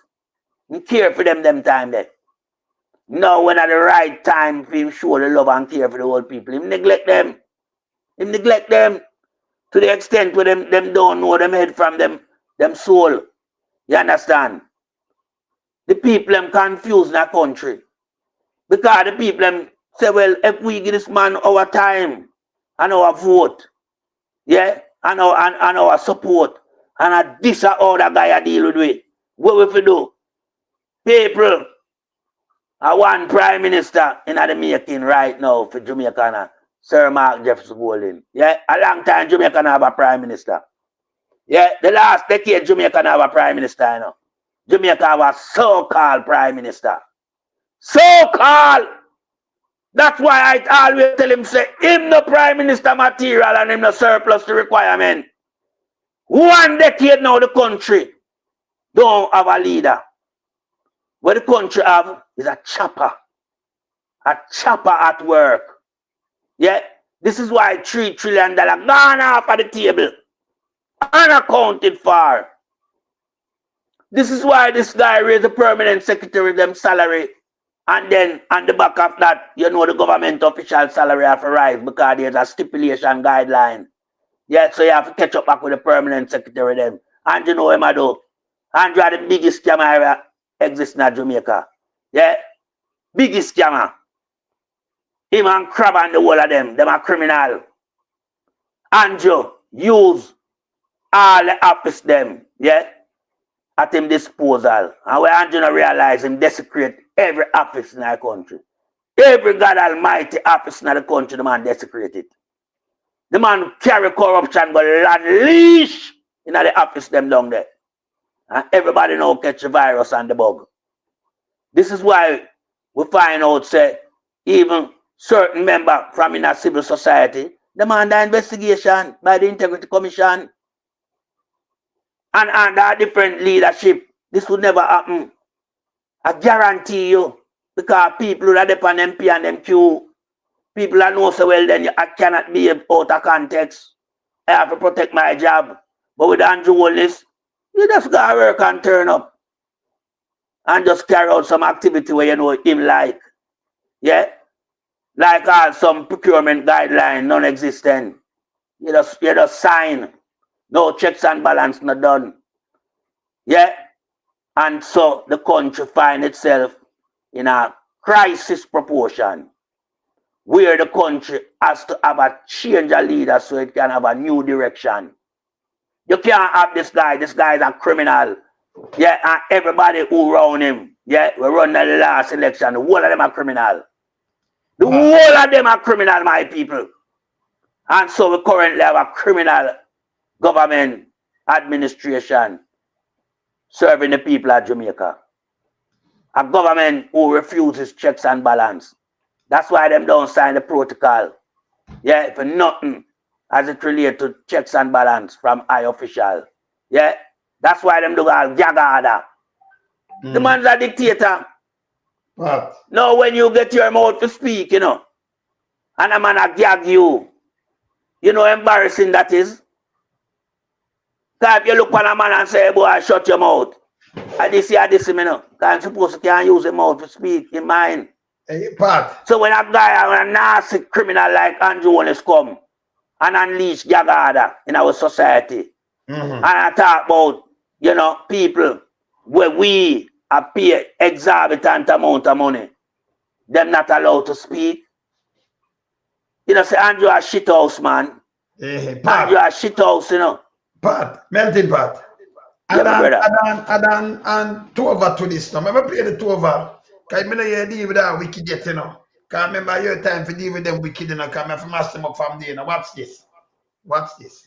You care for them time there. Now when at the right time for him show the love and care for the old people, him neglect them. Him neglect them to the extent where them don't know them head from them soul. You understand? The people them confused in the country. Because the people them say, well, if we give this man our time and our vote, yeah, and our support, and this or other guy I deal with it, what we do? People, one prime minister in the making right now for Jamaica, Sir Mark Jefferson Golding. Yeah, a long time Jamaica have a prime minister. Yeah, the last decade Jamaica have a prime minister, you know. Jamaica have a so-called prime minister. So-called. That's why I always tell him, say, him no prime minister material and him no surplus to requirement. 1 decade now the country don't have a leader. What the country have is a chopper. A chopper at work. Yeah, this is why $3 trillion gone off at the table. Unaccounted for. This is why this guy raised the permanent secretary them salary. And then on the back of that, you know the government official salary have to rise because there's a stipulation guideline. Yeah, so you have to catch up back with the permanent secretary them. And you know him I do. Andrew are the biggest scammer existing in Jamaica. Yeah? Biggest scammer. Him and Crab and the whole of them are criminal. Andrew use all the office them, yeah, at him disposal. And when Andrew not realize him desecrate every office in our country. Every God Almighty office in the country, the man desecrate it. The man carry corruption but unleash in the office them down there. And everybody now catch the virus and the bug. This is why we find out, say, even certain member from in a civil society, demand an investigation by the Integrity Commission. And under different leadership, this would never happen. I guarantee you, because people that depend on MP and MQ, people that know so well, then I cannot be out of context. I have to protect my job. But with Andrew Holness, you just gotta work and turn up. And just carry out some activity where you know him like. Yeah? Like some procurement guideline, non-existent. You just sign. No checks and balance not done. Yeah? And so the country find itself in a crisis proportion where the country has to have a change of leader so it can have a new direction. You can't have this guy is a criminal. Yeah, and everybody who around him, yeah, we run the last election, the whole of them are criminal. The whole of them are criminal, my people. And so we currently have a criminal government administration serving the people of Jamaica. A government who refuses checks and balance. That's why them don't sign the protocol. Yeah, for nothing as it relates to checks and balance from high official. Yeah, that's why them do all gag order. The man's a dictator. What? Now when you get your mouth to speak, you know, and a man a gag you, you know how embarrassing that is? Because if you look on a man and say, boy, shut your mouth. I this, you know. Because I'm supposed to can't use your mouth to speak in mind. Hey, Pat. So when a guy, a nasty criminal like Andrew Holness come and unleash gag order in our society, and I talk about, you know, people where we pay exorbitant amount of money, them not allowed to speak. You know, say Andrew a shit house, man. Hey, Pat. Andrew a shit house, you know. Pat, melting pot. And two over to this now. Remember play the two over. Because I hear deal with that wicked yet, you know. Because remember your time for deal with them wicked, you know. Because I have to mash them up from there. Now watch this. Watch this.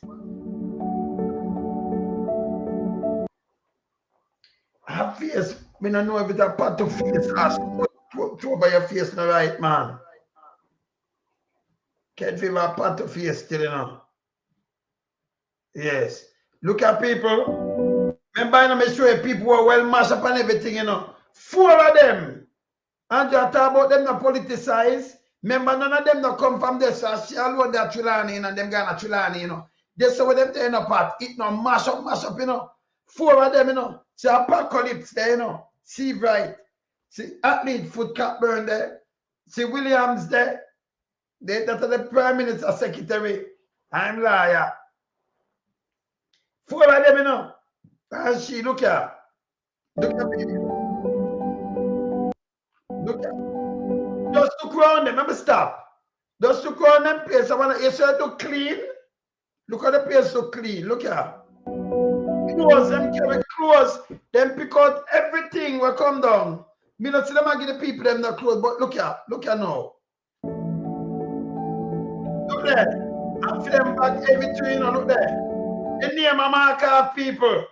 Her face, I don't know if it's a part of face or two over your face, no right, man. Can't feel a part of face still, you know. Yes. Look at people. Remember, you know, me show you people who are well mashed up and everything, you know. 4 of them. And you talk about them not politicized. Remember, none of them not come from this. So she alone that Chulani, and them Ghana Chulani, you know. They saw them turn apart. It no mash up, you know. 4 of them, you know. See Apocalypse there, you know. See Bright. See Athlete Foot Cap Burn there. See Williams there. That are the Prime Minister Secretary. I'm liar. 4 of them, you know. And she look here. Look at me. Look at. Just look around them. Let me stop. Just look around them place. I want you to look clean. Look at the place so clean. Look here. Clothes, them carry clothes. Them pick out everything will come down. Me not see them and give the people them the clothes, but look here. Look here now. Look there. And for them back everything, you know, look there. The name of mark of people.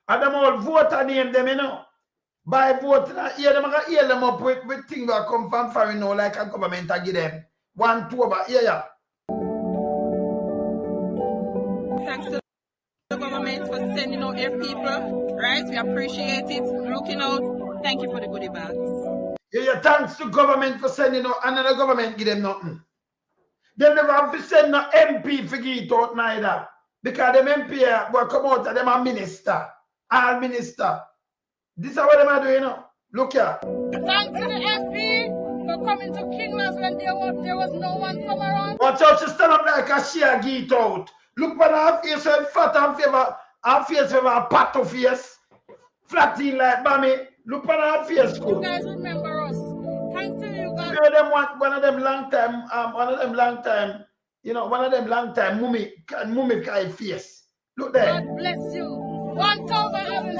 And them all voter name them, you know. By voting, hear them up with things that come from foreign now, like a government to give them 1, 2 over. Yeah. Thanks to the government for sending out their people, right? We appreciate it. Looking out. Thank you for the goodie bags. Yeah, thanks to government for sending out, and the government give them nothing. They never have to send no MP for give it out neither. Because them MP will come out and them a minister. All minister. This is what they are doing, you know. Look here. Thanks to the MP for coming to Kinglands when there was no one come around. Watch out, she stand up like a sheer get out. Look for her face, so fat and favor, her face with a pat of face. Flat in like Bammy. Look for her face. You guys remember us. Thanks to you guys. One of them long time, you know, one of them long time mummy kind face. Look there. God bless you. 1 Toba Avenue.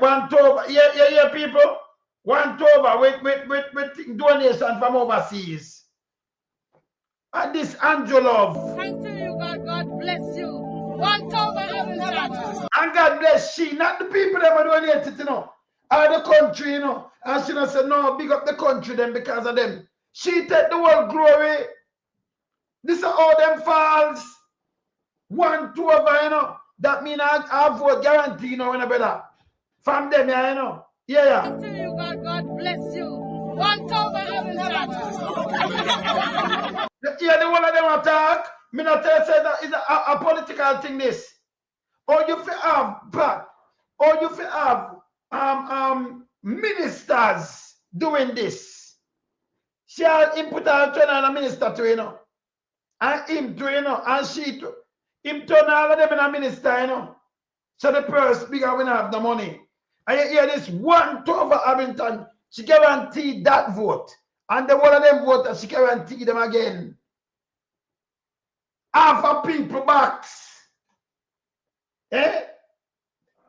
One Toba. Yeah, people. 1 Toba with donation from overseas. And this Angel Love. Thanks to you, God bless you. 1 Toba Avenue. And God bless she, not the people that were donated, you know. Or the country, you know. And she not say, no, big up the country then because of them. She take the whole glory. This is all them falls. 1, 2 over, you know. That means I vote guarantee, you know, when I better. From them, you know. Yeah. Thanks to you, God bless you. 1 Toba Avenue. Yeah, the one of them attack. Me not tell you say that is a political thing, this. Or you feel have back. Or you feel have ministers doing this. She had him put her turn on a minister to, you know. And him to, you know, and she to. Him turn all of them in a minister, you know. So the purse bigger when I have the money. And you hear this 1 Toba Abington, she guaranteed that vote. And the one of them voters, she guaranteed them again. Half a people backs. Eh?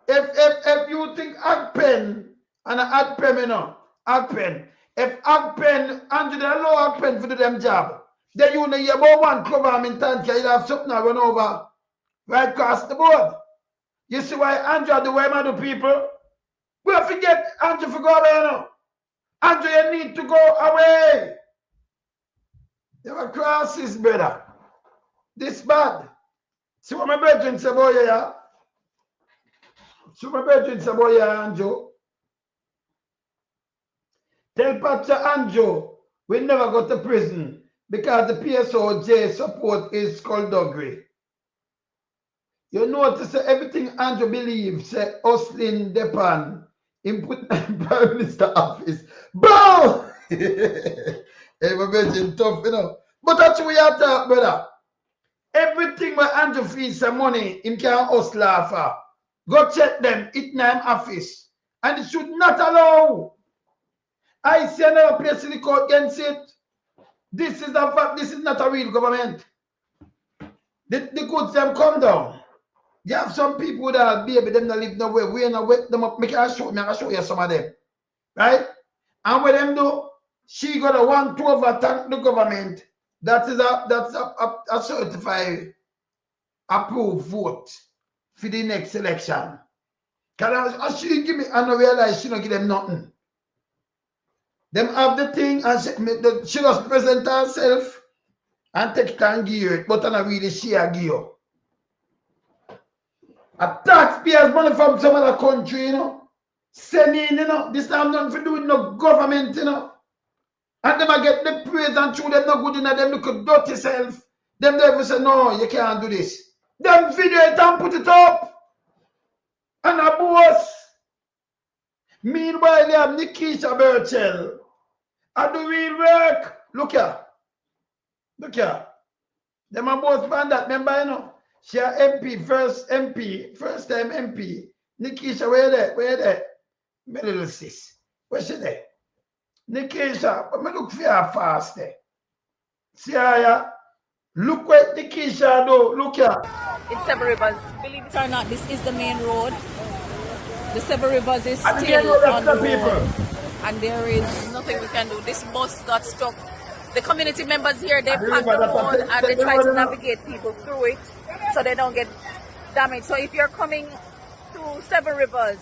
If you think Agpen and Agpen, you know, Agpen. If Agpen, Andrew, they allow Agpen for do them job. Then you know you about 1 club in Tantia, you have something to run over right across the board. You see why Andrew the way man do people? We have to get Andrew for go away, you know. Andrew, you need to go away. You have a crisis, brother. This bad. See what my brethren say about you, yeah? See what my brethren say about you, Andrew? Tell Pastor Andrew we never go to prison because the PSOJ support is skullduggery. You notice that everything Andrew believes, say hustling Depan, him put in Prime Minister office. Boom! Hey, my brethren, tough, you know. But that's what we are talking, brother. Everything where Andrew feeds some money, him can hustle for. Go check them, it in him office. And it should not allow. I see another place in the court against it. This is a fact, this is not a real government. The goods them come down. You have some people that baby them not live nowhere. We not wake them up. I can show you some of them. Right? And what them do, she got a 1 2 over thank the government. That's a certified approved vote for the next election. Because she give me, I don't realize she don't give them nothing. Them have the thing and she just present herself and take it and give it, but I don't really share give you. A taxpayers money from some other country, you know. Send in, you know. This time nothing to do with no government, you know. And them I get the praise and true them not good enough, them look at dirty self. Them never say, no, you can't do this. Them video it and put it up. And a boss. Meanwhile, they have Nikisha Birchell. I do real work. Look here. Look here. Them a boss man that, remember, you know. She a MP, first time MP. Nikisha, where there? Where there? My little sis. Where she there? Nikisha, but me look for her fast there. See her, look what Nikisha do. Look here. In Seven Rivers. Believe it or not, this is the main road. The Seven Rivers is And still on the road. people. And there is nothing we can do. This bus got stuck. The community members here, they pack the road and they try to navigate people through it so they don't get damaged. So if you're coming to Seven Rivers,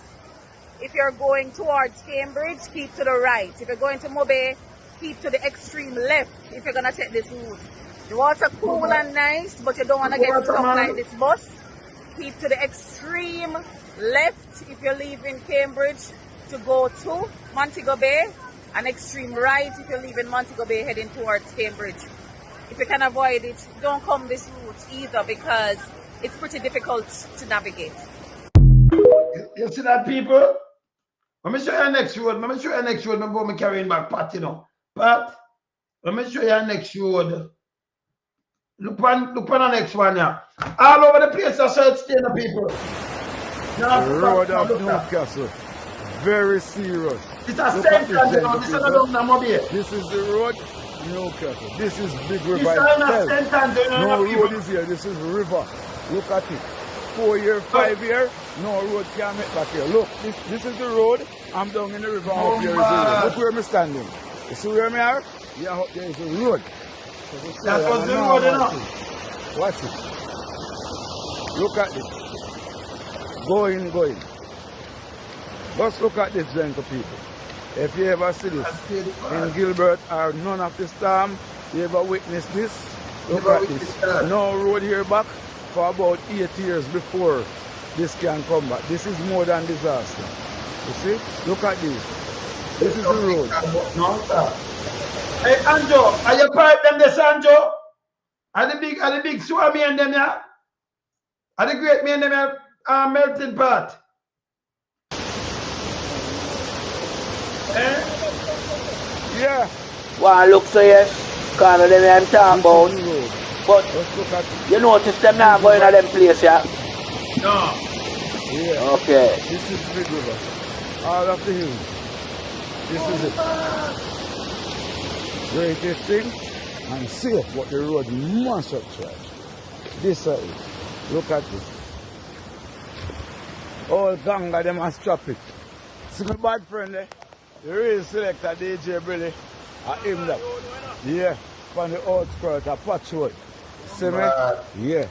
if you're going towards Cambridge, keep to the right. If you're going to Mobe, keep to the extreme left if you're going to take this route. The water cool and nice, but you don't want to get stuck like this bus. Keep to the extreme left if you're leaving Cambridge to go to Montego Bay, and extreme right if you're leaving Montego Bay heading towards Cambridge. If you can avoid it, don't come this route either because it's pretty difficult to navigate. You see that, people? Let me show you next road. Let me show you next road before me carrying back Pat, you know. Pat, let me show you next road. Look on the next one here. All over the place, I saw it staying the people. The road of Newcastle. Very serious. It's a center, you know. This is This is the road, Newcastle. This is Big River itself. No road is here. This is river. Look at it. 4 year, 5 year, no road can make back here. Look, this is the road. I'm down in the river. Up here is the road. Look where I'm standing. You see where I am? Yeah, up there is the road. That was the road, you know. Watch it. Look at it. Going. Just look at this, gentle people. If you ever see this in Gilbert or none of the storm, you ever witness this? Look at this. No road here back for about 8 years before this can come back. This is more than disaster. You see? Look at this. This is the road. No, sir. Hey, Anjo, are you part them this, Anjo? Are the big swami and them, yeah? Are the great men them are melting pot? Eh? Yeah. Well, look, so yes, kind of them I'm talking about. But you notice them not going to them place, yeah? No. Yeah. Okay. This is Big River. All of the hills. This is it. Greatest thing and safe, but the road must have tried. This is it. Look at this. All gang of them must chop it. See my bad friend there? The real selector DJ Billy. I him that. Yeah. From the outskirts of Patch Road. See me? Yeah.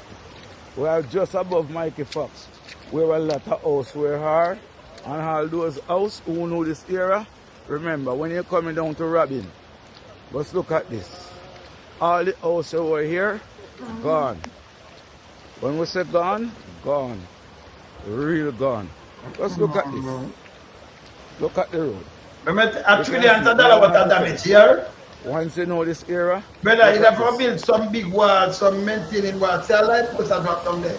We are just above Mikey Fox. Where a lot of houses were. And all those houses who know this area, remember when you're coming down to Robin, just look at this. All the houses over here, gone. When we say gone, gone. Real gone. Just look at this. Look at the road. Remember, $1 trillion water damage here. Once you know this area. Brother, you have to build some big walls, some maintaining walls. See, a light post are dropped down there.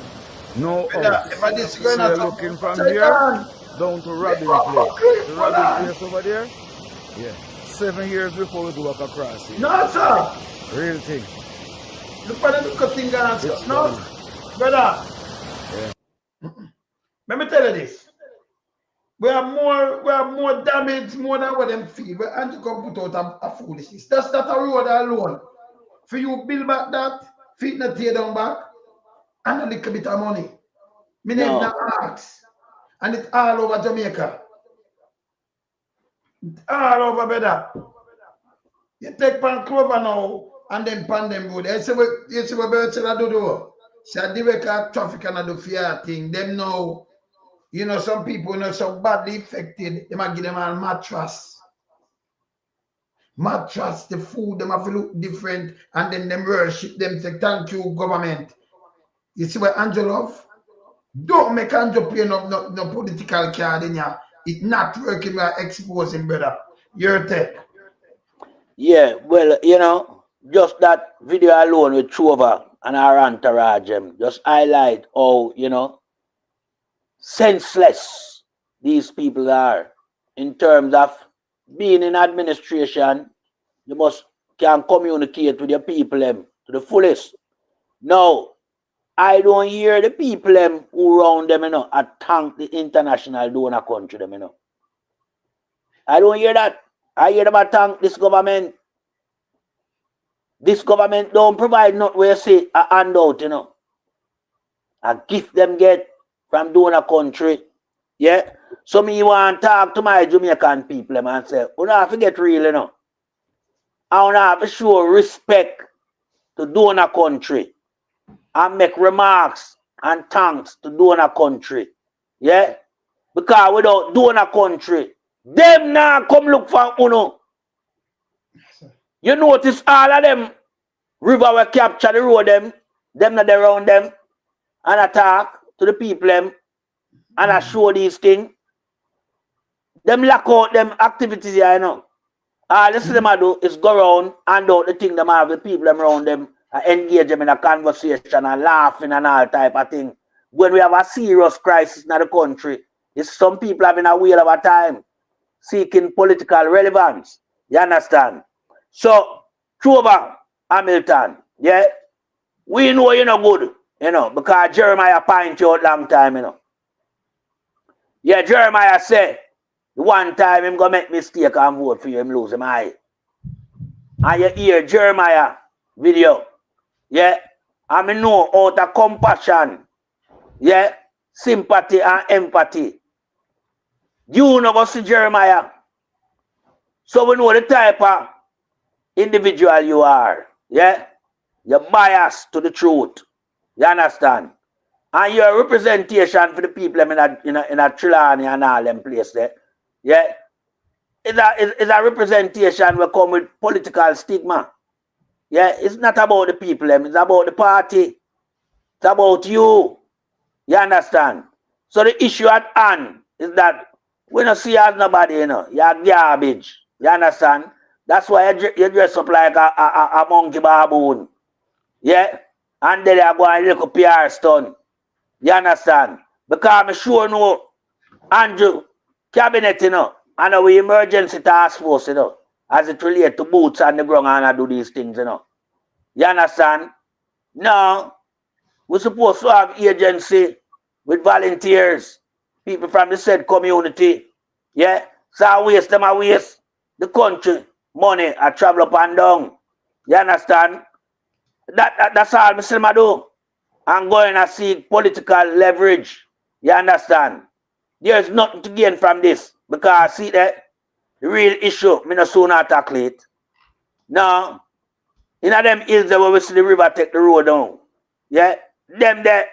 No Brother, if I just going so looking from here down to Robin Place. The Robin Place over there? Yeah. 7 years before we go back across here. No, sir. Real thing. Look at the cutting guns. No, brother. Yeah. Let me tell you this. We have more damage, more than what them feel. We have to come put out a foolishness. That's not a road alone. For you build back that, feet not tear down back, and a little bit of money. Me name not ask. And it's all over Jamaica. It's all over, brother. You take pan Clover now and then pan them road. You see what Bertrand do? She a direct traffic and do fear thing. Them now, you know, some people, you know, so badly affected, they might give them a mattress. mattress, the food, them have to look different, and then them worship them, say thank you, government. You see what Andrew love? Don't make Andrew play no political card in here. It's not working, we are exposing, brother. Your take. Yeah, well, you know, just that video alone with Trova and our entourage, just highlight how, you know, senseless these people are in terms of being in administration. You must can communicate with your people to the fullest. Now, I don't hear the people who around them, you know, thank the international donor country, them, you know. I don't hear that. I hear them thank this government. This government don't provide not where say a handout, you know. A gift them get from donor country. Yeah. So me want to talk to my Jamaican people and say, you don't have to get real, you know. I don't have to show respect to donor country and make remarks and thanks to donor country. Yeah? Because without donor country, them now come look for uno. You notice all of them river will capture the road them not around them and attack to the people and I show these things. Them lock out them activities here, you know. All this them do is go around and out the thing them have the people them around them engage them in a conversation and laughing and all type of thing. When we have a serious crisis in the country, it's some people having a wheel of a time seeking political relevance. You understand? So, Trova Hamilton, yeah, we know you're not good, you know, because Jeremiah point you out long time, you know. Yeah, Jeremiah said, one time him go make mistake and vote for you, him lose him eye. And you hear Jeremiah video, yeah, and I know out of compassion, yeah, sympathy and empathy. You know go see Jeremiah. So we know the type of individual you are, yeah. You're biased to the truth. You understand? And you're a representation for the people in a Trelawney and all them place there. Yeah. It's a representation will come with political stigma. Yeah, it's not about the people, it's about the party. It's about you. You understand? So the issue at hand is that we don't see as nobody, you know. You're garbage. You understand? That's why you dress up like a monkey baboon. Yeah? And then you go and look up PR stun. You understand? Because I'm sure no Andrew cabinet, you know, and our emergency task force, you know, as it relates to boots on the ground and I do these things, you know. You understand? No, we're supposed to have agency with volunteers, people from the said community. Yeah? So I waste them, I waste the country, money, I travel up and down. You understand? That's all I say, do. I'm going to seek political leverage. You understand? There's nothing to gain from this. Because see that the real issue, me no sooner tackle it. Now, in them hills where we see the river take the road down. Yeah? Them there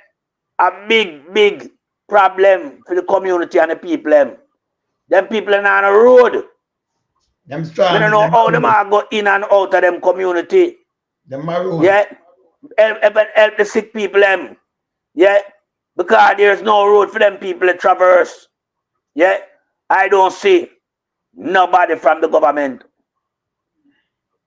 a big problem for the community and the people. Them people are on the road. Them strong. We don't know how them are go in and out of them community. Them maroon. Yeah? Help the sick people. Yeah? Because there's no road for them people to traverse. Yeah? I don't see nobody from the government.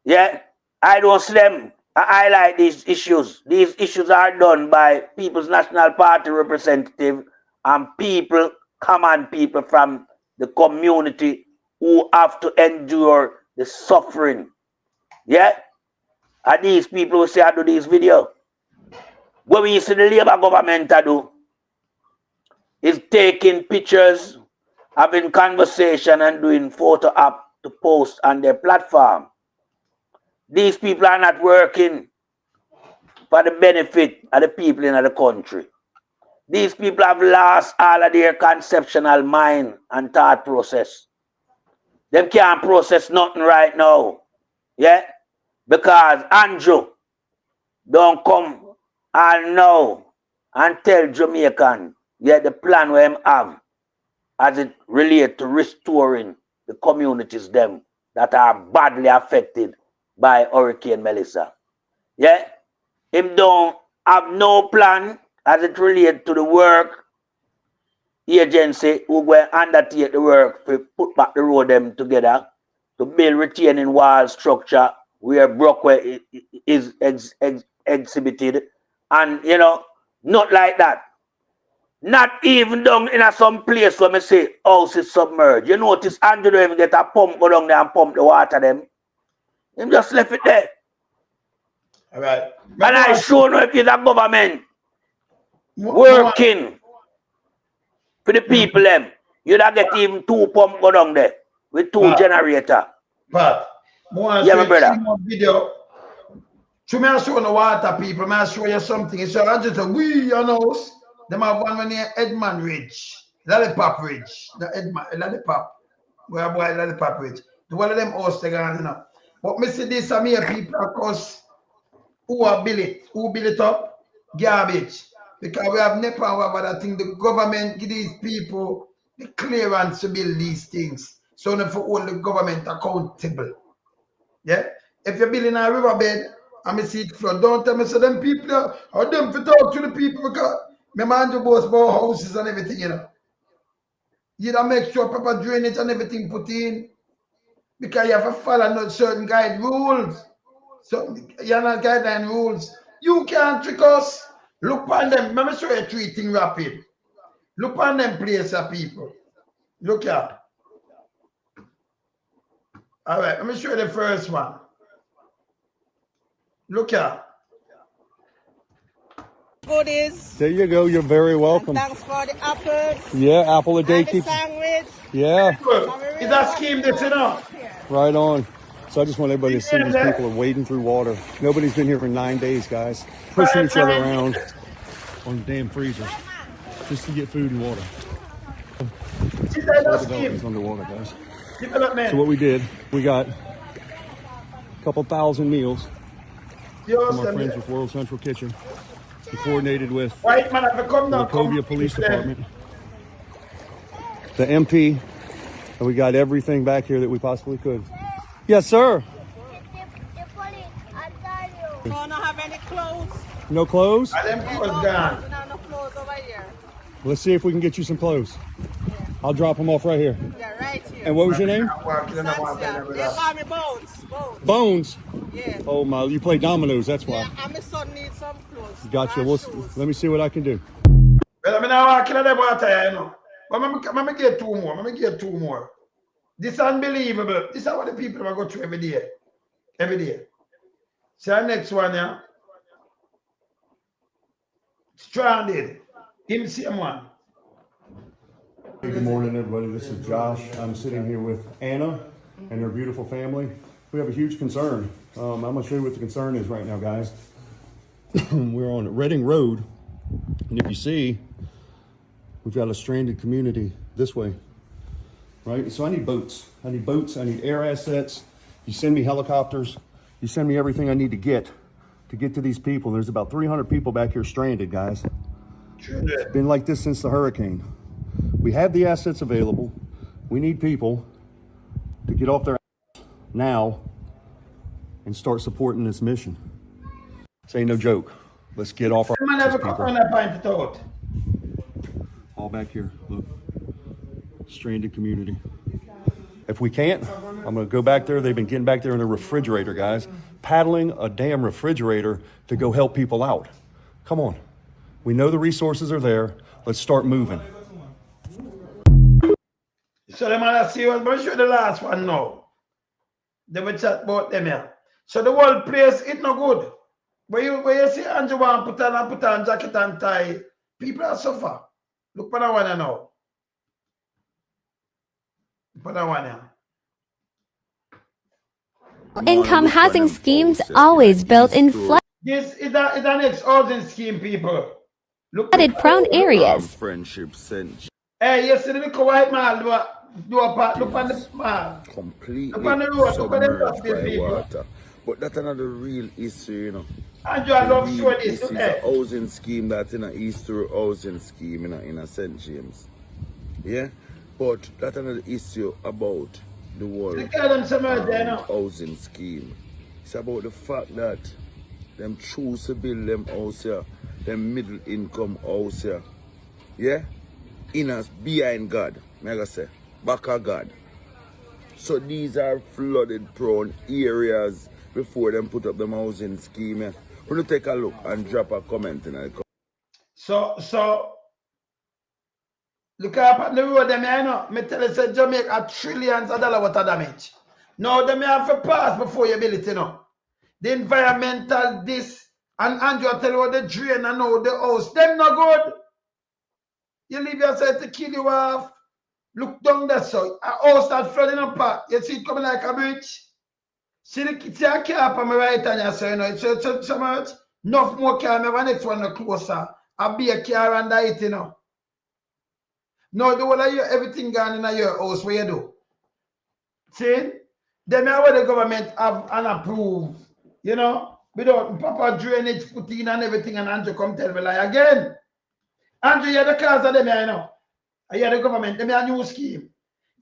Yeah? I don't see them. I highlight these issues. These issues are done by People's National Party representative and people, common people from the community who have to endure the suffering. Yeah? And these people who say I do this video. What we see the Labour government do is taking pictures, having conversation and doing photo up to post on their platform. These people are not working for the benefit of the people in the country. These people have lost all of their conceptual mind and thought process. Them can't process nothing right now. Yeah? Because Andrew don't come and know and tell Jamaican, yeah, the plan we have as it relates to restoring the communities them that are badly affected by Hurricane Melissa. Yeah? Him don't have no plan as it relates to the work agency who will undertake the work to put back the road them together to build retaining wall structure where Brockway is exhibited. And, you know, not like that. Not even down in some place where I say house is submerged. You notice Andrew don't even get a pump go down there and pump the water them. Him just left it there. All right. And I sure know if it's a government working for the people them, you'd have get even 2 pump go down there with 2 generator. But yeah, my brother. Video. So me show the water people, me show you something. So I just say, we know, them have one near Edmund Ridge, Lollipop Ridge, the Edmund, Lollipop, where boy Lollipop Ridge. The one of them house they gone, you know. But me see this some here people, of course, who build it up, garbage. Because we have NEPA, but I think the government give these people the clearance to build these things. So now for hold the government accountable. Yeah? If you're building a riverbed, and I see it flood, don't tell me so them people or them to talk to the people because my man do both about houses and everything, you know. You don't make sure proper drainage and everything put in. Because you have to follow certain guide rules. So you're not guideline rules. You can't trick us. Look on them. Let me show you 3 things rapid. Look on them places, people. Look here. All right, let me show you the first one. Look here. Goodies. There you go. You're very welcome. And thanks for the apples. Yeah, apple a day keeps. Sandwich. Yeah. Is that scheme that's enough? Right on. So I just want everybody to see these people are wading through water. Nobody's been here for 9 days, guys. Pushing each other around on damn freezers just to get food and water. Development's underwater, guys. So what we did, we got a couple thousand meals from our friends with World Central Kitchen. We coordinated with the Wachovia Police Department, the MP, and we got everything back here that we possibly could. Yes, sir. You don't have any clothes? No clothes? Them clothes gone. No clothes over here. Let's see if we can get you some clothes. I'll drop them off right here. Yeah, right here. And what was your name? They call me Bones. Bones? Yeah. Oh my, you play dominoes, that's why. Yeah, and my son needs some clothes. Gotcha. Let me see what I can do. Well, I'm not walking on the water, you know. But I'm going to get 2 more. I'm going to get 2 more. This is unbelievable. This is what the people are going through every day. Every day. See our next one, yeah? Stranded. Him same one. Hey, good morning, everybody. This is Josh. I'm sitting here with Anna and her beautiful family. We have a huge concern. I'm going to show you what the concern is right now, guys. We're on Reading Road, and if you see, we've got a stranded community this way, right? So I need boats. I need air assets. You send me helicopters. You send me everything I need to get to these people. There's about 300 people back here stranded, guys. It's been like this since the hurricane. We have the assets available. We need people to get off their ass now and start supporting this mission. This ain't no joke. Let's get off our people. All back here, look. Stranded community. If we can't, I'm gonna go back there. They've been getting back there in a refrigerator, guys. Paddling a damn refrigerator to go help people out. Come on. We know the resources are there. Let's start moving. So the man see was going to show the last one now. They will chat about them here. So the whole place, it's not good. Where you see Andrew want put on jacket and tie, people are suffer. Look for that one now. Look for that one here. Income housing schemes always built in This is the next housing scheme, people. Look flood-prone areas. Hey, you see the little white man look on the man. Completely look on the road, submerged by water. But that's another real issue, you know. And I love showing this. This is a housing scheme that's in a Easter housing scheme in a St. James. Yeah? But that's another issue about the whole housing scheme. It's about the fact that them choose to build them house here, them middle income house here. Yeah? In us, behind God. I gotta say, back of God. So these are flooded prone areas before them put up them housing scheme. Yeah? We're gonna take a look and drop a comment in the So look up the road them I know. Me tell you say Jamaica trillions of dollars water damage. Now them have to pass before you build it, you know. The environmental this and Andrew tell you the drain and now the house. Them not good. You leave yourself to kill you off. Look down there so a house start flooding apart. You see it coming like a bridge. See a car on my right hand, you say, you know, it's so much. Enough more car, my next one no closer. I'll be a car under it, you know. No, the whole of you, everything gone in your house, what you do? See? Then where the government have unapproved, you know, without proper drainage put in and everything, and Andrew come tell me like again. Andrew, you're the cause of them, you know. I hear the government, them a new scheme.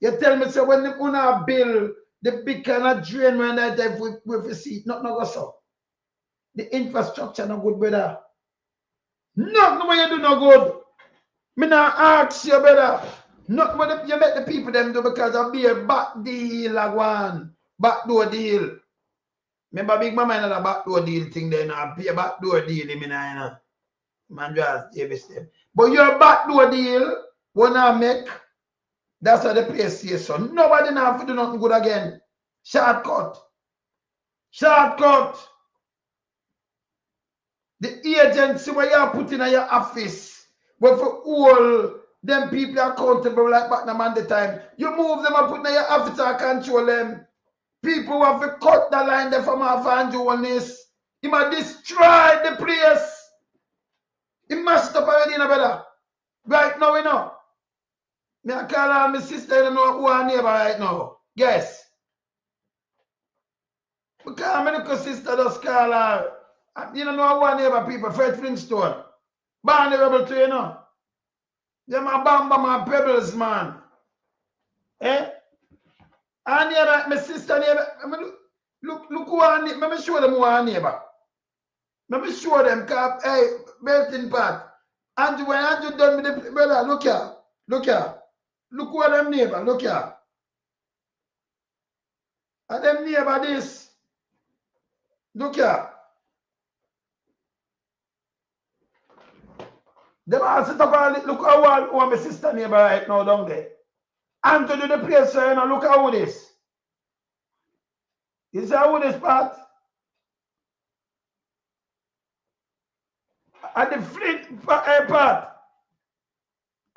You tell me, so when they una bill the big kind of drain when they have with see not go so. The infrastructure no good, brother. Nothing when you do no good. Me not ask you, brother. Not when you make the people them do because of be a back deal like one. Backdoor deal. Remember Big Mama in a backdoor deal thing there now. Be a backdoor deal, you know. Man just Davis them. But your backdoor deal wanna make. That's what the place says. So nobody now have to do nothing good again. Shortcut. Shortcut. The agency where you are putting in your office, where for all them people accountable like back man the time, you move them and put in your office and control them. People who have to cut the line there from off and do Holness. He might destroy the place. He must stop already, you know, brother. Right now, you know. Me I call her my sister, you know who her neighbor right now. Guess. Because my little sister just call her. You don't know who her neighbor people, Fred Flintstone. Barney Rebel too, you know. They're my Bamba, my Pebbles, man. Eh? Her neighbor, my sister neighbor. Look who her neighbor. Let me show them who her neighbor. Let me show them, because, hey, melting pot. Andrew, when Andrew done with the brother, look here. Look here. Look who them neighbor, look here. And them neighbor this. Look here. Them all sit up and look how one my sister neighbor right now down there. And to do the place, so you know, look how this. You see how this part? And the Flint part.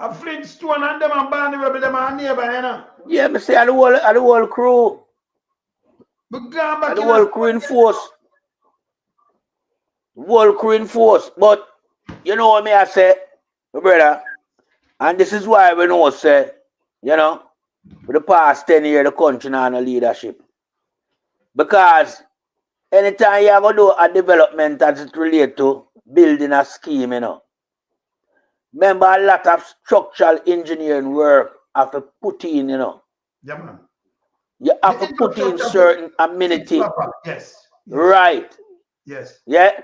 A Flintstone and them and Barney Rebel, them are neighbor, you know. Yeah, me say the whole crew. The whole crew in force. Whole crew in force. But you know what me I say, my brother, and this is why we know say, you know, for the past 10 years the country now no leadership. Because anytime you go do a development as it relates to building a scheme, you know. Remember a lot of structural engineering work have to put in, you know. Yeah, man. You have to put in certain amenity. Yes. Right. Yes. Yeah.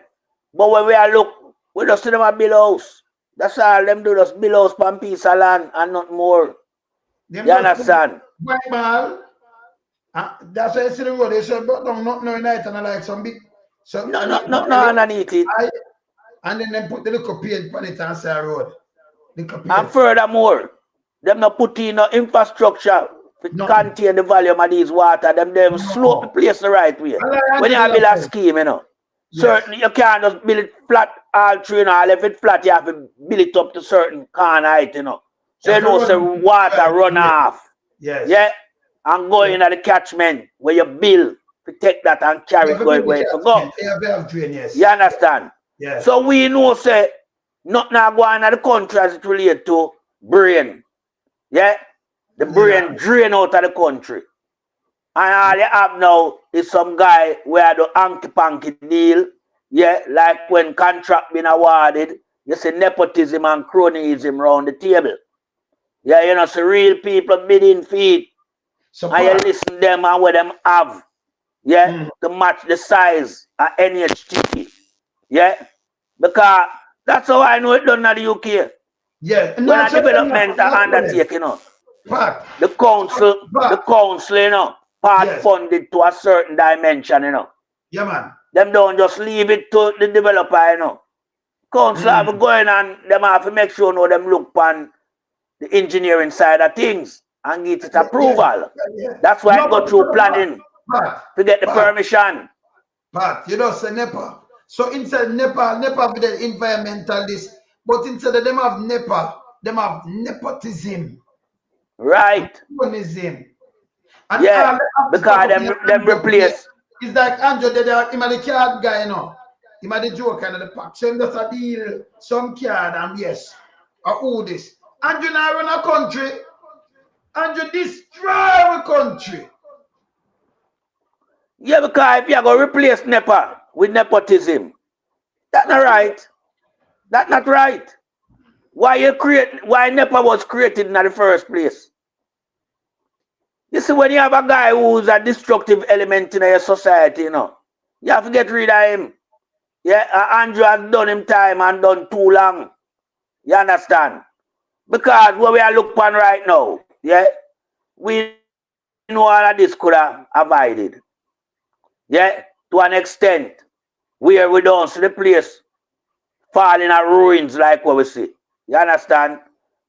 But when we are look, we just see them a build house. That's all them do, just build house for a piece of land and not more. You understand? Well, that's why you see the road. They said, but not no night and I like some big. So no, underneath it. And then they put the little page on it and say road. And furthermore, them not put in no infrastructure to contain the volume of these water. Them slope the place the right way. When you build a scheme, you know. Yes. Certainly you can't just build it flat all through, you know. If it's flat, you have to build it up to certain corner height, you know. So you know, so water run off. Yes. Yeah. And go in at the catchment where you build to take that and carry it where it's to go. Yes. You understand? Yes. So we know say nothing going in the country as it relates to brain. Yeah? The brain drain out of the country. And all you have now is some guy where the hanky-panky deal. Yeah, like when contract been awarded, you see nepotism and cronyism around the table. Yeah, you know, so real people bidding feet. And you listen them and what them have. Yeah, to match the size of NHT. Yeah, because that's how I know it done in the UK. Yeah, when a development are undertaken, the council, you know, part funded to a certain dimension, you know. Yeah, man. Them don't just leave it to the developer, you know. Council have to go in and them have to make sure, you know, them look on the engineering side of things and get it approval. That's why it go through planning to get the permission. But you know, say NEPA. So inside NEPA with the environmentalist, but instead of them have NEPA, them have nepotism. Right. And yeah, because them replace. It's like Andrew, him the card guy, you know. Him the joke kind of the pack. So him just a deal some card and yes. Or who this. Andrew now run a country. Andrew destroy a country. Yeah, because if you're going to replace NEPA with nepotism, that's not right. That's not right. Why NEPA was created in the first place? You see, when you have a guy who's a destructive element in your society, you know, you have to get rid of him. Yeah, Andrew has done him time and done too long. You understand? Because what we are looking on right now, yeah, we know all of this could have avoided. Yeah, to an extent, where we don't see the place falling in ruins like what we see. You understand?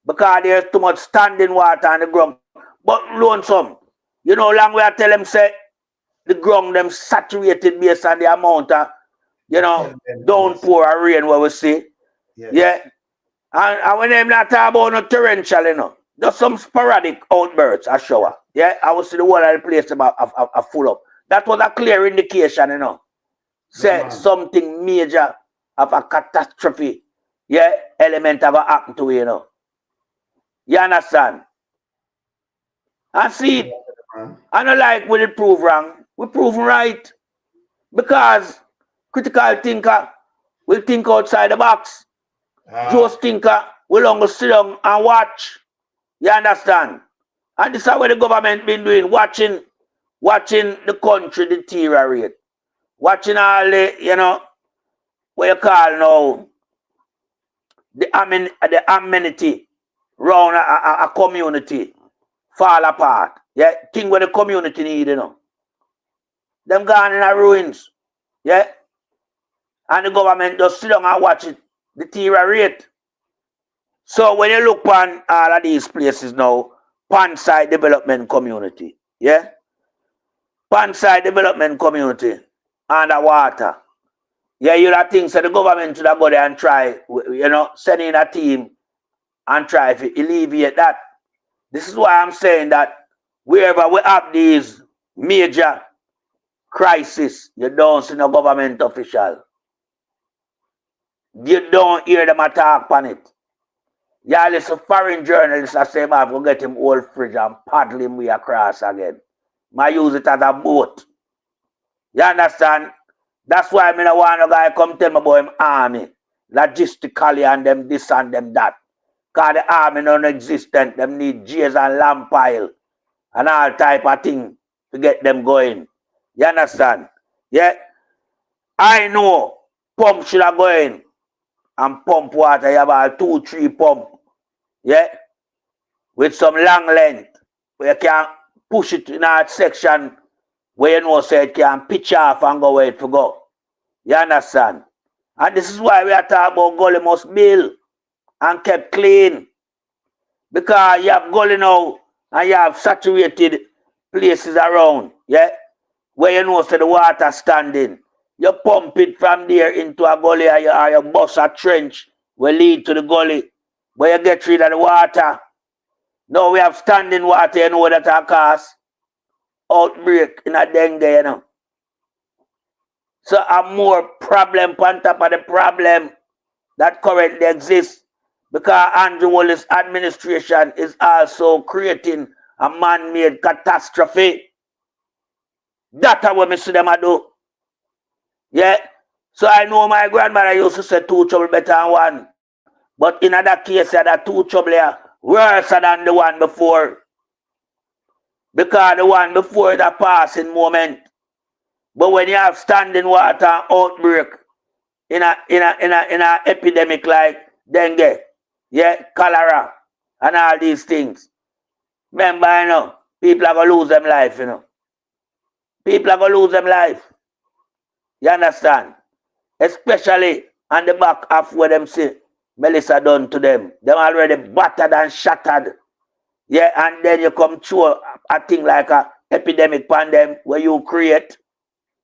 Because there's too much standing water on the ground. But lonesome, you know, long way I tell them, say, the ground them saturated based on the amount of, you know, downpour or rain what we see. Yeah. And when them not talk about no torrential, you know, just some sporadic outbursts, a shower. Yeah, I will see the whole of the place about a full up. That was a clear indication, you know. Say something major of a catastrophe, yeah, element of a happen to you know. You understand? And see, I don't like when it prove wrong. We prove right. Because critical thinker will think outside the box. Just thinker will only sit down and watch. You understand? And this is what the government been doing, watching the country deteriorate. Watching all the, you know, what you call now, the amenity around a community fall apart. Yeah, thing what the community need, you know. Them gone in a ruins. Yeah. And the government just sit down and watch it deteriorate. So when you look on all of these places now, Panside Development Community, yeah? Panside Development Community, underwater. Yeah, you have things that the government should go there and try, you know, send in a team and try to alleviate that. This is why I'm saying that wherever we have these major crises, you don't see no government official. You don't hear them attack on it. Yeah, listen, foreign journalists I say, man, go get him old fridge and paddle him way across again. I use it as a boat. You understand? That's why I don't want a guy come tell me about him army. Logistically and them this and them that. Because the army non-existent. Them need jails and lamp pile and all type of thing to get them going. You understand? Yeah? I know pump should have go in and pump water. You have a 2-3 pump. Yeah? With some long length. Where you can push it in a section where you know so it can pitch off and go where it to go. You understand? And this is why we are talking about gully must build and kept clean. Because you have gully now and you have saturated places around. Yeah? Where you know so the water standing. You pump it from there into a gully or you bust a trench will lead to the gully where you get rid of the water. Now we have standing water, you know that cause outbreak in a dengue, you know. So a more problem on top of the problem that currently exists because Andrew Holness administration is also creating a man-made catastrophe. That's what I see them do. Yeah. So I know my grandmother used to say 2 trouble better than 1. But in other case, that 2 trouble here worse than the one before. Because the one before is a passing moment. But when you have standing water outbreak in a epidemic like dengue, yeah, cholera, and all these things, remember, you know, people are going to lose them life, you know. People are going to lose them life. You understand? Especially on the back of where them see Melissa done to them. Them already battered and shattered. Yeah, and then you come through a thing like a epidemic pandemic where you create.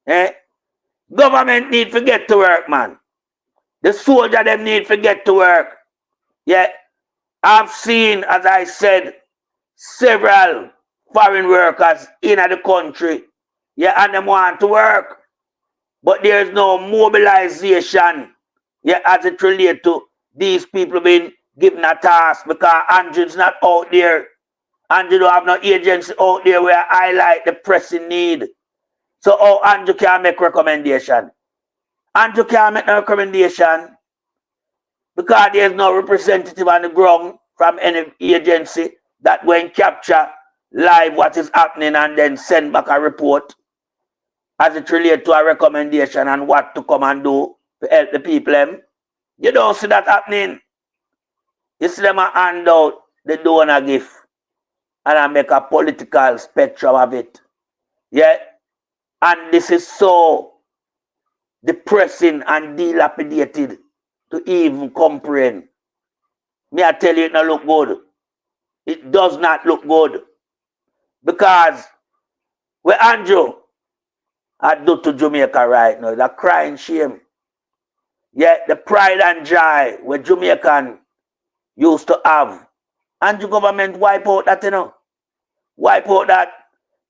Eh? Government need to get to work, man. The soldier them need to get to work. Yeah, I've seen, as I said, several foreign workers in the country. Yeah, and them want to work. But there's no mobilization, yeah, as it relates to these people being given a task because Andrew's not out there. Andrew don't have no agency out there where I highlight the pressing need. So how Andrew can make recommendation? Andrew can't make no recommendation because there's no representative on the ground from any agency that when capture live what is happening and then send back a report as it relates to a recommendation and what to come and do to help the people. You don't see that happening. You see them hand out the donor gift and I make a political spectrum of it. Yeah. And this is so depressing and dilapidated to even comprehend. Me I tell you it don't look good. It does not look good. Because what Andrew I do to Jamaica right now, the crying shame. Yeah, the pride and joy where Jamaican used to have. And the government wipe out that, you know. Wipe out that.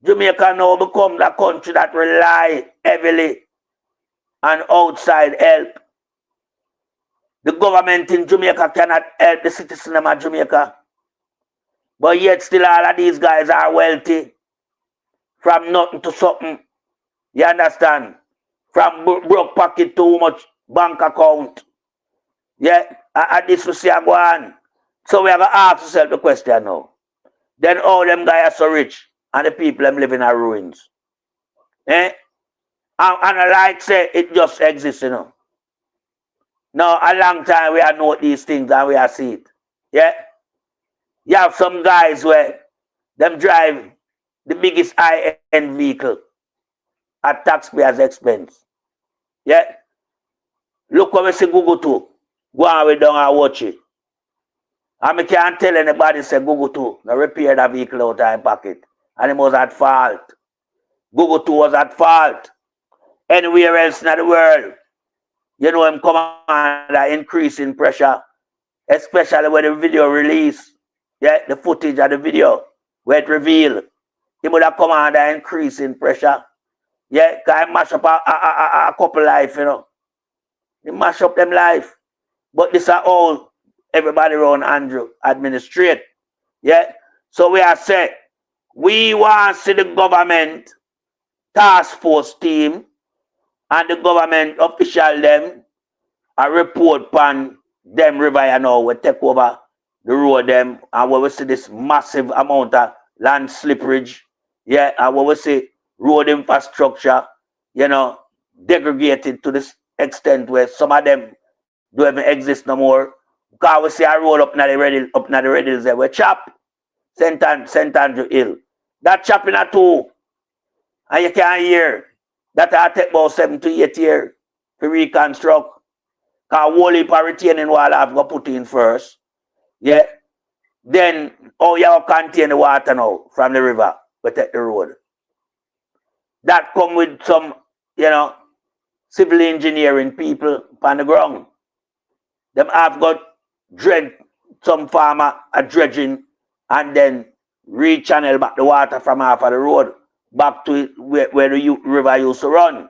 Jamaica now become the country that rely heavily on outside help. The government in Jamaica cannot help the citizens of Jamaica. But yet still all of these guys are wealthy. From nothing to something. You understand? From broke pocket to much bank account. Yeah, at this we see a go on. So we have to ask ourselves the question now. Then all them guys are so rich and the people them live in our ruins. Eh? And I like say it just exists, you know. Now a long time we have know these things and we have see it. Yeah? You have some guys where them drive the biggest high-end vehicle at taxpayers' expense. Yeah? Look what we see Google too. Go on we down and watch it. And I can't tell anybody say Google too. Now repair that vehicle out of his pocket. And he was at fault. Google too was at fault. Anywhere else in the world, you know him come under increasing pressure. Especially when the video release. Yeah, the footage of the video where it revealed. He would have come under increasing pressure. Yeah, because he mash up a couple life, you know. He mash up them life. But this are all everybody around Andrew administrate. Yeah. So we are saying we want to see the government task force team and the government official them a report on them river, you know, we take over the road them and we will see this massive amount of land slipperage. Yeah, and we will see road infrastructure, you know, degraded to this extent where some of them don't even exist no more. Because we see a road up in the Red Hills there. We chop St. Andrew Hill. That chopping at two. And you can't hear. That will take about 7 to 8 years to reconstruct. Because whole heap of retaining wall have got put in first. Yeah. Then how you have contain the water now from the river. We take the road. That come with some, you know, civil engineering people on the ground. Them have got some farmer are dredging and then rechannel back the water from half of the road back to where the river used to run.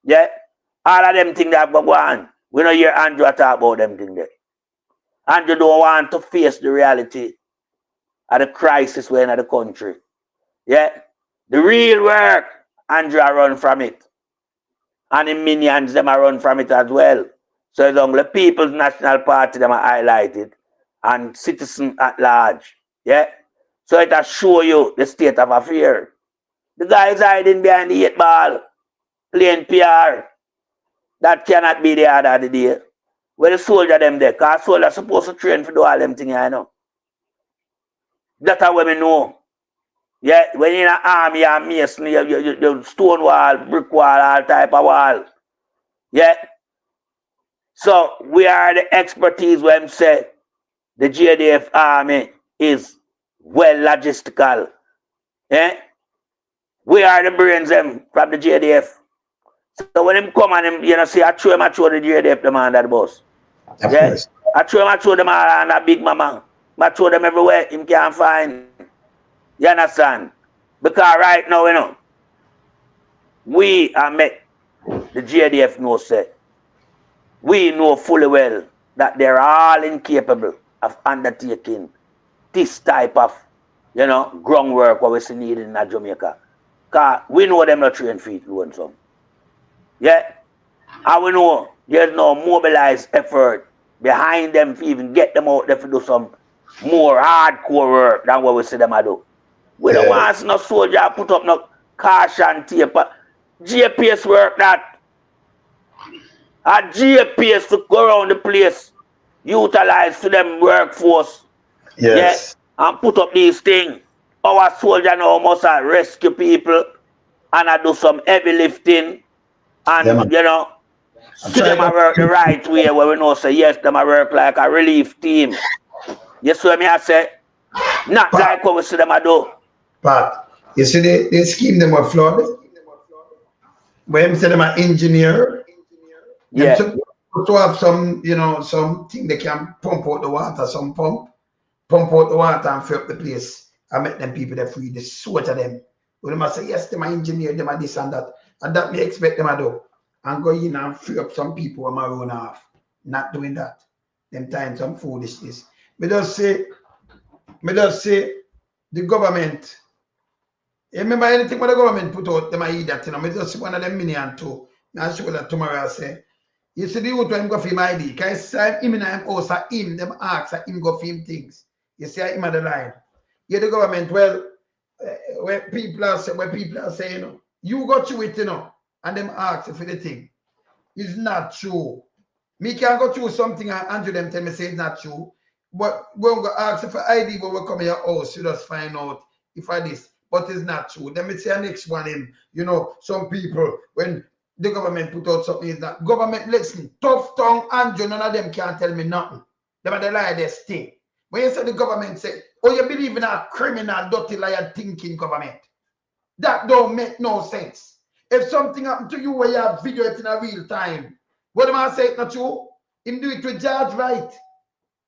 Yeah? All of them things that have go on. We don't hear Andrew talk about them things there. Andrew don't want to face the reality of the crisis we're in the country. Yeah? The real work, Andrew run from it. And the minions, them are run from it as well. So as long as the People's National Party, them are highlighted. And citizens at large. Yeah? So it'll show you the state of affairs. The guy is hiding behind the 8 ball, playing PR. That cannot be the order of the day. Where the soldier them there, because soldiers supposed to train for do all them things, you know. That's how we know. Yeah, when you're in an army, you're mason, you stone wall, brick wall, all type of wall. Yeah. So we are the expertise when say the JDF army is well logistical. Yeah. We are the brains them from the JDF. So when him come and him, you know, see, I throw the JDF them on that bus. Yeah. I throw them all on that big mama. I throw them everywhere him can't find. You understand? Because right now, you know, we are met the JDF know say. We know fully well that they're all incapable of undertaking this type of, you know, groundwork what we see needed in Jamaica. Because we know them not train feet doing some. Yeah? And we know there's no mobilized effort behind them to even get them out there to do some more hardcore work than what we see them do. We don't want to see no soldier put up no caution tape. GPS work that. A GPS to go around the place, utilize to them workforce. Yes. Yeah, and put up these things. Our soldier now must rescue people and do some heavy lifting and, you know, see them work the right way where we know say, yes, them work like a relief team. You see what I say? Not like what we see them do. But you see the scheme them were flawed. When say them are engineer, yeah, to have some, you know, something they can pump out the water, some pump out the water and fill up the place and make them people that free the sort of them. When them say yes, them are engineer, them are this and that may expect them to do. And go in and free up some people on my own half. Not doing that. Them time some foolishness. Me just say the government. You remember anything what the government put out, them are idiot, you know. Me just see one of them mini and two. I'll show that tomorrow I say. You see the youth when him go for him ID. Because him in him house him, them ask him go for him things. You see him at the line. Yeah, the government, well, where people are saying, you know, you go through it, you know, and them ask for the thing. It's not true. Me can go through something and Andrew them tell me say it's not true. But when we go ask for ID when we come in your house, you just find out if I this. But it's not true. Then me say next one him, you know, some people when the government put out something is not government listen, tough tongue Andrew, none of them can tell me nothing. Them are the lie they stay. When you say the government say, oh, you believe in a criminal, dirty liar thinking government. That don't make no sense. If something happened to you where you have video it in a real time, what am I say it not true? Him do it with George Wright.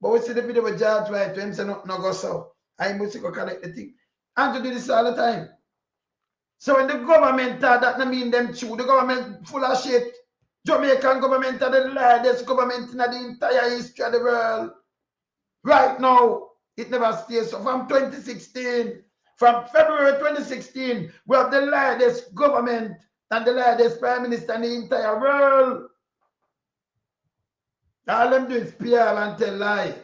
But we see the video with George Wright, him say no go so. I must go connect the thing. And to do this all the time. So when the government that not mean them true, the government full of shit. Jamaican government are the largest government in the entire history of the world. Right now, it never stays. So from 2016, from February 2016, we have the largest government and the largest prime minister in the entire world. All them do is PR and tell lie.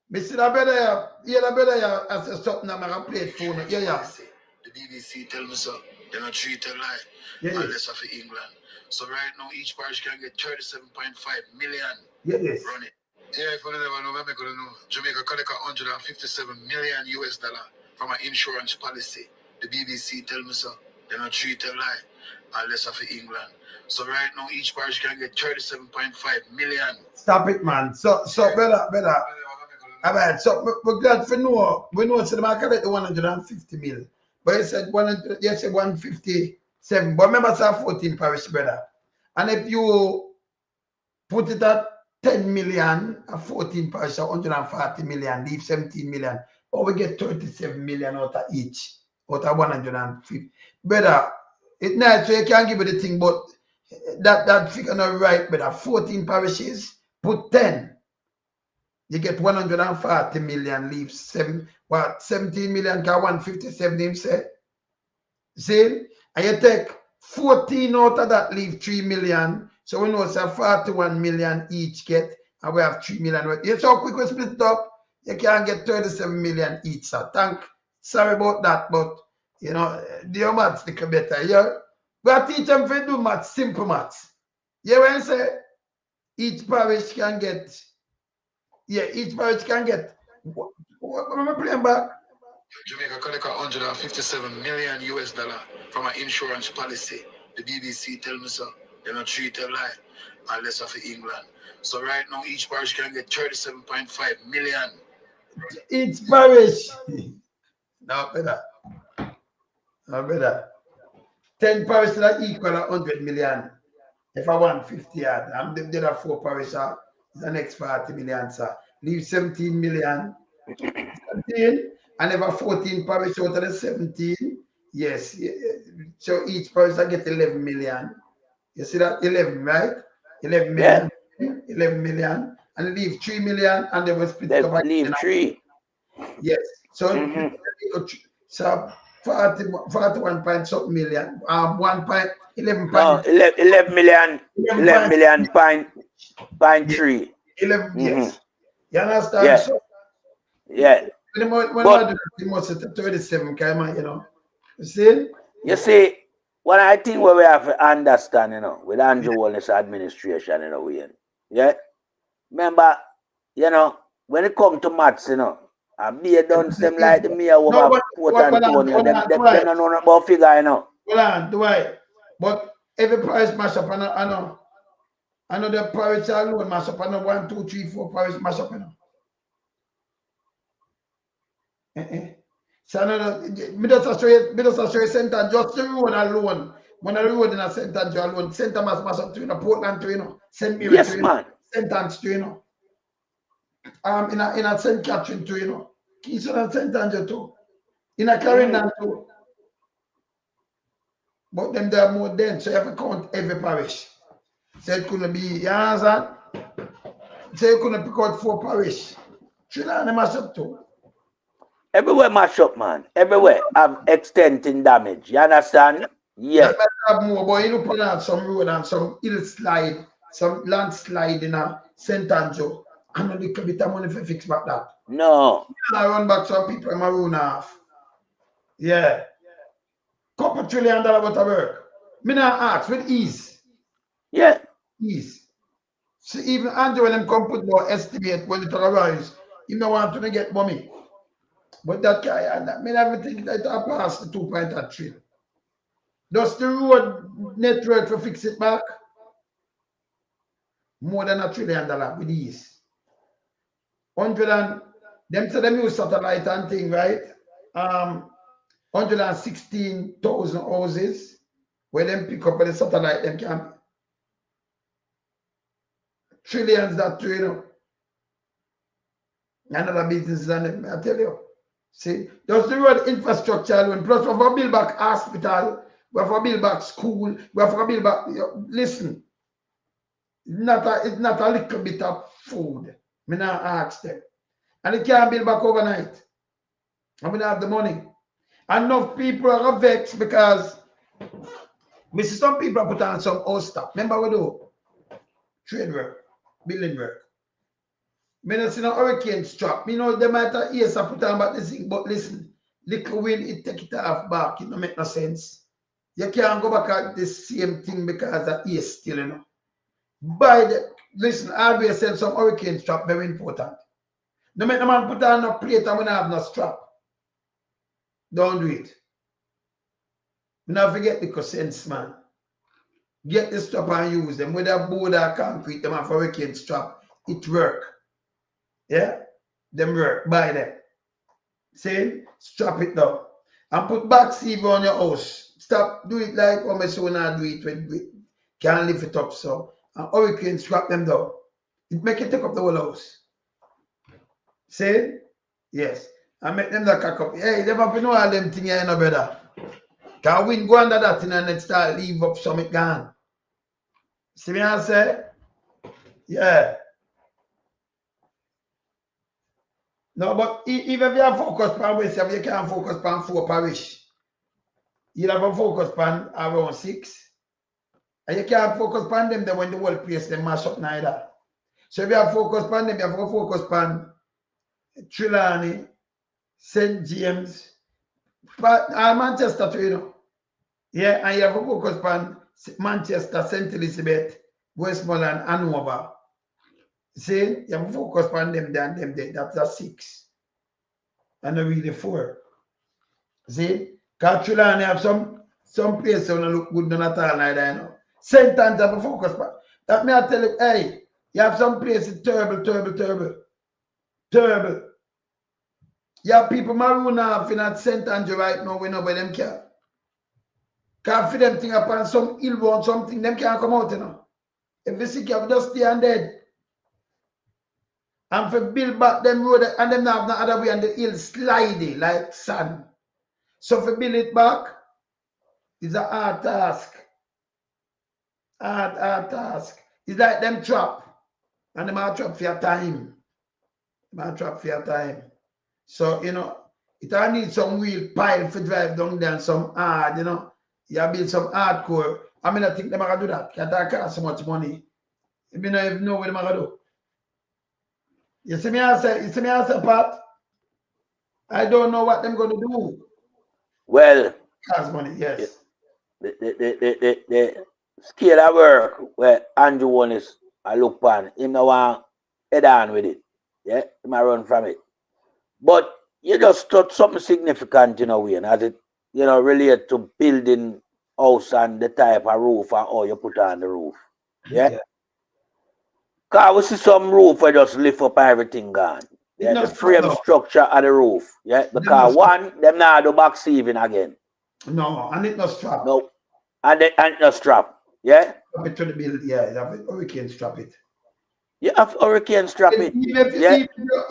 Me see the brother here, I say something I'm going to play it phone. Yeah. The BBC tell me so. They're not treat a lie. Yeah. Unless of England. So right now, each parish can get 37.5 million. Yes. Run it. Yeah, if you never know, I'm going to know. Jamaica collect $157 million US from an insurance policy. The BBC tell me so. They're not treat a lie. Unless of England. So right now, each parish can get 37.5 million. Stop it, man. So better. All right, so we're glad for know. We know so the market collect the 150 million. But you said 157. But remember, it's 14 parish, brother. And if you put it at 10 million, 14 parish, 140 million, leave 17 million, or we get 37 million out of each, out of 150. Brother, it's nice, so you can't give it the thing, but that figure not right, brother. 14 parishes, put 10. You get 140 million, leave 17 million, 157 him say. See? And you take 14 out of that, leave 3 million. So we know it's 41 million each get, and we have 3 million. You see how quick we split it up? You can't get 37 million each, sir. Sorry about that, but you know, the maths little better. Yeah. But teach them to do maths, simple maths. Yeah, when I say each parish can get, each parish can get, what am I playing back? Jamaica collect $157 million US from an insurance policy. The BBC tell me so. They don't treat a lie unless of England. So right now each parish can get 37.5 million. Each parish. No better. No better. 10 parishes that equal 100 million. If I want 50 yard, I'm the other 4 parishes are the next 40 million, sir. Leave 17 million. 17, and if I 14 parishes out of the 17, yes. So each parish I get 11 million. You see that? 11, right? 11 million. Yeah. 11 million. And leave 3 million and they will split it up. Leave 3. Yes. So, so 41 point something million. 11 no, 11 million. 11 million point 3. 11, yes. You understand? Yeah. So, yeah. When I do the most at 37, you know. You see? You see, one I think what we have to understand, you know, with Andrew Holness administration, you know, yeah. Remember, you know, when it comes to maths, you know, and be done them like the mayor over Port Antonio, them don't know about figure, you know. Well, do I? But every price mash up, I know the parish alone mash up, I know 1, 2, 3, 4 parish mash up, you know. So I know me just show you center just the road alone. When I road in a center alone, center must mash up to, you know, Portland to, you know, St. Mary to, you know, St. Anne's to, you know. In a St. Catherine too, you know. Keystone and St. Andrew too. In a Clarendon too. But them there are more dense, so you have to count every parish. So it couldn't be, you understand? So you couldn't pick out 4 parish. Trinidad mash up too. Everywhere mash up, man. Everywhere have extending damage. You understand? Yeah. That might have more, but you look on some road and some hill slide, some landslide in a St. Andrew. And a little bit of money for fix back that. No. I run back some people in my room half. Yeah. Couple $1 trillion worth of work. Me not ask with ease. Yeah. Ease. So even Andrew when them come put more estimate when it arrives, you don't want to get money. But that guy and that mean everything that I pass the 2.3. Does the road network to fix it back? More than $1 trillion with ease. 100 and them say them use satellite and thing, right? 116,000 houses where them pick up on the satellite, them can trillions that too, you know. Another business than them, I tell you. See, just the road infrastructure alone, plus we have to build back hospital, we have to build back school, we have to build back, listen, it's not a little bit of food. I not ask them. And it can't build back overnight. I mean, I have the money. Enough people are vexed because we see some people put on some old stuff. Remember we do trade work, building work. Me not see no hurricane strap. Me know they might have ears put on back this thing, but listen, little wind it take it off back. It don't make no sense. You can't go back at the same thing because the ears still, you know. Listen, I always said some hurricane strap very important. No make no man put on no plate and when I have no strap. Don't do it. Now forget the sense, man. Get the strap and use them. Whether board or concrete, them have hurricane strap. It work. Yeah? Them work. Buy them. See? Strap it down. And put back sleeve on your house. Stop. Do it like how my son do it when we can't lift it up. So and hurricane strap them down. It make it take up the whole house. See? Yes. I make them that cock up. Hey, they have to know all them things here, you know, brother. Can we go under that thing and then start leave up some it gone? See me I say? Yeah. No, but even if you have focus on West, you can't focus on 4 parish. You have a focus on around 6. And you can't focus on them then when the whole place they mash up neither. So if you have focus on them, you have to focus on Trelawney, St. James, Manchester too, you know. Yeah, and you have to focus on Manchester, St. Elizabeth, Westmoreland, and Hanover. See, you have to focus on them there. That's a 6. And really 4. See? Because Trelawney have some places that look good none at all neither, you know. St. Anne's have to focus on. That may I tell you, hey, you have some places terrible. You have people maroon off in at St. Andrew right now, we know where them care. Can't feed them thing upon some ill one, something, them can't come out, you know. If you sick, you have just stay and dead. And for build back them road, and them have no other way, and the hill slidey like sand. So for build it back, it's a hard task. Hard task. It's like them trap. And them are trap for your time. So, you know, it all needs some wheel pile for drive down there and some hard, you know. You build some hardcore. I mean, I think they're going to do that. Can't cost so much money. You know, if you know what they're going to do. You see me answer, Pat? I don't know what they're going to do. Well, cost money, yes. The scale of work where Andrew Holness I look on, him no want head on with it. Yeah, he might run from it. But you just touch something significant in a way, and as it, you know, relate to building house and the type of roof and how you put on the roof. Yeah. Because we see some roof where just lift up everything gone. Yeah, the frame structure of the roof. Yeah, because one, them now do back sieving again. No, and it not strap. No, and it not strap. Yeah. Strap it to the build. Yeah, you have it. Hurricane strap it. You have hurricane strap it.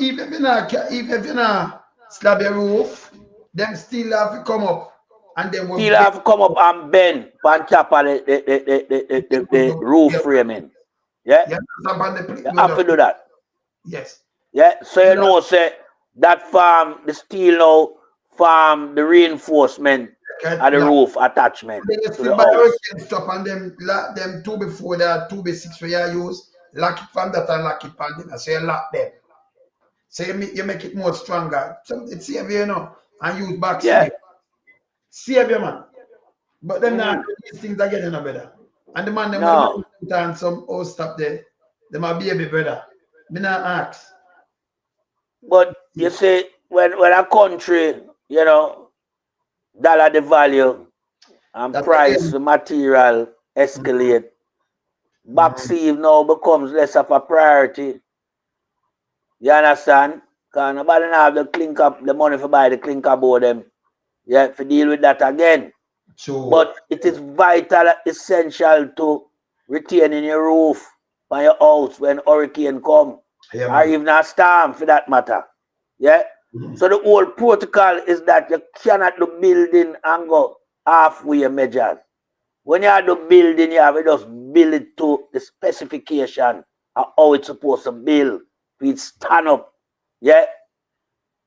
Even if you not slab your roof, them still have to come up. And then still have to come up and bend on top of the roof framing. Yeah. You have to do that. Yes. Yeah. So you know, say that farm, the steel now farm, the reinforcement of the roof attachment. Then you still buy hurricane strap and them 2 before that 2x6 for you use. Lock it from that and lock it from them. So you lock them. So you make it more stronger. So it's save you know, and use back save you, man. But then now these things are getting better. And the man them and some old stuff there. They might be a bit better. Me not ask. But you see, when a country, you know, dollar the value and that's price the material escalate. Back sieve now becomes less of a priority. You understand? Because nobody now have the money for buy the clinker board them. Yeah, to deal with that again. Sure. But it is vital, essential to retain in your roof on your house when hurricane come. Yeah, or even a storm for that matter. Yeah? So the whole protocol is that you cannot do building and go halfway measures. When you do building, you have to just build it to the specification of how it's supposed to build. It stand up. Yeah?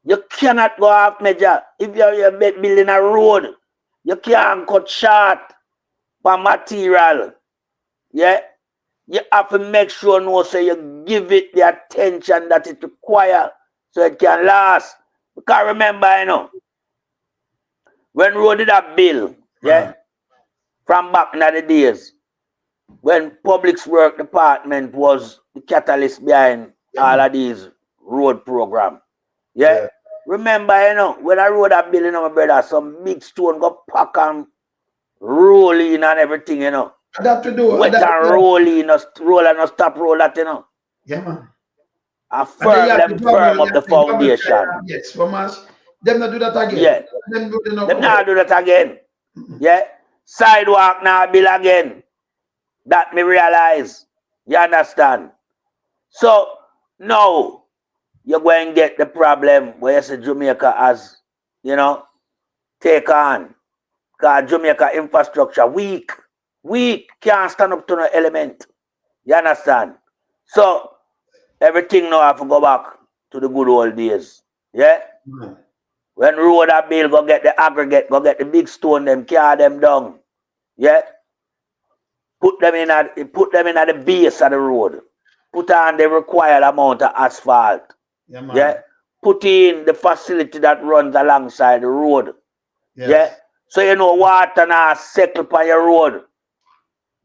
You cannot go half measure. If you're building a road, you can't cut short for material. Yeah? You have to make sure no, so you give it the attention that it requires so it can last. Because remember, you know, when road did a bill, yeah, from back in the days, when Public Works Department was the catalyst behind all of these road program. Yeah? Remember, you know, when I road a bill, you know, my brother, some big stone go pack and roll in and everything, you know. That to do. Wet and roll in, roll and stop roll that, you know. Yeah, man. Firm up the foundation. Yes, from us. Them not do that again. Yeah. Them not do that again. Yeah. Sidewalk now bill again. That me realize. You understand? So now you're going to get the problem where you say Jamaica has, you know, take on. Because Jamaica infrastructure weak. Can't stand up to no element. You understand? So everything now have to go back to the good old days. Yeah? When road a bill, go get the aggregate, go get the big stone, them carry them down. Yeah? Put them in at the base of the road. Put on the required amount of asphalt. Yeah, man. Yeah? put in the facility that runs alongside the road. Yes. Yeah. So you know water now settle on your road.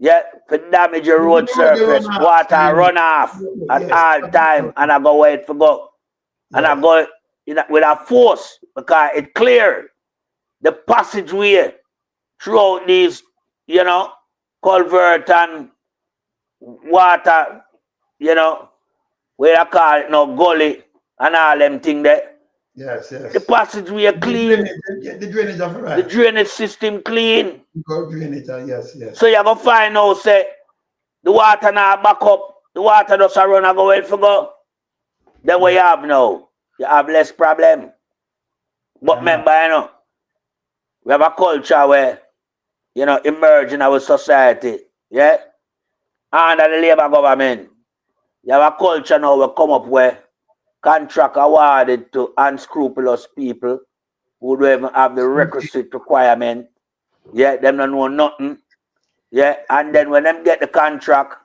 Yeah, for damage your road surface, water run off at all time, and I go where it for go. And I go with a force because it clear the passageway throughout these, you know, culvert and water, you know, where I call it now gully and all them thing there. Yes, yes. The passageway clean. The drainage of right. The drainage system clean. Good drainage, yes, yes. So you're going to find out, say, the water now back up, the water does run and go where it for go. Then what you have now? You have less problem. But remember, you know, we have a culture where, you know, emerge in our society, yeah? Under the Labour government, you have a culture now will come up where contract awarded to unscrupulous people who don't even have the requisite requirement. Yeah, them don't know nothing. Yeah, and then when them get the contract,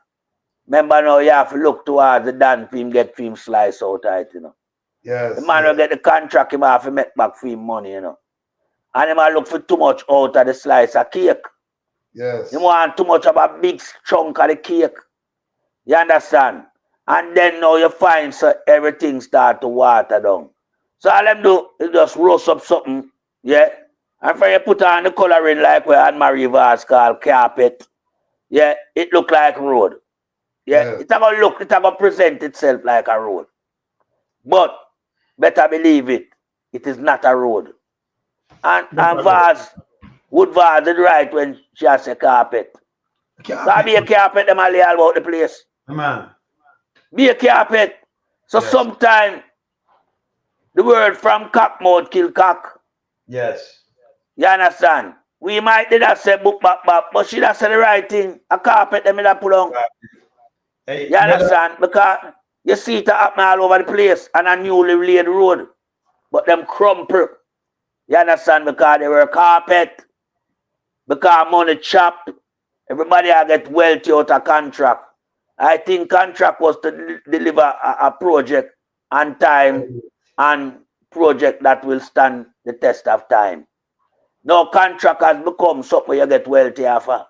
remember now you have to look towards the Dan film, get film slice out of it, you know. Yes. The man will get the contract, he might have to make back film money, you know. And he might look for too much out of the slice of cake. Yes. He want too much of a big chunk of the cake. You understand? And then now you find so everything start to water down. So all them do is just roast up something, yeah? And for you put on the coloring like where Anne-Marie Vaz called carpet, yeah, it look like road. Yeah, it's going to present itself like a road. But better believe it, it is not a road. And Vaz, Wood Vaz did right when she has a carpet. So be a carpet, them all about the place. Man. Be a carpet. So sometimes the word from cock mouth kill cock. Yes. You understand? We might did that say book back, but she that say the right thing. A carpet them in that pull on. Hey, you understand? Because you see it happen all over the place and a newly laid road. But them crumple. You understand? Because they were carpet. Because money chopped. Everybody I get wealthy out of contract. I think contract was to deliver a project on time and project that will stand the test of time. Now contract has become something you get wealthy after.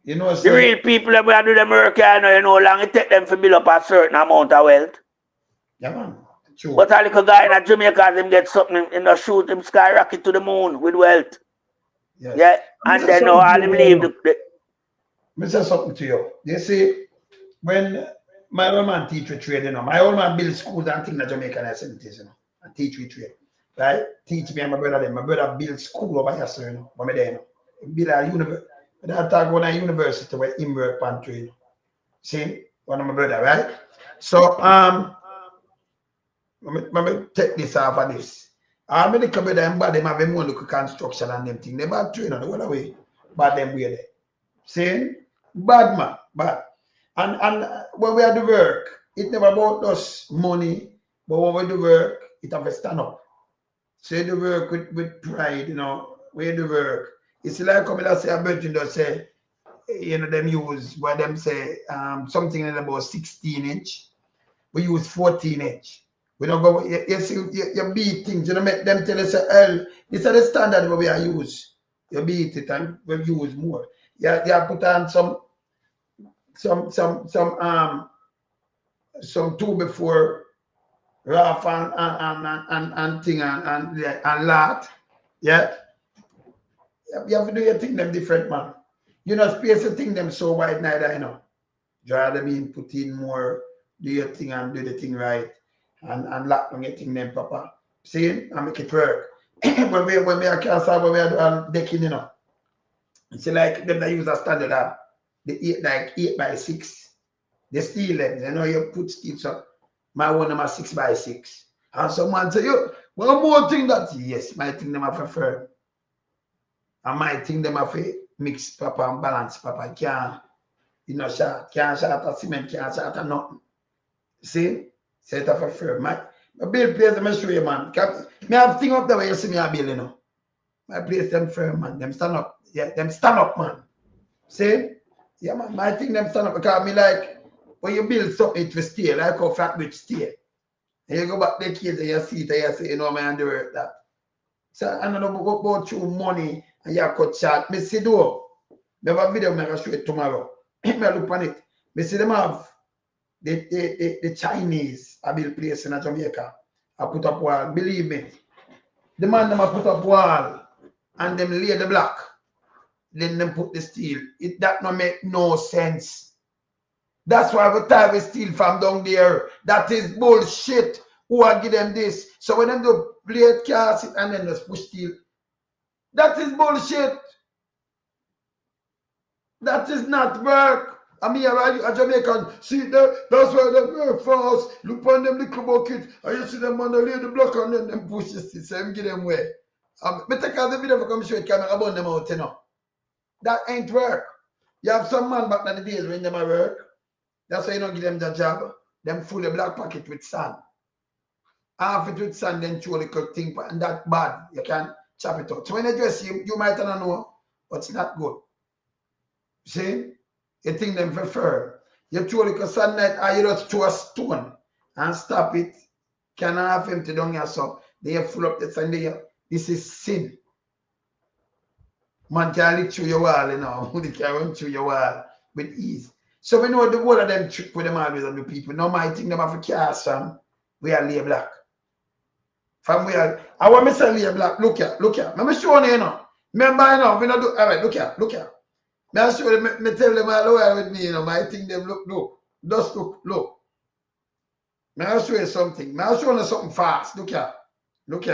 You know, the real people that we do the work, you know long it take them to build up a certain amount of wealth. Yeah, man. True. But a little guy in Jamaica, him get something in the shoot, him skyrocket to the moon with wealth. Yes. Yeah, and then now all him leave Let me say something to you. You see, when my old man teach with trade, you know, my old man build schools and things in Jamaica and SMTs, you know, and teach with trade. Right? Teach me and my brother then. My brother build school over here, sir, you know, but me there, you know. He build a university. I talk about a university where him work on trade. See? One of my brother, right? So let me take this off of this. I'm in the brother and bad them have them one look construction and them thing. They bad train on the other way. Bad them way there. See? Bad man, bad. And when we have the work, it never about us money, but when we do work, it have to stand up. So the work with pride, you know, we do work. It's like coming and say a virgin does say, you know, them use where them say something in about 16-inch. We use 14-inch. We don't go, you see, you beat things, you know, make them tell us, this is the standard where we are use. You beat it and we use more. You put on some two before rough and thing and lot. Yeah. You have to do your thing them different, man. You know, space to think them so wide neither, you know. Rather mean put in more, do your thing and do the thing right. And lock on your thing them proper. See? And make it work. when we are cancer, when we are decking, you know. It's like them that use a standard the 8x6. The steel them, you know, you put steel so my one them a 6x6. And someone say, yo, one more thing that yes, my thing them have a firm. And my thing them have a mix proper and balance proper. Can't, you know, can't shot a cement, can't shot a nothing. See? Set up a firm. My build place, I'm show you, man. Me have thing up there where you see me a build, you know. My place them firm, man. Them stand up. Yeah, them stand up, man. See? Yeah, man. My thing them stand up because me like when you build something it will stay, like how flat bridge stay. And you go back the kids and you see it and you say, you know, man, do work that. So I don't know about you money and you cut short. Me see though. Me have a video I'm gonna show it tomorrow. Me look on it. Me see them have the Chinese I build place in Jamaica. I put up wall. Believe me. The man them I put up wall and them lay the block. Then them put the steel. That no make no sense. That's why we tie we steel from down there. That is bullshit. Who I give them this? So when them do blade cast it and then just push steel. That is bullshit. That is not work. I mean, a Jamaican, see, that's why they work fast. Look on them little bucket. I you see them on the lay the block and then them push the steel. So them give them way. Me take out the video for come show it, camera about them out, you know. That ain't work. You have some man back in the days when them are work. That's why you don't give them the job. Them full the black pocket with sand. Half it with sand, then throw a little thing, and that bad. You can chop it out. So when you dress, you might not know, but it's not good. See? You think them for firm. You throw a little sunlight, or you just throw a stone and stop it. Can half empty down here, so then you full up the sand there. This is sin. Man can lick through your wall, you know. They can run through your wall with ease. So we know the whole of them trick with them always on the people. No my think them have a cast from we are lay black. From we are I want me to lay black. Look here. Let me show you, you know. Remember, you know, we not do alright, look here. Me I show them, me tell them all over with me, you know. I think them look. Just look. Me I show you something. Me I show you something fast. Look here. Look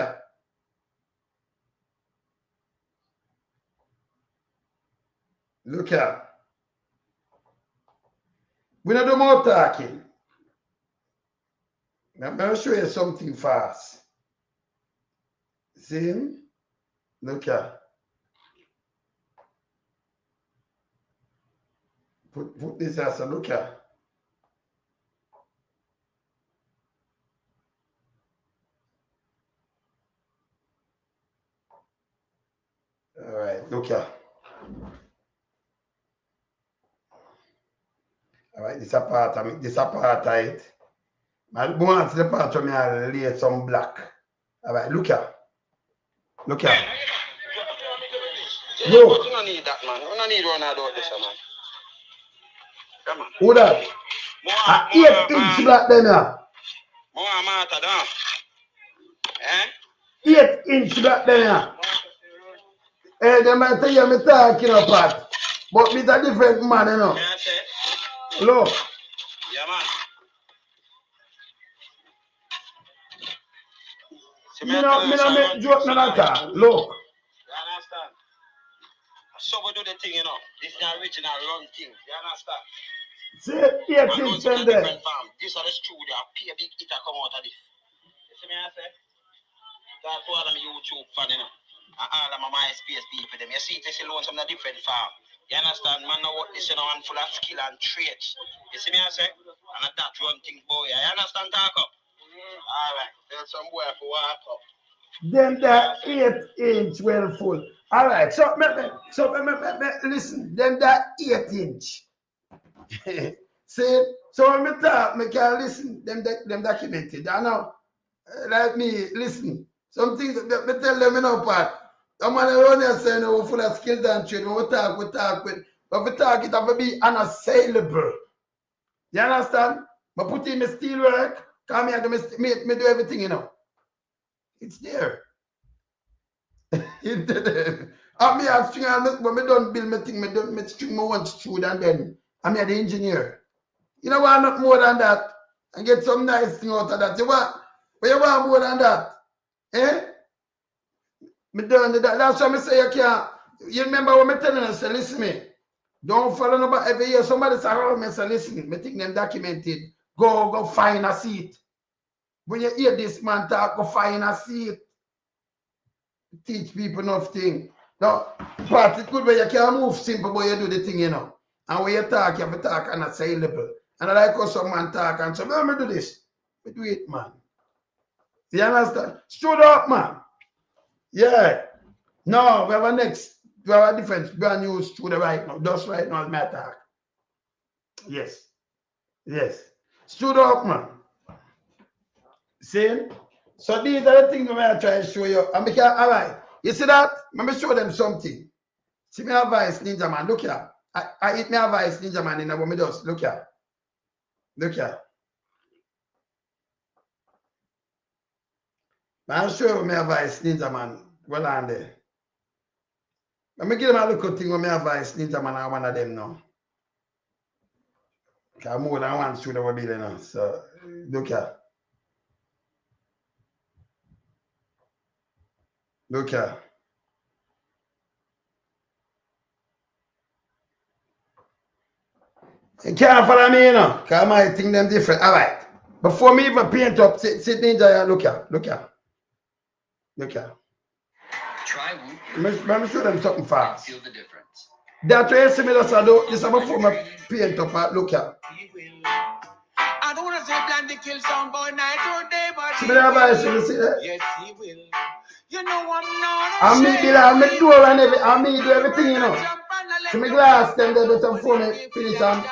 here. We not do more talking. I'm going to show you something fast. See? Look here. Put this as a look here. All right, look here. All right, this part of it. I want to the part of me I lay some black. All right, look here. Look here. You don't need that, man. You don't need one of those, man. Come on. Who that? 8-inch black then, yeah. More matter, down. 8-inch black then, yeah. Hey, they might tell you me talking apart. But me's a different man, you know. Look. Yeah, man. Me no make joke none at all. Look. You understand? So we do the thing, you know. This is the original run thing. You understand? See, 8-inch then there. This is the studio. Pay a big hitter come out of this. You see me, I say? That's all of my YouTube fan, you know. And all of my MySpace people, them. You see, this alone from a different farm. You understand? Man, know what this, you know, and full of skill and traits. You see me, I say? And that run thing, boy. You understand, talk up? All right. Tell some boy for walk up. Then that 8-inch well full. All right. So listen. Then that 8-inch. See? So when me talk, me can listen. Them documented. I know. Like me, listen. Some things me tell them in our part. The man around here saying we're full of skills and trade. When we talk with. But we talk, it have to be unassailable. You understand? But put in my steel work. Come here, me do everything, you know. It's there. It's there. I mean, I string and when me don't build my thing, me don't me string my one string and then I'm the engineer. You know why not more than that? And get some nice thing out of that. You want more than that? Eh? Me done that. That's why I say you can't. You remember what me telling you? Say, listen me. Don't follow nobody every year. Somebody say, oh, me say, listen. Me think them documented. Go find a seat. When you hear this man talk, go find a seat. Teach people enough thing. Now, part it good when you can move simple, but you do the thing, you know. And when you talk, you have to talk and not say level. And I like how some man talk and say, let me do this. Me do it, man. You understand? Stood up, man. Yeah. No, we have a different brand new studio right now. Just right now, my talk. Yes. Stood up, man. See? So these are the things I'm going to try to show you. And because, all right, you see that? Let me show them something. See me advice, Ninja Man. Look here. I eat me advice, Ninja Man, in a woman does. Look here. Look here. I'll show you my advice, Ninja Man. Well on there. Let me give them a little thing with my advice, Ninja Man. I one of them now. Because more than one should have been now. So, look here. Look here. You can't follow me, you know, because I might think them different. All right. Before me even paint up, sit Ninja, look here. Look here. Look here. Let me show them something fast. Feel the difference. That's what you see me just do. This is before me paint up. Look here. I don't want to say plan to kill some boy night or day, but see me that you see that? Yes, he will. You know I'm not I make do and everything. I make do everything, you know. See me glass them there before me finish them.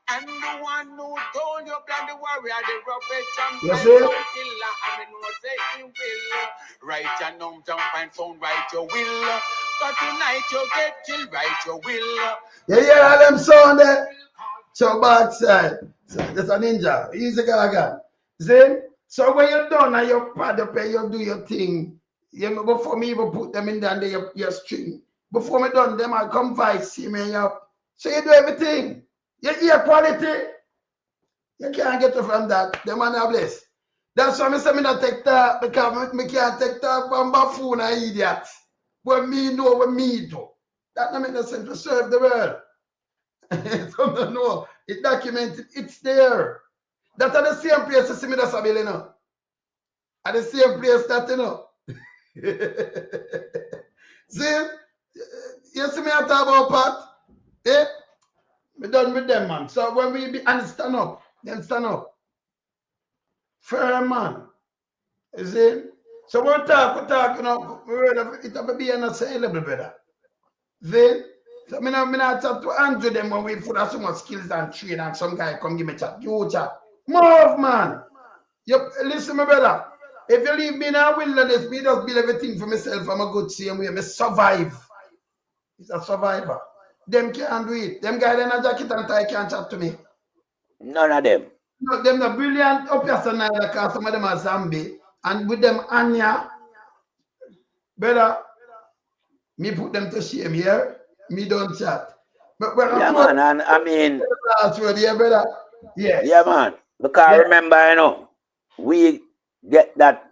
And the one who told you plan the warrior, the roughest champion, you see? killer, I mean, no say he will. Right your numb jump and sound right your will. But tonight you get killed, right your will. Yeah, yeah, all them sound there. So backside. So that's a ninja. Easy gaga. See? So when you're done and you pad up and you do your thing, you before me even put them in there and your string. Before me done them, I come vice, see me up. So you do everything. You hear quality. You can't get it from that. The man are blessed. That's why I say me not take that because me can't take that from buffoon and idiot. What me know, what me do. That don't make no sense to serve the world. Some don't know. It documented, it's there. That's at the same place you see me that's a bill, you know. At the same place that, you know. See? You see me I talk about Pat? Eh? We done with them, man. So when we be and stand up, then stand up. Fair man. You see? So we talk, you know, it will be a say a little better. See? So me not chat to Andrew them when we put so much skills and train and some guy come give me chat. You chat. Move, man. You listen, my brother. If you leave me in a wilderness, me just build everything for myself. I'm a good same way. Me survive. It's a survivor. Them can't do it. Them guys in a jacket and tie can't chat to me. None of them. No, them the brilliant up here tonight because some of them are zombie. And with them Anya, brother, me put them to shame here. Me don't chat. But yeah, man, and I mean, yeah, brother. Yes. Yeah, man. Because yeah. Remember, you know, we get that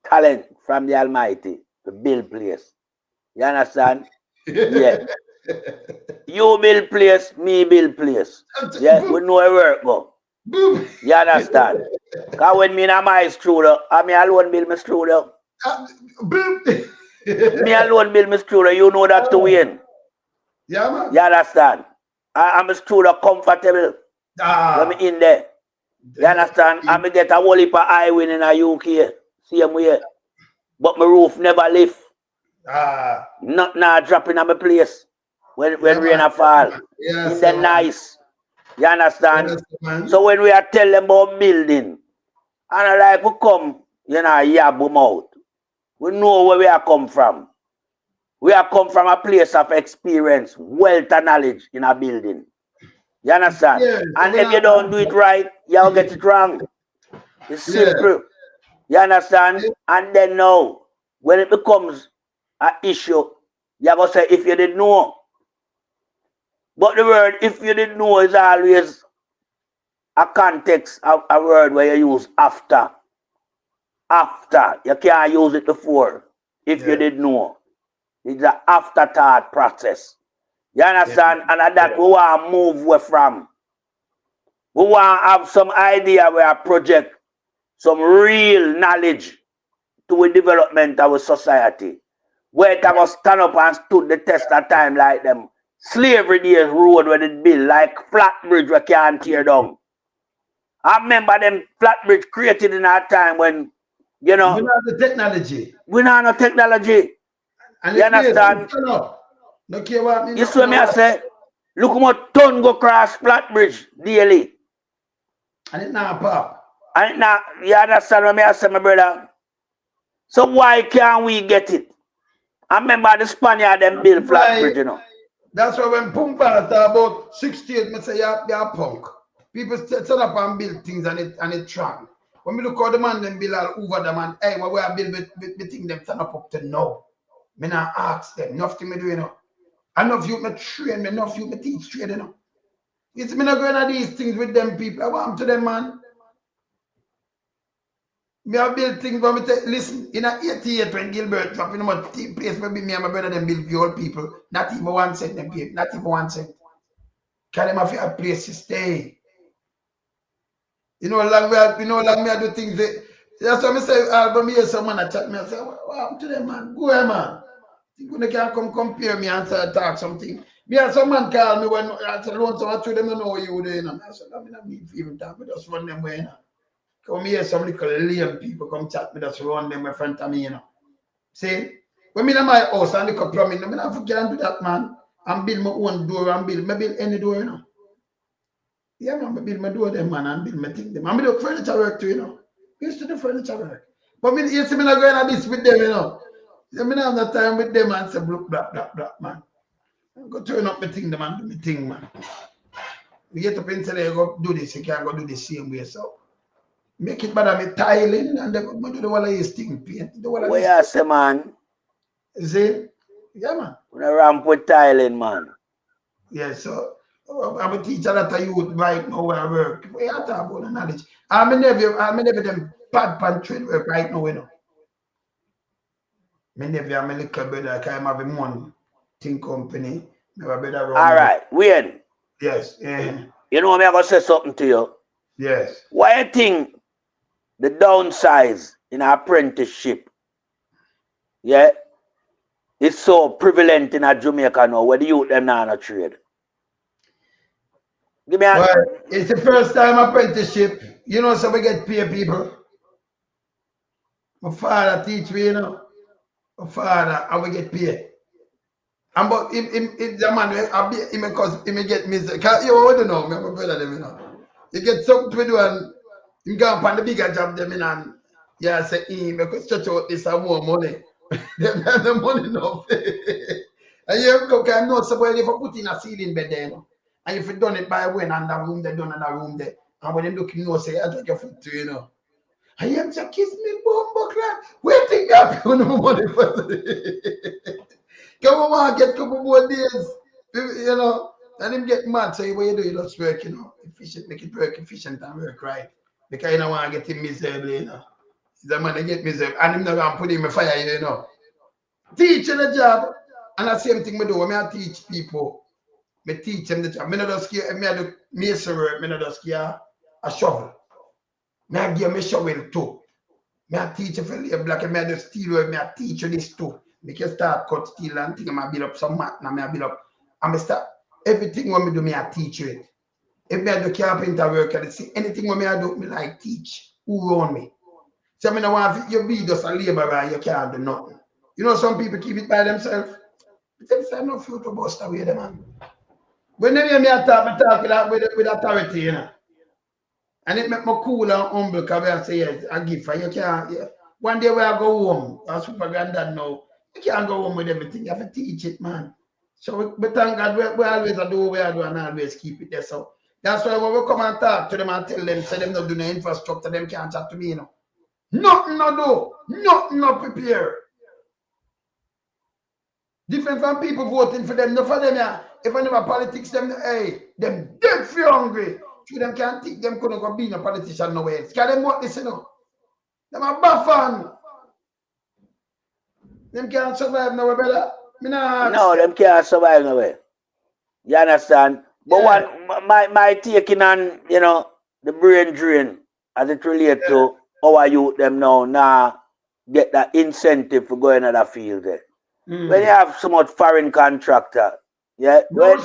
talent from the Almighty to build place. You understand? Yeah. You build place, me build place. Yeah, we know where work go. You understand? Because when me and my studio, I mean alone build my studio. Me alone build my studio, you know that to win. Yeah, man. You understand? I'm a studio comfortable. When me in there. You understand? I get a whole heap of high wind in the UK. Same way. But my roof never lift. Not now dropping on my place. When rain a fall. Yeah, it's nice. You understand? Yes, so when we are telling them about building, and like we come, you know, yab them out. We know where we are come from. We are come from a place of experience, wealth and knowledge in a building. You understand? Yeah, and if you don't do it right, you'll get it wrong. It's simple. You understand? And then now, when it becomes an issue, you're going to say, if you didn't know. But the word, if you didn't know, is always a context of a word where you use after. After. You can't use it before, if you didn't know. It's an afterthought process. You understand? And that we want to move away from. We want to have some idea where I project some real knowledge to the development of our society. Where it can stand up and stood the test of time like them. Slavery days road where it built like flat bridge we can't tear down. I remember them flat bridge created in our time when, you know. We don't have the technology. We don't have no technology. And you understand? No care what me. You see me I say, look how much ton go across flat bridge daily. And it not pop. And now, you understand what I say, my brother? So why can't we get it? I remember the Spaniard them build flat bridge, you know. That's why when Pumpa talk about 68, I say you're punk. People set up and build things and it trunk. When we look at the man them build all over them and hey, what we are build the thing them stand up to now. Me not ask them, nothing me do, you know. Enough you me train, enough you me teach trade, you know. It's me not going to these things with them people. I want to them, man. Me have build things for me to listen. In a 88 when Gilbert drop in a place where me and my brother them build for old people. Not even 1 cent them pay. Not even 1 cent. Can them have a place to stay. You know long me I do things that, that's why I say when me hear someone a chat me, I say, what happened to them, man? Go ahead, man. You can't come compare me and say talk something. Me and some man call me when I said loan so I told them I know you there, you know. I said, I mean I need to even talk, but just run them way, you know. Come here, some little lame people come chat me, just run them in front of me, you know. See? When me in my house and look up plumbing, I mean I can't do that, man. And build my own door and build any door, you know. Yeah, man, I build my door them, man, and build my thing them. And I do furniture work too, you know. I used to do furniture work. But me, you see me not going at this with them, you know. I mean, I have no time with them and say, blah, blah, blah, blah, man. I go turn up my thing, them and do my thing, man. You get up and say, go do this, you can't go do the same way, so. Make it better with tiling and then do the wall of his thing, paint. What you say, man? See? Yeah, man. We ramp with tiling, man. Yeah, so I'm a teacher that I youth right now where I work. We have to talk about the knowledge. I'm never them bad pan trade work right now, you know. I'm a little brother, I can't have a money. Thing company. All right, Wayne. Yes. Yeah. You know, I'm going to say something to you. Yes. Why you think the downsize in apprenticeship, yeah, is so prevalent in Jamaica now, where the youth them not a trade? Give me a... Well, it's the first time apprenticeship. You know, so we get paid people. My father teach me, you know. My father, and we get paid. And but the man, he get misery. You don't know, my brother, them, you know. You get something to do and you go up on the bigger job, them, and yeah, say, because stretch out this and more money. The money no. And you can know somebody if you put in a ceiling bed there, you know. And if you done it by when and the room they done in the room there. And when they look, you know, say, I drink your food too, you know. And you have to kiss me, bumbo clap. Where think you have no money for come on, get a couple more days, you know. And him get mad, so what you do, you just work, you know. Efficient, make it work efficient and work right. Because you don't want to get him miserable, you know. The man they get miserable. And him not going to put him in fire, you know. Teaching the job. And the same thing I do. When I teach people, I teach them the job. I not just give me do masonry work, I not just give a shovel. I give me a shovel too. I teach you for the black, I do steel work, I teach you this too. Make you start cut steel and think I build up some mat, and I build up. I start everything when I do, I teach you it. If I do carpenter work, I see anything when I do, I like teach. Who run me? So I don't want you be just a laborer and you can't do nothing. You know, some people keep it by themselves. They say no future bust away them, man. When they hear me talk with authority, you know. And it make me cool and humble because I say, yes, I give for you can't. Yeah. One day when I go home, as super granddad now, you can't go home with everything. You have to teach it, man. So we thank God we always do what we do and always keep it there. So that's why when we come and talk to them and tell them, say them not do the infrastructure, them can't chat to me, you know. Nothing no do, nothing no prepare. Different from people voting for them, no for them, yeah. If I never politics, them, hey, them dead feel hungry. So them can't think them couldn't go be a politician nowhere else. Can them what this, you know? Them a buffon. Them can't survive nowhere, brother. No, them can't survive nowhere. You understand? But yeah. my taking on, you know, the brain drain as it relates to our youth them now get that incentive for going to the field there. When you have so much foreign contractor, yeah, no,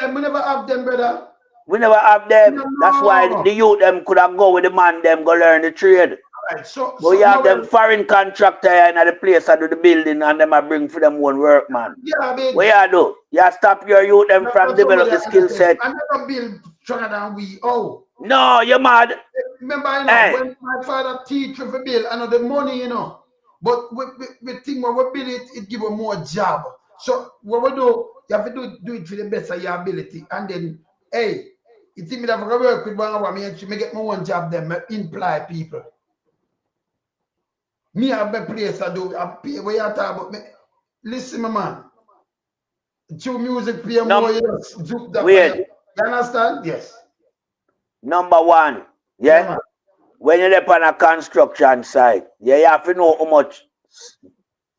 we never have them, brother. We never have them. No. That's why the youth them could have go with the man them go learn the trade. Right, so you have them foreign contractor in the place and do the building and them bring for them one work, man. Yeah, I mean, what you do? You stop your youth them from develop the skill set. I never build stronger than we. Oh, No, you're mad. Remember, you know, when my father teach with a bill, I know the money, you know. But we think when we build it, it give us more job. So what we do, you have to do it for the best of your ability. And then, hey, you think me that I work with one of me and me get my one job then, me employ people. Me have my place I do, I pay where you talk about me. Listen, my man. Two music play more, you know, weird. You understand? Yes. Number one, yeah? When you're on a construction site, yeah, you have to know how much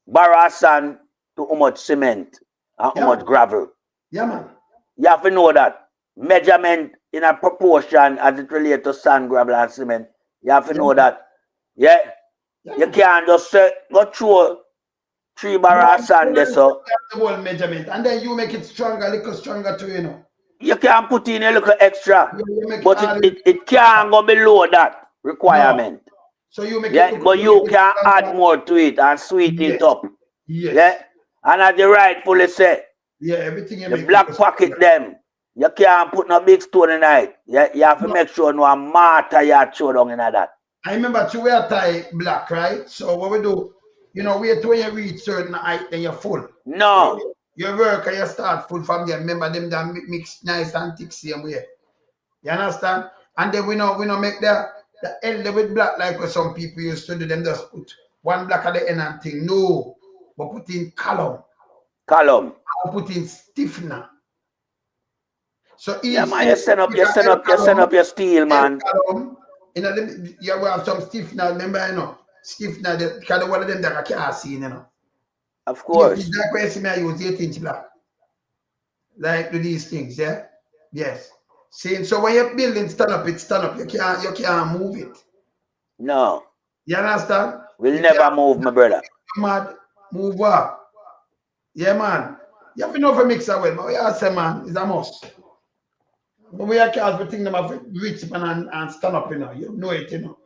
barra sand to how much cement and how much gravel. Yeah, man. You have to know that. Measurement in a proportion as it relates to sand, gravel, and cement. You have to know that. Yeah? You can't just go through 3 barra sand there, so. The whole measurement, and then you make it stronger, a little stronger too, you know. You can put in a little extra, but it can't go below that requirement. No. So you make it but you can add more to it and sweeten it up. Yes. Yeah? And as the rightfully say, yeah, everything you the make black pocket them, you can't put no big stone in it. You have to make sure no mortar you throw down in that. I remember to wear tie black, right? So what we do, you know, wait till you reach certain height, then you're full. No. You work and you start full from there. Remember them that mix nice and thick same way. You understand? And then we know make the elder with black like what some people used to do. Them just put one black at the end and thing. No. But put in column. Column. Or put in stiffener. So yeah, man, you send up your steel, man. Column, you know, you will have some stiffener, remember, you know. Stiffener, because one of them that I can't see, you know. Of course. If that question I use 8-inch black. Like do these things, yeah? Yes. See, so when you're building stand up. You can't move it. No. You understand? We'll never move, my brother. Mad, move up. Yeah, man. You have to know if you mix it well. But we say, man, it's a must. But we are called for things them have rich man and stand up, you know. You know it, you know.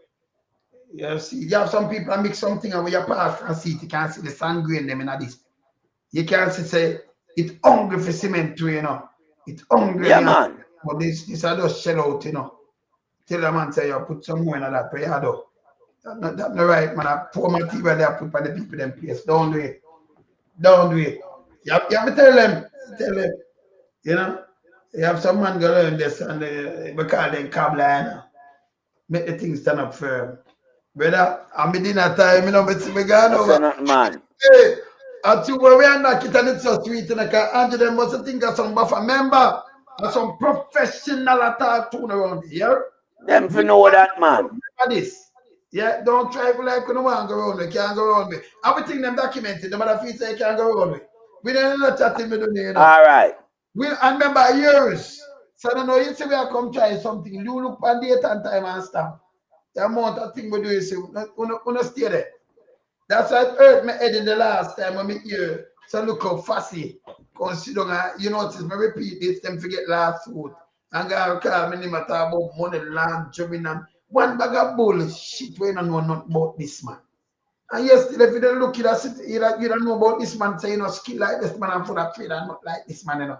You see, you have some people that mix something and when you pass and see it, you can't see the sand grain them in this. You can't see, say, it's hungry for cement too, you know. It's hungry. Yeah, man. But this is just shell out, you know. Tell the man, say, you put some more in that prayer, though. That's not right, man. I pour material there, put by the people them place. Don't do it. Don't do it. You have to tell them, you know. You have some man go learn this and we call them cabla, you know. Make the things stand up firm. Brother, I'm in dinner time, you know, but we got over. Not man. Hey, and to where we are not it and it's so sweet, and I can't Andrew them must think of some buffer member and some professional attack tune around here. Them for know that, man. Remember this. Yeah, don't try to like when you want to go around me, can't go around me. Everything them documented, no matter if you say you can't go around me. We don't know chatting with you know. All right. I remember years. So I don't know, you say we are come try something. You look on date and time and stuff. The amount of thing we do is we stay there. That's why it hurt my head in the last time when me hear. So look how fussy. Consider, you notice me repeat this, them forget last food. And God call me name talk about money, land, jumping and one bag of bullshit we don't know nothing about this man. And yes, if you don't look at it, you don't know about this man, say you know skill like this man and for that trade and not like this man, you know.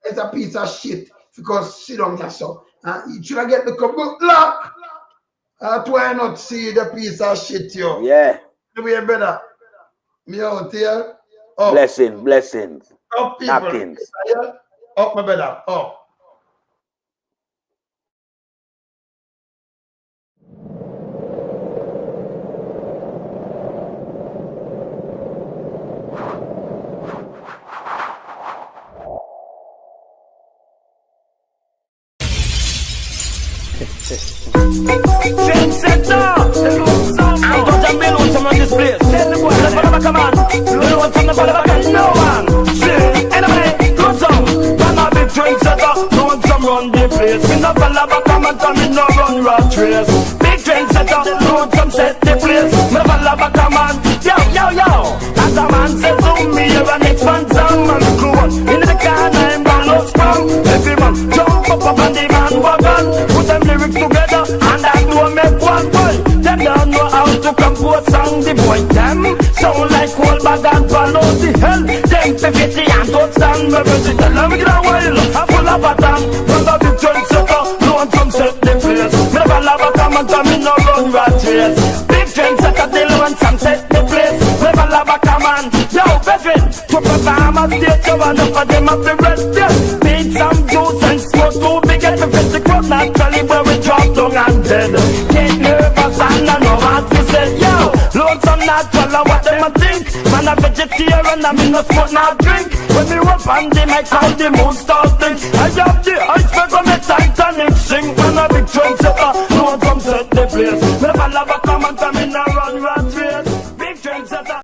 It's a piece of shit because sit down there so. You should have get the cup good luck. That's why I not see the piece of shit, yo. Yeah. Do you better? Me out here. Oh. Blessings. Up people. Knockings. Up my brother. Oh. I'm gonna build on some of this place. Tell the boy, let's follow come on. Build on some of the back, no one. See, anyway, go some. Run a big train setter, don't some run the place. We no follow back, come and come in, no run rat race. Big train setter, don't some set the place. Me follow back, come on. Yo. As a man says to me, you're an expansion man. Crew in the car, I'm gonna sprung. Every man jump up on the man wagon. Put them lyrics together, and that will make one boy. Them don't know how to compose song, the boy them sound like whole bag and follow the hell. Them 50 and don't stand me visit. Tell them get a while, I'm full of a time. Run a big trend setter, no one some set run rat race. Big drinks at a deal and some set the place. Never love a command. Yo, brethren, to perform a state show and enough of them have to rest. Beat some juice and smoke too big at the fist. The crowd naturally where we drop down and dead. Get nervous and I know what to say. Yo, load some natural and what them a think. Man a vegetarian and me no smoke no drink. When me up on the mic how the moon starting. I have the iceberg on the Titanic sing. Man a big trunks